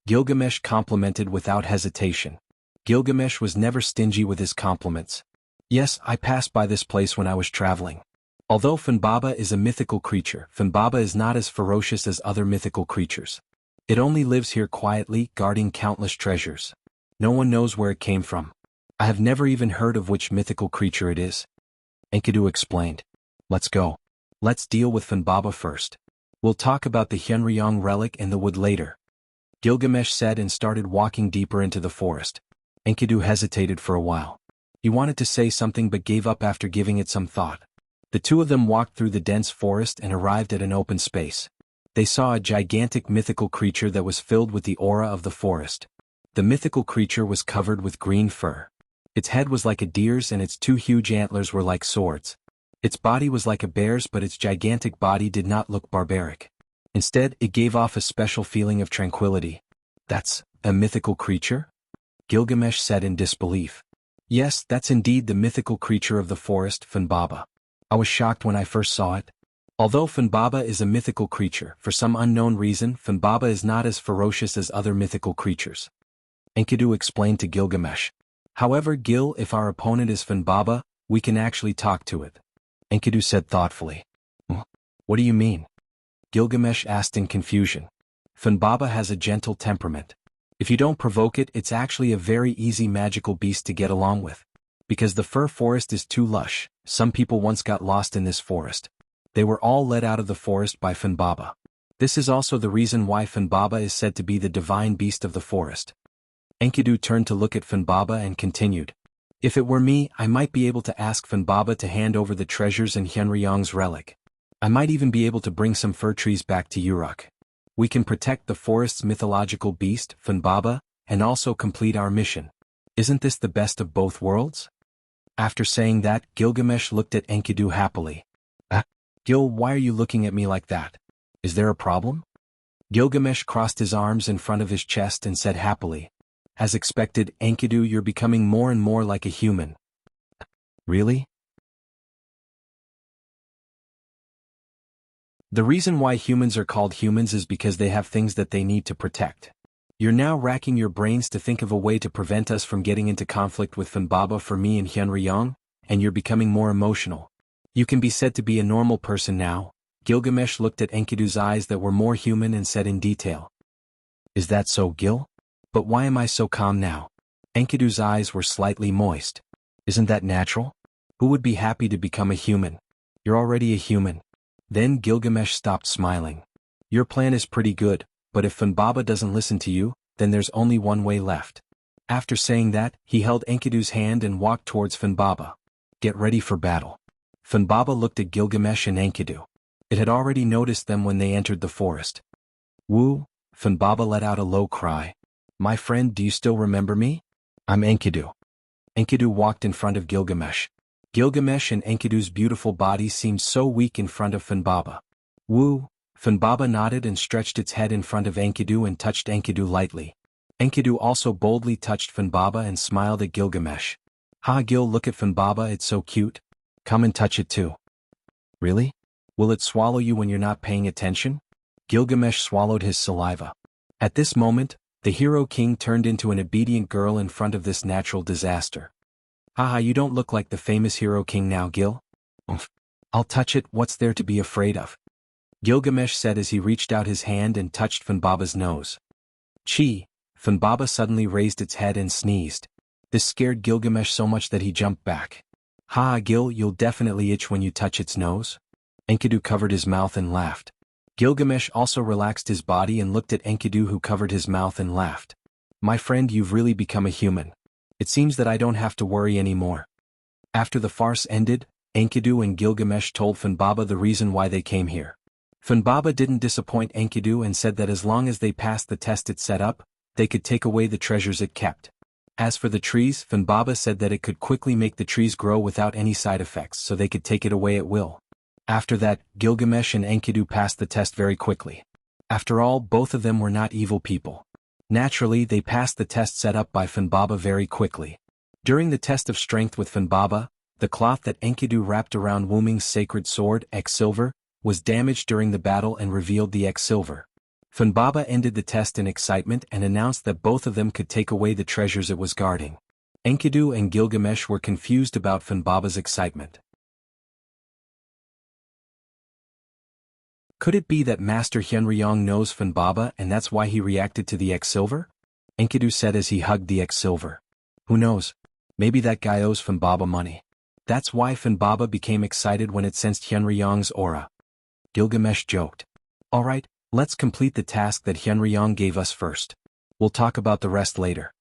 Speaker 1: Gilgamesh complimented without hesitation. Gilgamesh was never stingy with his compliments. "Yes, I passed by this place when I was traveling. Although Funbaba is a mythical creature, Funbaba is not as ferocious as other mythical creatures. It only lives here quietly, guarding countless treasures. No one knows where it came from. I have never even heard of which mythical creature it is." Enkidu explained. "Let's go. Let's deal with Funbaba first. We'll talk about the Hyenryong relic in the wood later," Gilgamesh said and started walking deeper into the forest. Enkidu hesitated for a while. He wanted to say something but gave up after giving it some thought. The two of them walked through the dense forest and arrived at an open space. They saw a gigantic mythical creature that was filled with the aura of the forest. The mythical creature was covered with green fur. Its head was like a deer's and its two huge antlers were like swords. Its body was like a bear's, but its gigantic body did not look barbaric. Instead, it gave off a special feeling of tranquility. "That's a mythical creature?" Gilgamesh said in disbelief. "Yes, that's indeed the mythical creature of the forest, Funbaba. I was shocked when I first saw it. Although Funbaba is a mythical creature, for some unknown reason, Funbaba is not as ferocious as other mythical creatures," Enkidu explained to Gilgamesh. "However, Gil, if our opponent is Funbaba, we can actually talk to it," Enkidu said thoughtfully. "What do you mean?" Gilgamesh asked in confusion. "Funbaba has a gentle temperament. If you don't provoke it, it's actually a very easy magical beast to get along with. Because the fir forest is too lush, some people once got lost in this forest. They were all led out of the forest by Funbaba. This is also the reason why Funbaba is said to be the divine beast of the forest." Enkidu turned to look at Funbaba and continued. "If it were me, I might be able to ask Funbaba to hand over the treasures in Hyenryong's relic. I might even be able to bring some fir trees back to Uruk. We can protect the forest's mythological beast, Funbaba, and also complete our mission. Isn't this the best of both worlds?" After saying that, Gilgamesh looked at Enkidu happily. Gil, why are you looking at me like that? Is there a problem?" Gilgamesh crossed his arms in front of his chest and said happily. "As expected, Enkidu, you're becoming more and more like a human." "Really?" The reason why humans are called humans is because they have things that they need to protect. You're now racking your brains to think of a way to prevent us from getting into conflict with Funbaba for me and Hyenryong, and you're becoming more emotional. You can be said to be a normal person now. Gilgamesh looked at Enkidu's eyes that were more human and said in detail. Is that so, Gil? But why am I so calm now? Enkidu's eyes were slightly moist. Isn't that natural? Who would be happy to become a human? You're already a human. Then Gilgamesh stopped smiling. Your plan is pretty good, but if Fanbaba doesn't listen to you, then there's only one way left. After saying that, he held Enkidu's hand and walked towards Fanbaba. Get ready for battle. Fanbaba looked at Gilgamesh and Enkidu. It had already noticed them when they entered the forest. Woo! Fanbaba let out a low cry. My friend, do you still remember me? I'm Enkidu. Enkidu walked in front of Gilgamesh. Gilgamesh and Enkidu's beautiful bodies seemed so weak in front of Fanbaba. Woo! Fanbaba nodded and stretched its head in front of Enkidu and touched Enkidu lightly. Enkidu also boldly touched Fanbaba and smiled at Gilgamesh. Ha Gil, look at Fanbaba, it's so cute. Come and touch it too. Really? Will it swallow you when you're not paying attention? Gilgamesh swallowed his saliva. At this moment, the hero king turned into an obedient girl in front of this natural disaster. Haha, you don't look like the famous hero king now, Gil. Oomph. I'll touch it, what's there to be afraid of? Gilgamesh said as he reached out his hand and touched Fanbaba's nose. Chi! Fanbaba suddenly raised its head and sneezed. This scared Gilgamesh so much that he jumped back. Ha Gil, you'll definitely itch when you touch its nose. Enkidu covered his mouth and laughed. Gilgamesh also relaxed his body and looked at Enkidu, who covered his mouth and laughed. My friend, you've really become a human. It seems that I don't have to worry anymore. After the farce ended, Enkidu and Gilgamesh told Fanbaba the reason why they came here. Fanbaba didn't disappoint Enkidu and said that as long as they passed the test it set up, they could take away the treasures it kept. As for the trees, Fanbaba said that it could quickly make the trees grow without any side effects, so they could take it away at will. After that, Gilgamesh and Enkidu passed the test very quickly. After all, both of them were not evil people. Naturally, they passed the test set up by Fanbaba very quickly. During the test of strength with Fanbaba, the cloth that Enkidu wrapped around Wuming's sacred sword, X-Silver, was damaged during the battle and revealed the X-Silver. Fanbaba ended the test in excitement and announced that both of them could take away the treasures it was guarding. Enkidu and Gilgamesh were confused about Fanbaba's excitement. Could it be that Master Hyunryong knows Fanbaba and that's why he reacted to the X-Silver? Enkidu said as he hugged the X-Silver. Who knows? Maybe that guy owes Fanbaba money. That's why Fanbaba became excited when it sensed Hyunryong's aura. Gilgamesh joked. Alright, let's complete the task that Hyunryong gave us first. We'll talk about the rest later.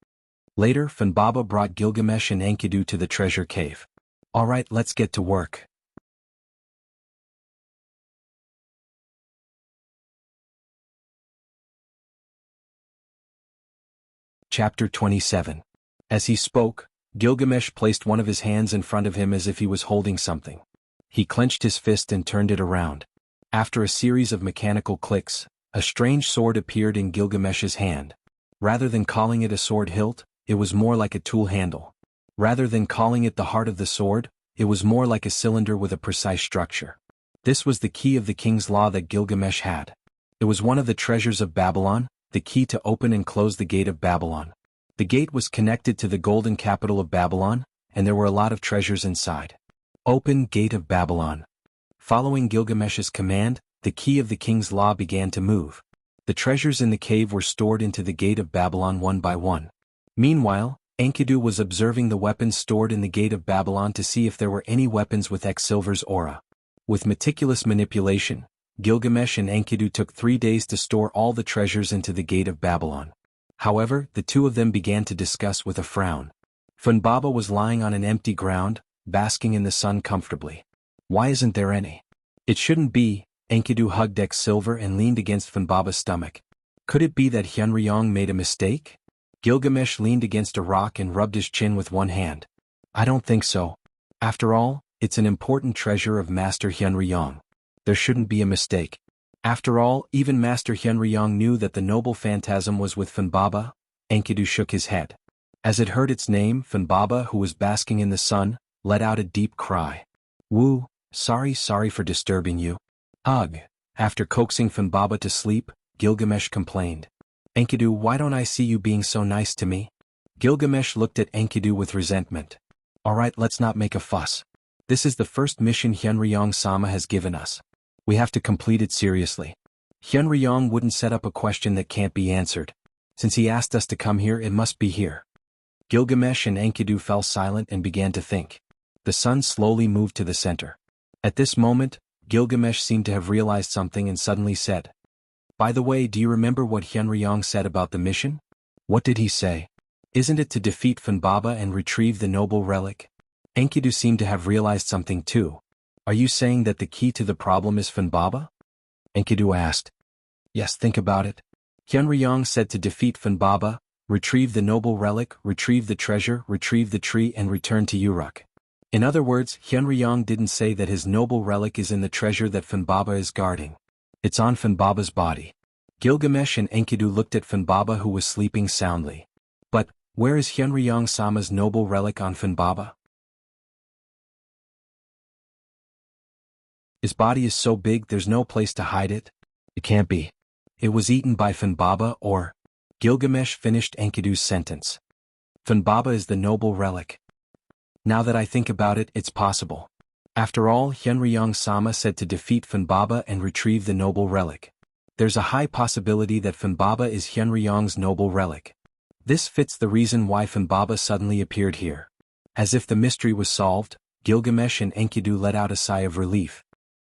Speaker 1: Later, Fanbaba brought Gilgamesh and Enkidu to the treasure cave. Alright, let's get to work. Chapter 27. As he spoke, Gilgamesh placed one of his hands in front of him as if he was holding something. He clenched his fist and turned it around. After a series of mechanical clicks, a strange sword appeared in Gilgamesh's hand. Rather than calling it a sword hilt, it was more like a tool handle. Rather than calling it the heart of the sword, it was more like a cylinder with a precise structure. This was the key of the king's law that Gilgamesh had. It was one of the treasures of Babylon, the key to open and close the gate of Babylon. The gate was connected to the golden capital of Babylon, and there were a lot of treasures inside. Open Gate of Babylon. Following Gilgamesh's command, the key of the king's law began to move. The treasures in the cave were stored into the gate of Babylon one by one. Meanwhile, Enkidu was observing the weapons stored in the gate of Babylon to see if there were any weapons with X-Silver's aura. With meticulous manipulation, Gilgamesh and Enkidu took 3 days to store all the treasures into the gate of Babylon. However, the two of them began to discuss with a frown. Fanbaba was lying on an empty ground, basking in the sun comfortably. Why isn't there any? It shouldn't be. Enkidu hugged X-Silver and leaned against Fanbaba's stomach. Could it be that Hyunryong made a mistake? Gilgamesh leaned against a rock and rubbed his chin with one hand. I don't think so. After all, it's an important treasure of Master Hyunryong. There shouldn't be a mistake. After all, even Master Hyunryong knew that the noble phantasm was with Fanbaba. Enkidu shook his head. As it heard its name, Fanbaba, who was basking in the sun, let out a deep cry. Woo, sorry for disturbing you. Ugh. After coaxing Fanbaba to sleep, Gilgamesh complained. Enkidu, why don't I see you being so nice to me? Gilgamesh looked at Enkidu with resentment. Alright, let's not make a fuss. This is the first mission Hyunryong-sama has given us. We have to complete it seriously. Hyunryong wouldn't set up a question that can't be answered. Since he asked us to come here, it must be here. Gilgamesh and Enkidu fell silent and began to think. The sun slowly moved to the center. At this moment, Gilgamesh seemed to have realized something and suddenly said, "By the way, do you remember what Hyunryong said about the mission?" "What did he say?" "Isn't it to defeat Funbaba and retrieve the noble relic?" Enkidu seemed to have realized something too. "Are you saying that the key to the problem is Funbaba?" Enkidu asked. "Yes, think about it." Hyunryong said to defeat Funbaba, retrieve the noble relic, retrieve the treasure, retrieve the tree and return to Uruk. In other words, Hyunryong didn't say that his noble relic is in the treasure that Funbaba is guarding. It's on Funbaba's body. Gilgamesh and Enkidu looked at Funbaba, who was sleeping soundly. But, where is Hyunryong-sama's noble relic on Funbaba? His body is so big there's no place to hide it. It can't be. It was eaten by Funbaba or... Gilgamesh finished Enkidu's sentence. Funbaba is the noble relic. Now that I think about it, it's possible. After all, Hyunryong-sama said to defeat Funbaba and retrieve the noble relic. There's a high possibility that Funbaba is Hyunryong's noble relic. This fits the reason why Funbaba suddenly appeared here. As if the mystery was solved, Gilgamesh and Enkidu let out a sigh of relief.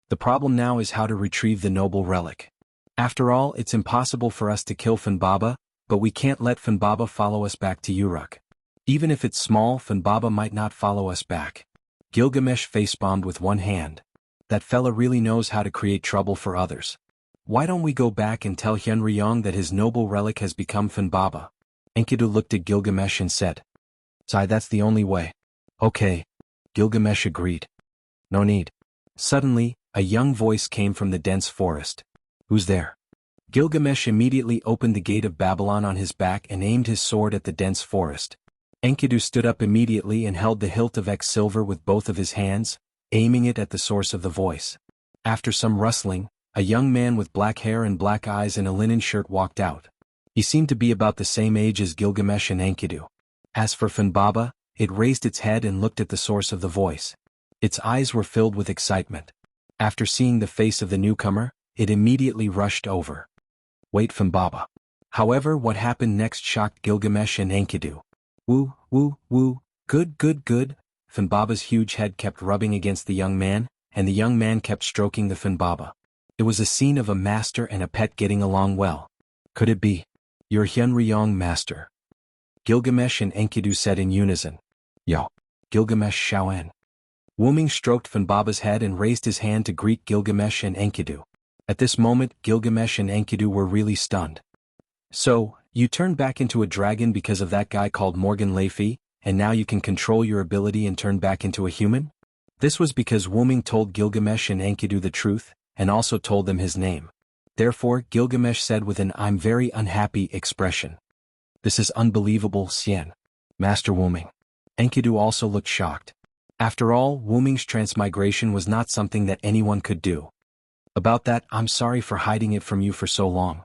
Speaker 1: The problem now is how to retrieve the noble relic. After all, it's impossible for us to kill Funbaba, but we can't let Funbaba follow us back to Uruk. Even if it's small, Funbaba might not follow us back. Gilgamesh facepalmed with one hand. That fella really knows how to create trouble for others. Why don't we go back and tell Hyunryong that his noble relic has become Funbaba? Enkidu looked at Gilgamesh and said, "Sai, that's the only way." "Okay." Gilgamesh agreed. "No need." Suddenly, a young voice came from the dense forest. "Who's there?" Gilgamesh immediately opened the gate of Babylon on his back and aimed his sword at the dense forest. Enkidu stood up immediately and held the hilt of X-silver with both of his hands, aiming it at the source of the voice. After some rustling, a young man with black hair and black eyes and a linen shirt walked out. He seemed to be about the same age as Gilgamesh and Enkidu. As for Funbaba, it raised its head and looked at the source of the voice. Its eyes were filled with excitement. After seeing the face of the newcomer, it immediately rushed over. "Wait, Funbaba." However, what happened next shocked Gilgamesh and Enkidu. "Woo, woo, woo, good, good, good." Funbaba's huge head kept rubbing against the young man, and the young man kept stroking the Funbaba. It was a scene of a master and a pet getting along well. Could it be? "You're Hyunryong, master." Gilgamesh and Enkidu said in unison. "Yo." Gilgamesh Shaoan. Wuming stroked Funbaba's head and raised his hand to greet Gilgamesh and Enkidu. At this moment, Gilgamesh and Enkidu were really stunned. "So, you turned back into a dragon because of that guy called Morgan Leifi, and now you can control your ability and turn back into a human?" This was because Wuming told Gilgamesh and Enkidu the truth, and also told them his name. Therefore, Gilgamesh said with an "I'm very unhappy" expression. "This is unbelievable, Xian. Master Wuming." Enkidu also looked shocked. After all, Wuming's transmigration was not something that anyone could do. "About that, I'm sorry for hiding it from you for so long."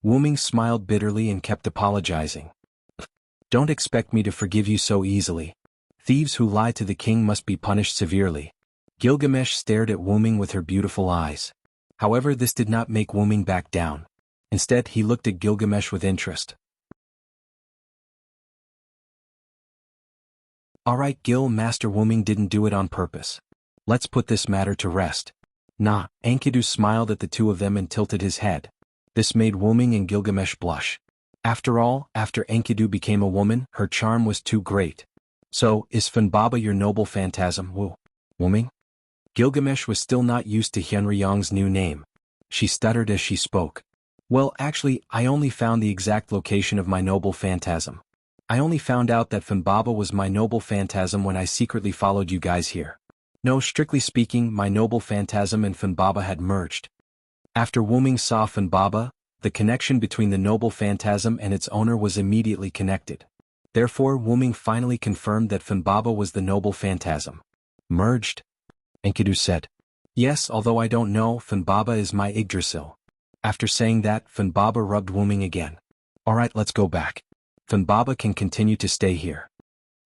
Speaker 1: Wuming smiled bitterly and kept apologizing. "Don't expect me to forgive you so easily. Thieves who lie to the king must be punished severely." Gilgamesh stared at Wuming with her beautiful eyes. However, this did not make Wuming back down. Instead, he looked at Gilgamesh with interest. "Alright, Gil, Master Wuming didn't do it on purpose. Let's put this matter to rest." "Nah." Enkidu smiled at the two of them and tilted his head. This made Wuming and Gilgamesh blush. After all, after Enkidu became a woman, her charm was too great. "So, is Funbaba your noble phantasm, Wuming?" Gilgamesh was still not used to Hyunryong's new name. She stuttered as she spoke. "Well, actually, I only found the exact location of my noble phantasm. I only found out that Funbaba was my noble phantasm when I secretly followed you guys here. No, strictly speaking, my noble phantasm and Funbaba had merged." After Wuming saw Funbaba, the connection between the noble phantasm and its owner was immediately connected. Therefore, Wuming finally confirmed that Funbaba was the noble phantasm. "Merged?" Enkidu said. "Yes, although I don't know, Funbaba is my Yggdrasil." After saying that, Funbaba rubbed Wuming again. "Alright, let's go back. Funbaba can continue to stay here."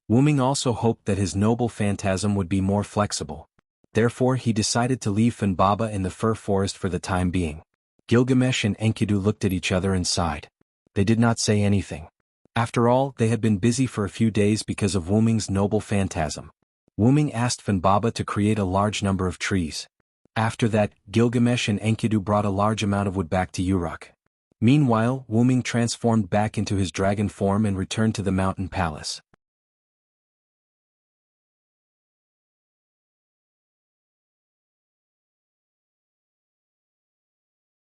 Speaker 1: Wuming also hoped that his noble phantasm would be more flexible. Therefore he decided to leave Fanbaba in the fir forest for the time being. Gilgamesh and Enkidu looked at each other and sighed. They did not say anything. After all, they had been busy for a few days because of Wuming's noble phantasm. Wuming asked Fanbaba to create a large number of trees. After that, Gilgamesh and Enkidu brought a large amount of wood back to Uruk. Meanwhile, Wuming transformed back into his dragon form and returned to the mountain palace.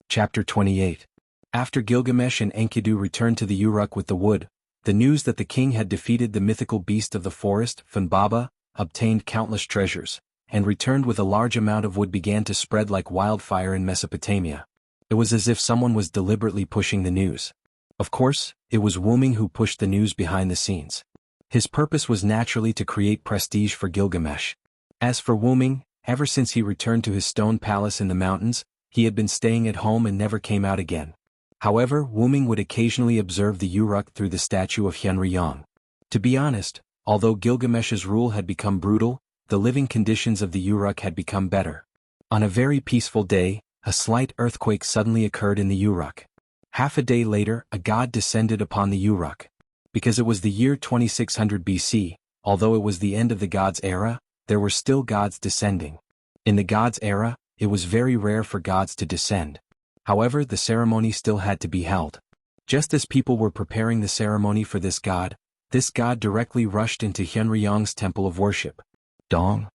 Speaker 1: Chapter 28. After Gilgamesh and Enkidu returned to the Uruk with the wood, the news that the king had defeated the mythical beast of the forest, Fanbaba, obtained countless treasures, and returned with a large amount of wood began to spread like wildfire in Mesopotamia. It was as if someone was deliberately pushing the news. Of course, it was Wuming who pushed the news behind the scenes. His purpose was naturally to create prestige for Gilgamesh. As for Wuming, ever since he returned to his stone palace in the mountains, he had been staying at home and never came out again. However, Wuming would occasionally observe the Uruk through the statue of Hyunryong. To be honest, although Gilgamesh's rule had become brutal, the living conditions of the Uruk had become better. On a very peaceful day, a slight earthquake suddenly occurred in the Uruk. Half a day later, a god descended upon the Uruk. Because it was the year 2600 BC, although it was the end of the gods' era, there were still gods descending. In the gods' era, it was very rare for gods to descend. However, the ceremony still had to be held. Just as people were preparing the ceremony for this god directly rushed into Hyunryong's temple of worship. Dong.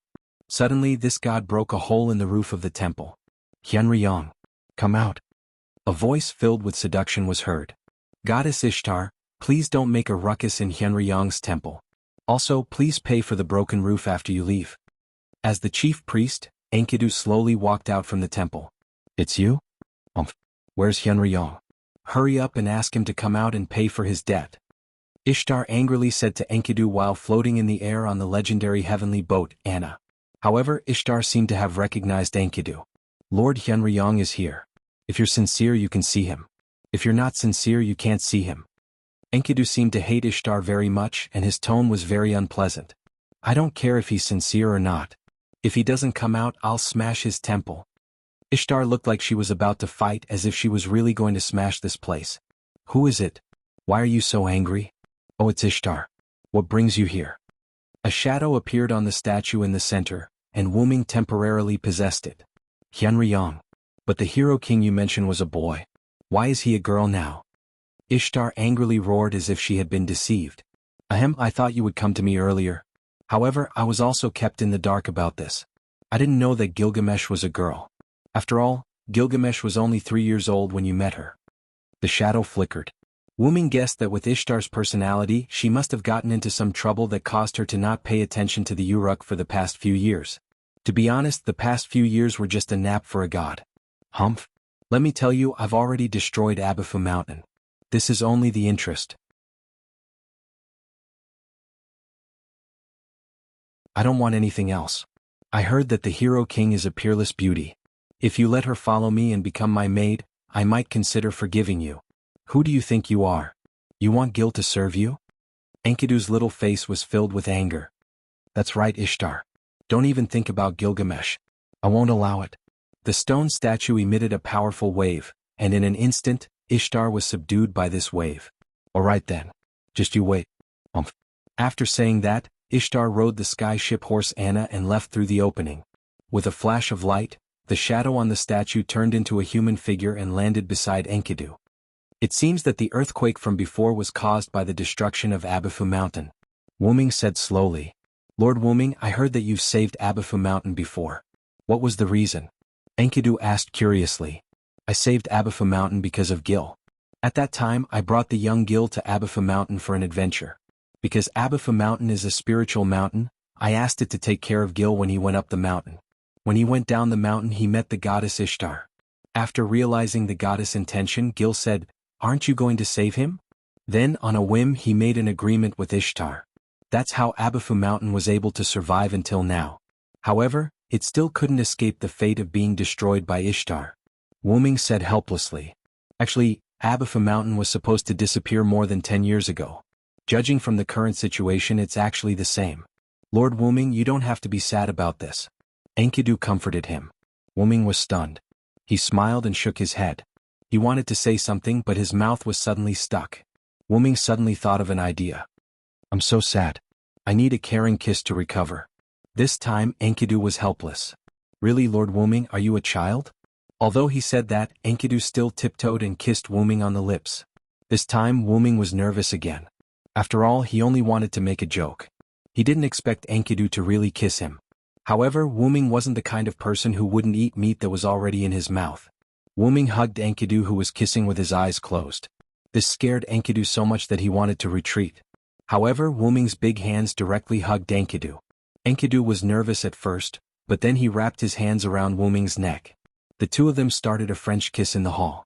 Speaker 1: Suddenly this god broke a hole in the roof of the temple. Hyunryong, come out. A voice filled with seduction was heard. Goddess Ishtar, please don't make a ruckus in Hyunryong's temple. Also, please pay for the broken roof after you leave. As the chief priest, Enkidu slowly walked out from the temple. It's you? Where's Hyunryong? Hurry up and ask him to come out and pay for his debt. Ishtar angrily said to Enkidu while floating in the air on the legendary heavenly boat, Anna. However, Ishtar seemed to have recognized Enkidu. Lord Hyunryong is here. If you're sincere you can see him. If you're not sincere you can't see him. Enkidu seemed to hate Ishtar very much and his tone was very unpleasant. I don't care if he's sincere or not. If he doesn't come out, I'll smash his temple. Ishtar looked like she was about to fight, as if she was really going to smash this place. Who is it? Why are you so angry? Oh, it's Ishtar. What brings you here? A shadow appeared on the statue in the center, and Wuming temporarily possessed it. Hyunryong. But the hero king you mentioned was a boy. Why is he a girl now? Ishtar angrily roared as if she had been deceived. Ahem, I thought you would come to me earlier. However, I was also kept in the dark about this. I didn't know that Gilgamesh was a girl. After all, Gilgamesh was only 3 years old when you met her. The shadow flickered. Wuming guessed that with Ishtar's personality she must have gotten into some trouble that caused her to not pay attention to the Uruk for the past few years. To be honest, the past few years were just a nap for a god. Humph. Let me tell you, I've already destroyed Abifu Mountain. This is only the interest. I don't want anything else. I heard that the hero king is a peerless beauty. If you let her follow me and become my maid, I might consider forgiving you. Who do you think you are? You want Gil to serve you? Enkidu's little face was filled with anger. That's right, Ishtar. Don't even think about Gilgamesh. I won't allow it. The stone statue emitted a powerful wave, and in an instant, Ishtar was subdued by this wave. All right then. Just you wait. After saying that, Ishtar rode the sky ship horse Anna and left through the opening. With a flash of light, the shadow on the statue turned into a human figure and landed beside Enkidu. It seems that the earthquake from before was caused by the destruction of Abifu Mountain. Wuming said slowly. Lord Wuming, I heard that you've saved Abifu Mountain before. What was the reason? Enkidu asked curiously. I saved Abifu Mountain because of Gil. At that time I brought the young Gil to Abifu Mountain for an adventure. Because Abifu Mountain is a spiritual mountain, I asked it to take care of Gil when he went up the mountain. When he went down the mountain he met the goddess Ishtar. After realizing the goddess' intention, Gil said, Aren't you going to save him? Then, on a whim, he made an agreement with Ishtar. That's how Abifu Mountain was able to survive until now. However, it still couldn't escape the fate of being destroyed by Ishtar. Wuming said helplessly. Actually, Abifu Mountain was supposed to disappear more than 10 years ago. Judging from the current situation, it's actually the same. Lord Wuming, you don't have to be sad about this. Enkidu comforted him. Wuming was stunned. He smiled and shook his head. He wanted to say something but his mouth was suddenly stuck. Wuming suddenly thought of an idea. I'm so sad. I need a caring kiss to recover. This time Enkidu was helpless. Really, Lord Wuming, are you a child? Although he said that, Enkidu still tiptoed and kissed Wuming on the lips. This time Wuming was nervous again. After all, he only wanted to make a joke. He didn't expect Enkidu to really kiss him. However, Wuming wasn't the kind of person who wouldn't eat meat that was already in his mouth. Wuming hugged Enkidu, who was kissing with his eyes closed. This scared Enkidu so much that he wanted to retreat. However, Wuming's big hands directly hugged Enkidu. Enkidu was nervous at first, but then he wrapped his hands around Wuming's neck. The two of them started a French kiss in the hall.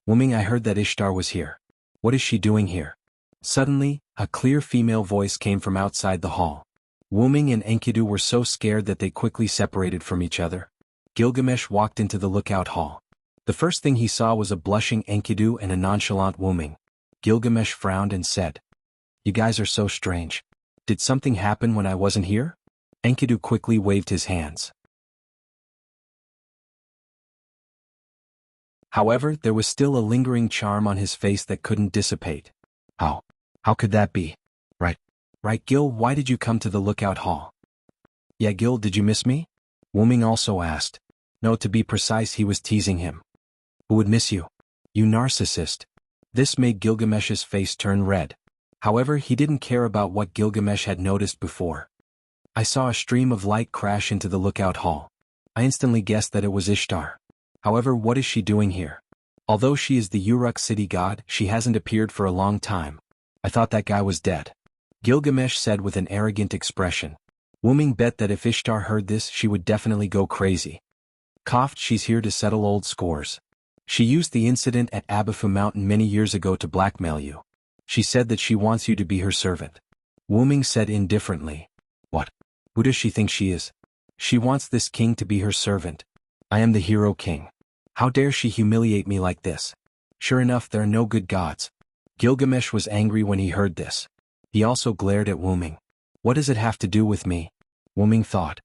Speaker 1: Wuming, I heard that Ishtar was here. What is she doing here? Suddenly, a clear female voice came from outside the hall. Wuming and Enkidu were so scared that they quickly separated from each other. Gilgamesh walked into the lookout hall. The first thing he saw was a blushing Enkidu and a nonchalant Wuming. Gilgamesh frowned and said, "You guys are so strange. Did something happen when I wasn't here?" Enkidu quickly waved his hands. However, there was still a lingering charm on his face that couldn't dissipate. How could that be? Right, Gil, why did you come to the lookout hall? Yeah, Gil, did you miss me? Wuming also asked. No, to be precise, he was teasing him. Who would miss you? You narcissist. This made Gilgamesh's face turn red. However, he didn't care about what Gilgamesh had noticed before. I saw a stream of light crash into the lookout hall. I instantly guessed that it was Ishtar. However, what is she doing here? Although she is the Uruk city god, she hasn't appeared for a long time. I thought that guy was dead. Gilgamesh said with an arrogant expression. Wuming bet that if Ishtar heard this, she would definitely go crazy. Coughed, she's here to settle old scores. She used the incident at Abifu Mountain many years ago to blackmail you. She said that she wants you to be her servant. Wuming said indifferently. What? Who does she think she is? She wants this king to be her servant. I am the hero king. How dare she humiliate me like this? Sure enough, there are no good gods. Gilgamesh was angry when he heard this. He also glared at Wuming. What does it have to do with me? Wuming thought.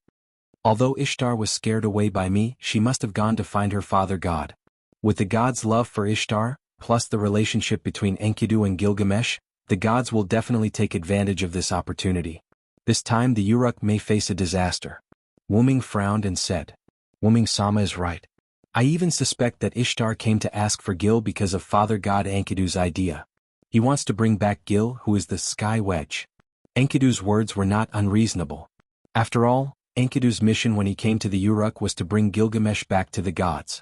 Speaker 1: Although Ishtar was scared away by me, she must have gone to find her father god. With the god's love for Ishtar, plus the relationship between Enkidu and Gilgamesh, the gods will definitely take advantage of this opportunity. This time the Uruk may face a disaster. Wuming frowned and said. Wuming-sama is right. I even suspect that Ishtar came to ask for Gil because of father god Enkidu's idea. He wants to bring back Gil, who is the Sky Wedge. Enkidu's words were not unreasonable. After all, Enkidu's mission when he came to the Uruk was to bring Gilgamesh back to the gods.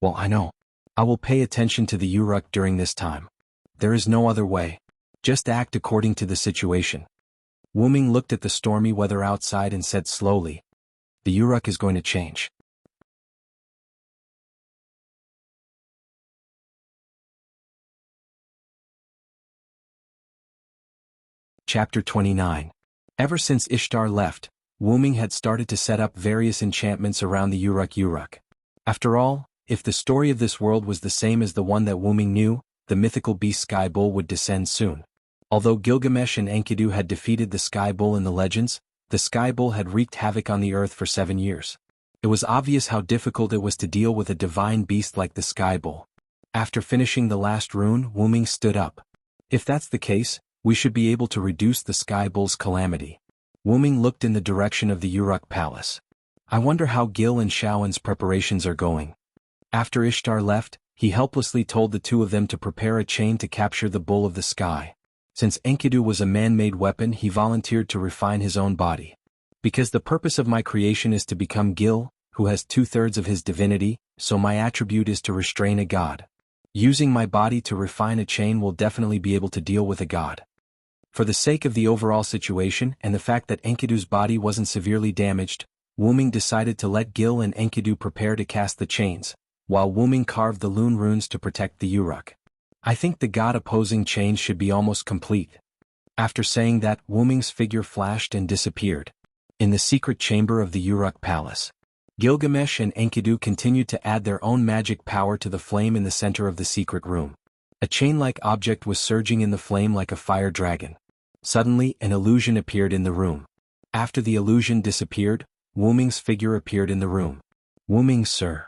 Speaker 1: Well, I know. I will pay attention to the Uruk during this time. There is no other way. Just act according to the situation. Wuming looked at the stormy weather outside and said slowly, the Uruk is going to change. Chapter 29. Ever since Ishtar left, Wuming had started to set up various enchantments around the Uruk. After all, if the story of this world was the same as the one that Wuming knew, the mythical beast Sky Bull would descend soon. Although Gilgamesh and Enkidu had defeated the Sky Bull in the legends, the Sky Bull had wreaked havoc on the earth for 7 years. It was obvious how difficult it was to deal with a divine beast like the Sky Bull. After finishing the last rune, Wuming stood up. If that's the case, we should be able to reduce the Sky Bull's calamity. Wuming looked in the direction of the Uruk palace. I wonder how Gil and Shaoan's preparations are going. After Ishtar left, he helplessly told the two of them to prepare a chain to capture the bull of the sky. Since Enkidu was a man-made weapon, he volunteered to refine his own body. Because the purpose of my creation is to become Gil, who has 2/3 of his divinity, so my attribute is to restrain a god. Using my body to refine a chain will definitely be able to deal with a god. For the sake of the overall situation and the fact that Enkidu's body wasn't severely damaged, Wuming decided to let Gil and Enkidu prepare to cast the chains, while Wuming carved the Lune runes to protect the Uruk. I think the god-opposing chains should be almost complete. After saying that, Wuming's figure flashed and disappeared. In the secret chamber of the Uruk palace, Gilgamesh and Enkidu continued to add their own magic power to the flame in the center of the secret room. A chain-like object was surging in the flame like a fire dragon. Suddenly, an illusion appeared in the room. After the illusion disappeared, Wu Ming's figure appeared in the room. Wu Ming, sir.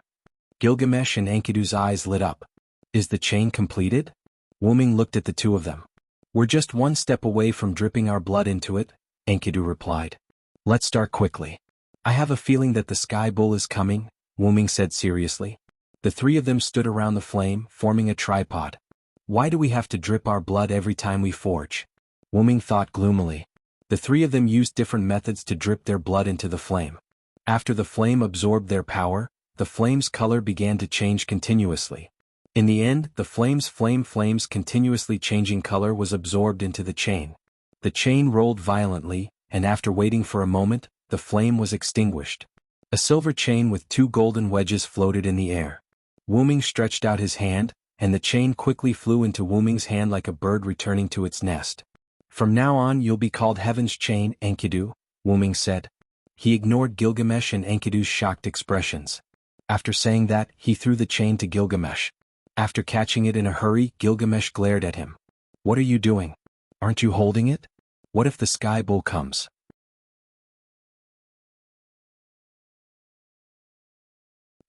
Speaker 1: Gilgamesh and Enkidu's eyes lit up. Is the chain completed? Wu Ming looked at the two of them. We're just one step away from dripping our blood into it, Enkidu replied. Let's start quickly. I have a feeling that the Sky Bull is coming, Wu Ming said seriously. The three of them stood around the flame, forming a tripod. Why do we have to drip our blood every time we forge? Wu Ming thought gloomily. The three of them used different methods to drip their blood into the flame. After the flame absorbed their power, the flame's color began to change continuously. In the end, the flame's continuously changing color was absorbed into the chain. The chain rolled violently, and after waiting for a moment, the flame was extinguished. A silver chain with two golden wedges floated in the air. Wu Ming stretched out his hand, and the chain quickly flew into Wu Ming's hand like a bird returning to its nest. From now on you'll be called Heaven's Chain, Enkidu, Wu Ming said. He ignored Gilgamesh and Enkidu's shocked expressions. After saying that, he threw the chain to Gilgamesh. After catching it in a hurry, Gilgamesh glared at him. What are you doing? Aren't you holding it? What if the Sky Bull comes?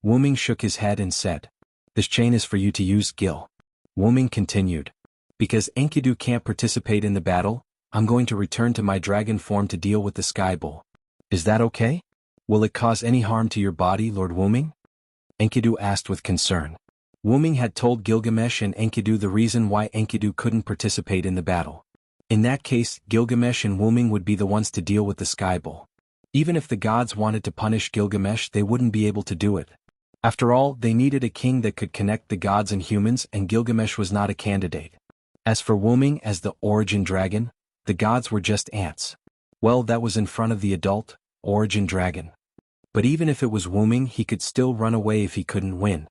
Speaker 1: Wu Ming shook his head and said, This chain is for you to use, Gil. Wu Ming continued. Because Enkidu can't participate in the battle, I'm going to return to my dragon form to deal with the Sky Bull. Is that okay? Will it cause any harm to your body, Lord Wu Ming? Enkidu asked with concern. Wu Ming had told Gilgamesh and Enkidu the reason why Enkidu couldn't participate in the battle. In that case, Gilgamesh and Wu Ming would be the ones to deal with the Sky Bull. Even if the gods wanted to punish Gilgamesh, they wouldn't be able to do it. After all, they needed a king that could connect the gods and humans, and Gilgamesh was not a candidate. As for Wu Ming as the origin dragon, the gods were just ants. Well, that was in front of the adult, origin dragon. But even if it was Wu Ming, he could still run away if he couldn't win.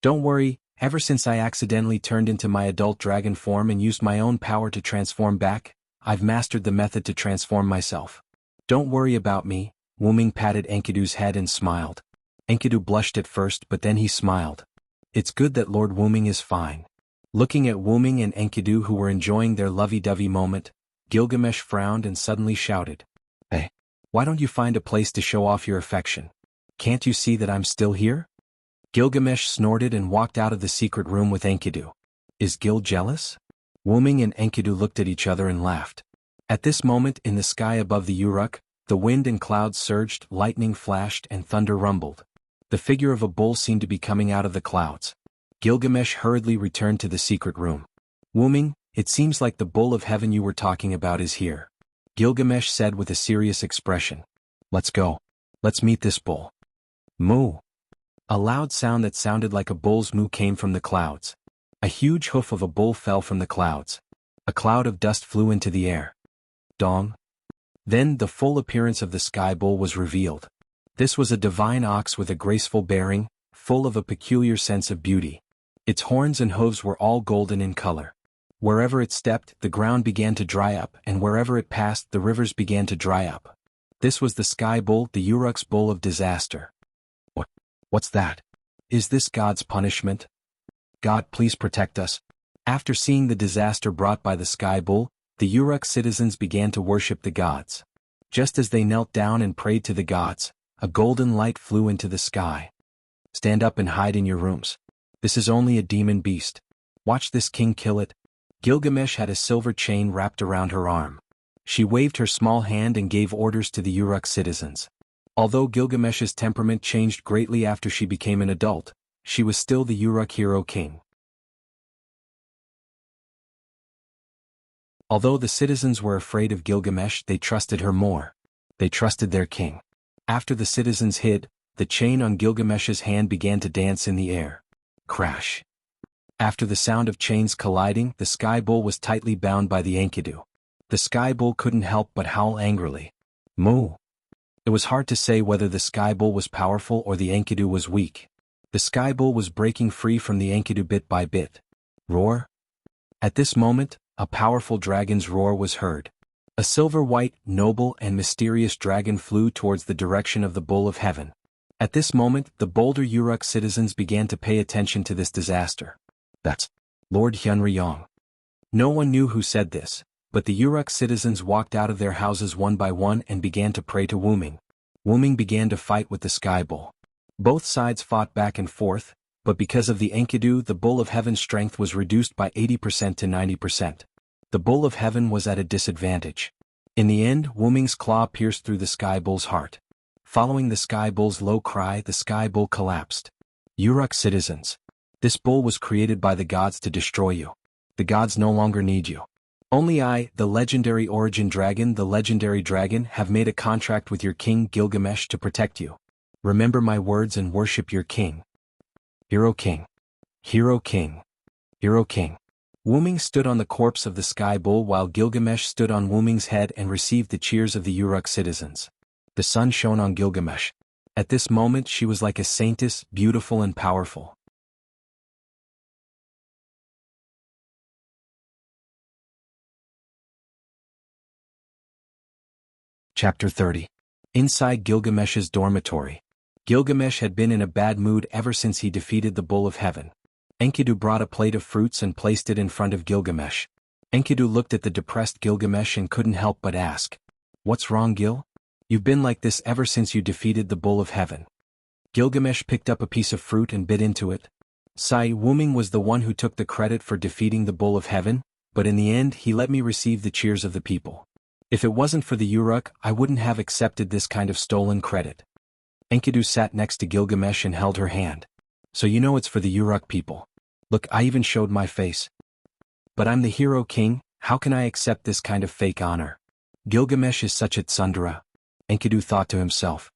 Speaker 1: Don't worry, ever since I accidentally turned into my adult dragon form and used my own power to transform back, I've mastered the method to transform myself. Don't worry about me, Wu Ming patted Enkidu's head and smiled. Enkidu blushed at first, but then he smiled. It's good that Lord Wu Ming is fine. Looking at Wu Ming and Enkidu, who were enjoying their lovey-dovey moment, Gilgamesh frowned and suddenly shouted. Hey, why don't you find a place to show off your affection? Can't you see that I'm still here? Gilgamesh snorted and walked out of the secret room with Enkidu. Is Gil jealous? Wu Ming and Enkidu looked at each other and laughed. At this moment in the sky above the Uruk, the wind and clouds surged, lightning flashed and thunder rumbled. The figure of a bull seemed to be coming out of the clouds. Gilgamesh hurriedly returned to the secret room. Wu Ming, it seems like the bull of heaven you were talking about is here. Gilgamesh said with a serious expression. Let's go. Let's meet this bull. Moo. A loud sound that sounded like a bull's moo came from the clouds. A huge hoof of a bull fell from the clouds. A cloud of dust flew into the air. Dong. Then the full appearance of the Sky Bull was revealed. This was a divine ox with a graceful bearing, full of a peculiar sense of beauty. Its horns and hooves were all golden in color. Wherever it stepped, the ground began to dry up, and wherever it passed, the rivers began to dry up. This was the Sky Bull, the Uruk's bull of disaster. What's that? Is this God's punishment? God, please protect us. After seeing the disaster brought by the Sky Bull, the Uruk citizens began to worship the gods. Just as they knelt down and prayed to the gods, a golden light flew into the sky. Stand up and hide in your rooms. This is only a demon beast. Watch this king kill it. Gilgamesh had a silver chain wrapped around her arm. She waved her small hand and gave orders to the Uruk citizens. Although Gilgamesh's temperament changed greatly after she became an adult, she was still the Uruk hero king. Although the citizens were afraid of Gilgamesh, they trusted her more. They trusted their king. After the citizens hid, the chain on Gilgamesh's hand began to dance in the air. Crash. After the sound of chains colliding, the Sky Bull was tightly bound by the Enkidu. The Sky Bull couldn't help but howl angrily. Moo. It was hard to say whether the Sky Bull was powerful or the Enkidu was weak. The Sky Bull was breaking free from the Enkidu bit by bit. Roar. At this moment, a powerful dragon's roar was heard. A silver-white, noble and mysterious dragon flew towards the direction of the Bull of Heaven. At this moment, the bolder Uruk citizens began to pay attention to this disaster. That's Lord Hyunryong. No one knew who said this, but the Uruk citizens walked out of their houses one by one and began to pray to Wu Ming. Wu Ming began to fight with the Sky Bull. Both sides fought back and forth, but because of the Enkidu, the Bull of Heaven's strength was reduced by 80% to 90%. The Bull of Heaven was at a disadvantage. In the end, Wu Ming's claw pierced through the Sky Bull's heart. Following the Sky Bull's low cry, the Sky Bull collapsed. Uruk citizens. This bull was created by the gods to destroy you. The gods no longer need you. Only I, the legendary origin dragon, have made a contract with your king Gilgamesh to protect you. Remember my words and worship your king. Hero King. Hero King. Hero King. Wu Ming stood on the corpse of the Sky Bull while Gilgamesh stood on Wu Ming's head and received the cheers of the Uruk citizens. The sun shone on Gilgamesh. At this moment she was like a saintess, beautiful and powerful. Chapter 30. Inside Gilgamesh's dormitory. Gilgamesh had been in a bad mood ever since he defeated the Bull of Heaven. Enkidu brought a plate of fruits and placed it in front of Gilgamesh. Enkidu looked at the depressed Gilgamesh and couldn't help but ask, "What's wrong, Gil? You've been like this ever since you defeated the Bull of Heaven." Gilgamesh picked up a piece of fruit and bit into it. Wu Ming was the one who took the credit for defeating the Bull of Heaven, but in the end he let me receive the cheers of the people. If it wasn't for the Uruk, I wouldn't have accepted this kind of stolen credit. Enkidu sat next to Gilgamesh and held her hand. "So you know it's for the Uruk people. Look, I even showed my face. But I'm the Hero King, how can I accept this kind of fake honor? Gilgamesh is such a tsundere." Enkidu thought to himself.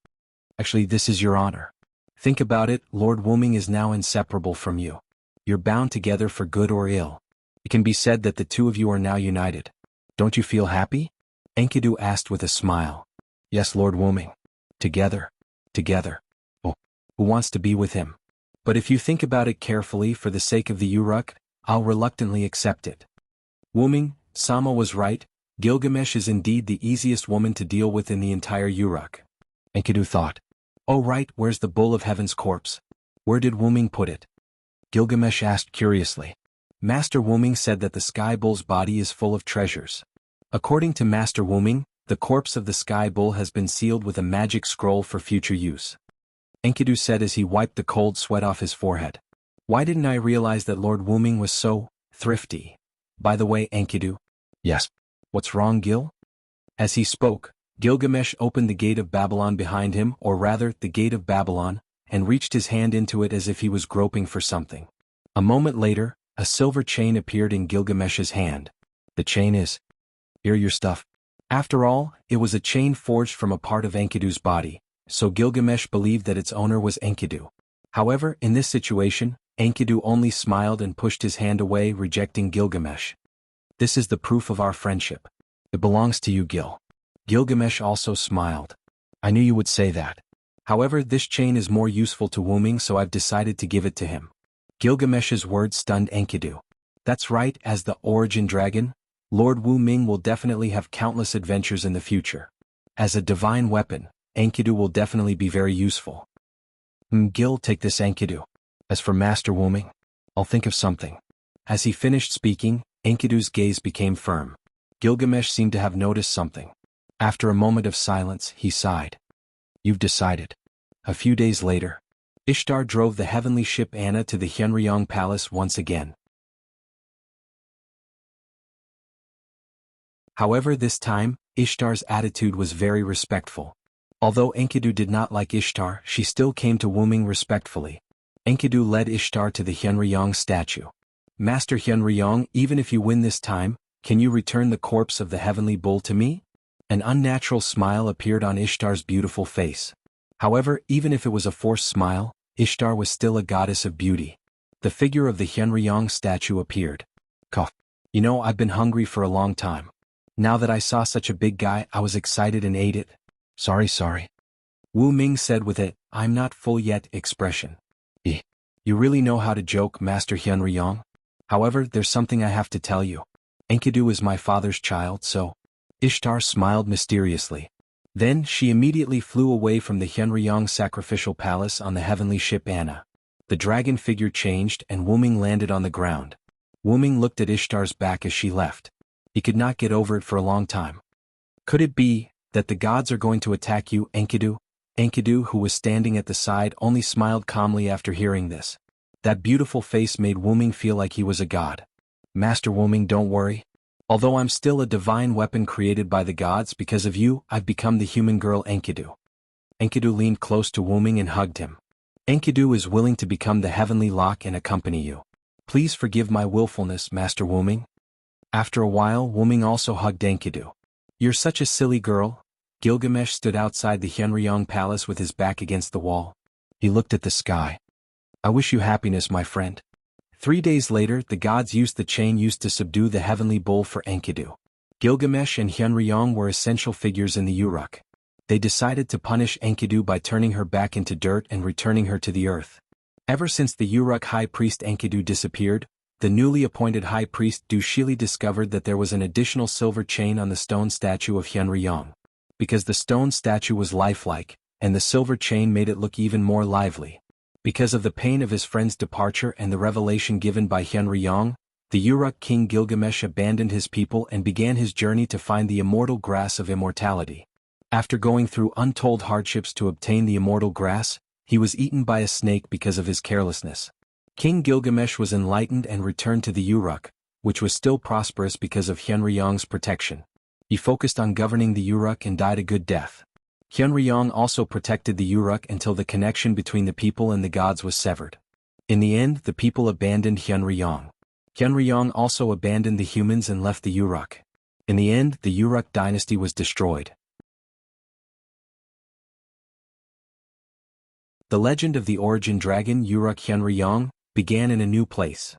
Speaker 1: "Actually, this is your honor. Think about it, Lord Wu Ming is now inseparable from you. You're bound together for good or ill. It can be said that the two of you are now united. Don't you feel happy?" Enkidu asked with a smile. "Yes, Lord Wu Ming. Together. Together. Oh, who wants to be with him? But if you think about it carefully for the sake of the Uruk, I'll reluctantly accept it." Wu Ming, Sama was right, Gilgamesh is indeed the easiest woman to deal with in the entire Uruk. Enkidu thought. "Oh right, where's the Bull of Heaven's corpse? Where did Wu Ming put it?" Gilgamesh asked curiously. Master Wu Ming said that the Sky Bull's body is full of treasures. According to Master Wu Ming, the corpse of the Sky Bull has been sealed with a magic scroll for future use. Enkidu said as he wiped the cold sweat off his forehead. "Why didn't I realize that Lord Wu Ming was so thrifty? By the way, Enkidu." "Yes. What's wrong, Gil?" As he spoke, Gilgamesh opened the gate of Babylon behind him, or rather, the gate of Babylon, and reached his hand into it as if he was groping for something. A moment later, a silver chain appeared in Gilgamesh's hand. "The chain is here, your stuff." After all, it was a chain forged from a part of Enkidu's body, so Gilgamesh believed that its owner was Enkidu. However, in this situation, Enkidu only smiled and pushed his hand away, rejecting Gilgamesh. "This is the proof of our friendship. It belongs to you, Gil." Gilgamesh also smiled. "I knew you would say that. However, this chain is more useful to Wu Ming, so I've decided to give it to him." Gilgamesh's words stunned Enkidu. "That's right, as the origin dragon, Lord Wu Ming will definitely have countless adventures in the future. As a divine weapon, Enkidu will definitely be very useful." Gil, take this, Enkidu. As for Master Wu Ming, I'll think of something." As he finished speaking, Enkidu's gaze became firm. Gilgamesh seemed to have noticed something. After a moment of silence, he sighed. "You've decided." A few days later, Ishtar drove the heavenly ship Anna to the Hyunryong Palace once again. However, this time, Ishtar's attitude was very respectful. Although Enkidu did not like Ishtar, she still came to Wu Ming respectfully. Enkidu led Ishtar to the Hyunryong statue. "Master Hyunryong, even if you win this time, can you return the corpse of the heavenly bull to me?" An unnatural smile appeared on Ishtar's beautiful face. However, even if it was a forced smile, Ishtar was still a goddess of beauty. The figure of the Hyunryong statue appeared. "Cough. You know, I've been hungry for a long time. Now that I saw such a big guy, I was excited and ate it." Sorry. Wu Ming said with a "I'm not full yet" expression. You really know how to joke, Master Hyunryong. However, there's something I have to tell you. Enkidu is my father's child, so..." Ishtar smiled mysteriously. Then she immediately flew away from the Hyunryong sacrificial palace on the heavenly ship Anna. The dragon figure changed and Wu Ming landed on the ground. Wu Ming looked at Ishtar's back as she left. He could not get over it for a long time. "Could it be that the gods are going to attack you, Enkidu?" Enkidu, who was standing at the side, only smiled calmly after hearing this. That beautiful face made Wuming feel like he was a god. Master Wuming, don't worry. Although I'm still a divine weapon created by the gods, because of you, I've become the human girl Enkidu. Enkidu leaned close to Wuming and hugged him. Enkidu is willing to become the heavenly lock and accompany you. Please forgive my willfulness, Master Wuming. After a while, Wuming also hugged Enkidu. You're such a silly girl. Gilgamesh stood outside the Hyunryong palace with his back against the wall. He looked at the sky. I wish you happiness, my friend. 3 days later, the gods used the chain used to subdue the heavenly bull for Enkidu. Gilgamesh and Hyunryong were essential figures in the Uruk. They decided to punish Enkidu by turning her back into dirt and returning her to the earth. Ever since the Uruk high priest Enkidu disappeared, the newly appointed high priest Dushili discovered that there was an additional silver chain on the stone statue of Hyunryong. Because the stone statue was lifelike, and the silver chain made it look even more lively. Because of the pain of his friend's departure and the revelation given by Hyunryong, the Uruk king Gilgamesh abandoned his people and began his journey to find the immortal grass of immortality. After going through untold hardships to obtain the immortal grass, he was eaten by a snake because of his carelessness. King Gilgamesh was enlightened and returned to the Uruk, which was still prosperous because of Hyunryong's protection. He focused on governing the Uruk and died a good death. Hyunryong also protected the Uruk until the connection between the people and the gods was severed. In the end, the people abandoned Hyunryong. Hyunryong also abandoned the humans and left the Uruk. In the end, the Uruk dynasty was destroyed. The legend of the origin dragon Uruk Hyunryong began in a new place.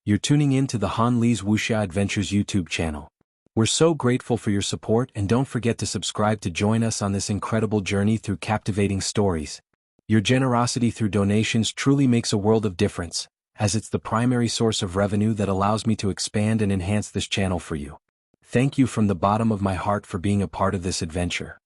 Speaker 1: You're tuning in to the Han Lee's Wuxia Adventures YouTube channel. We're so grateful for your support, and don't forget to subscribe to join us on this incredible journey through captivating stories. Your generosity through donations truly makes a world of difference, as it's the primary source of revenue that allows me to expand and enhance this channel for you. Thank you from the bottom of my heart for being a part of this adventure.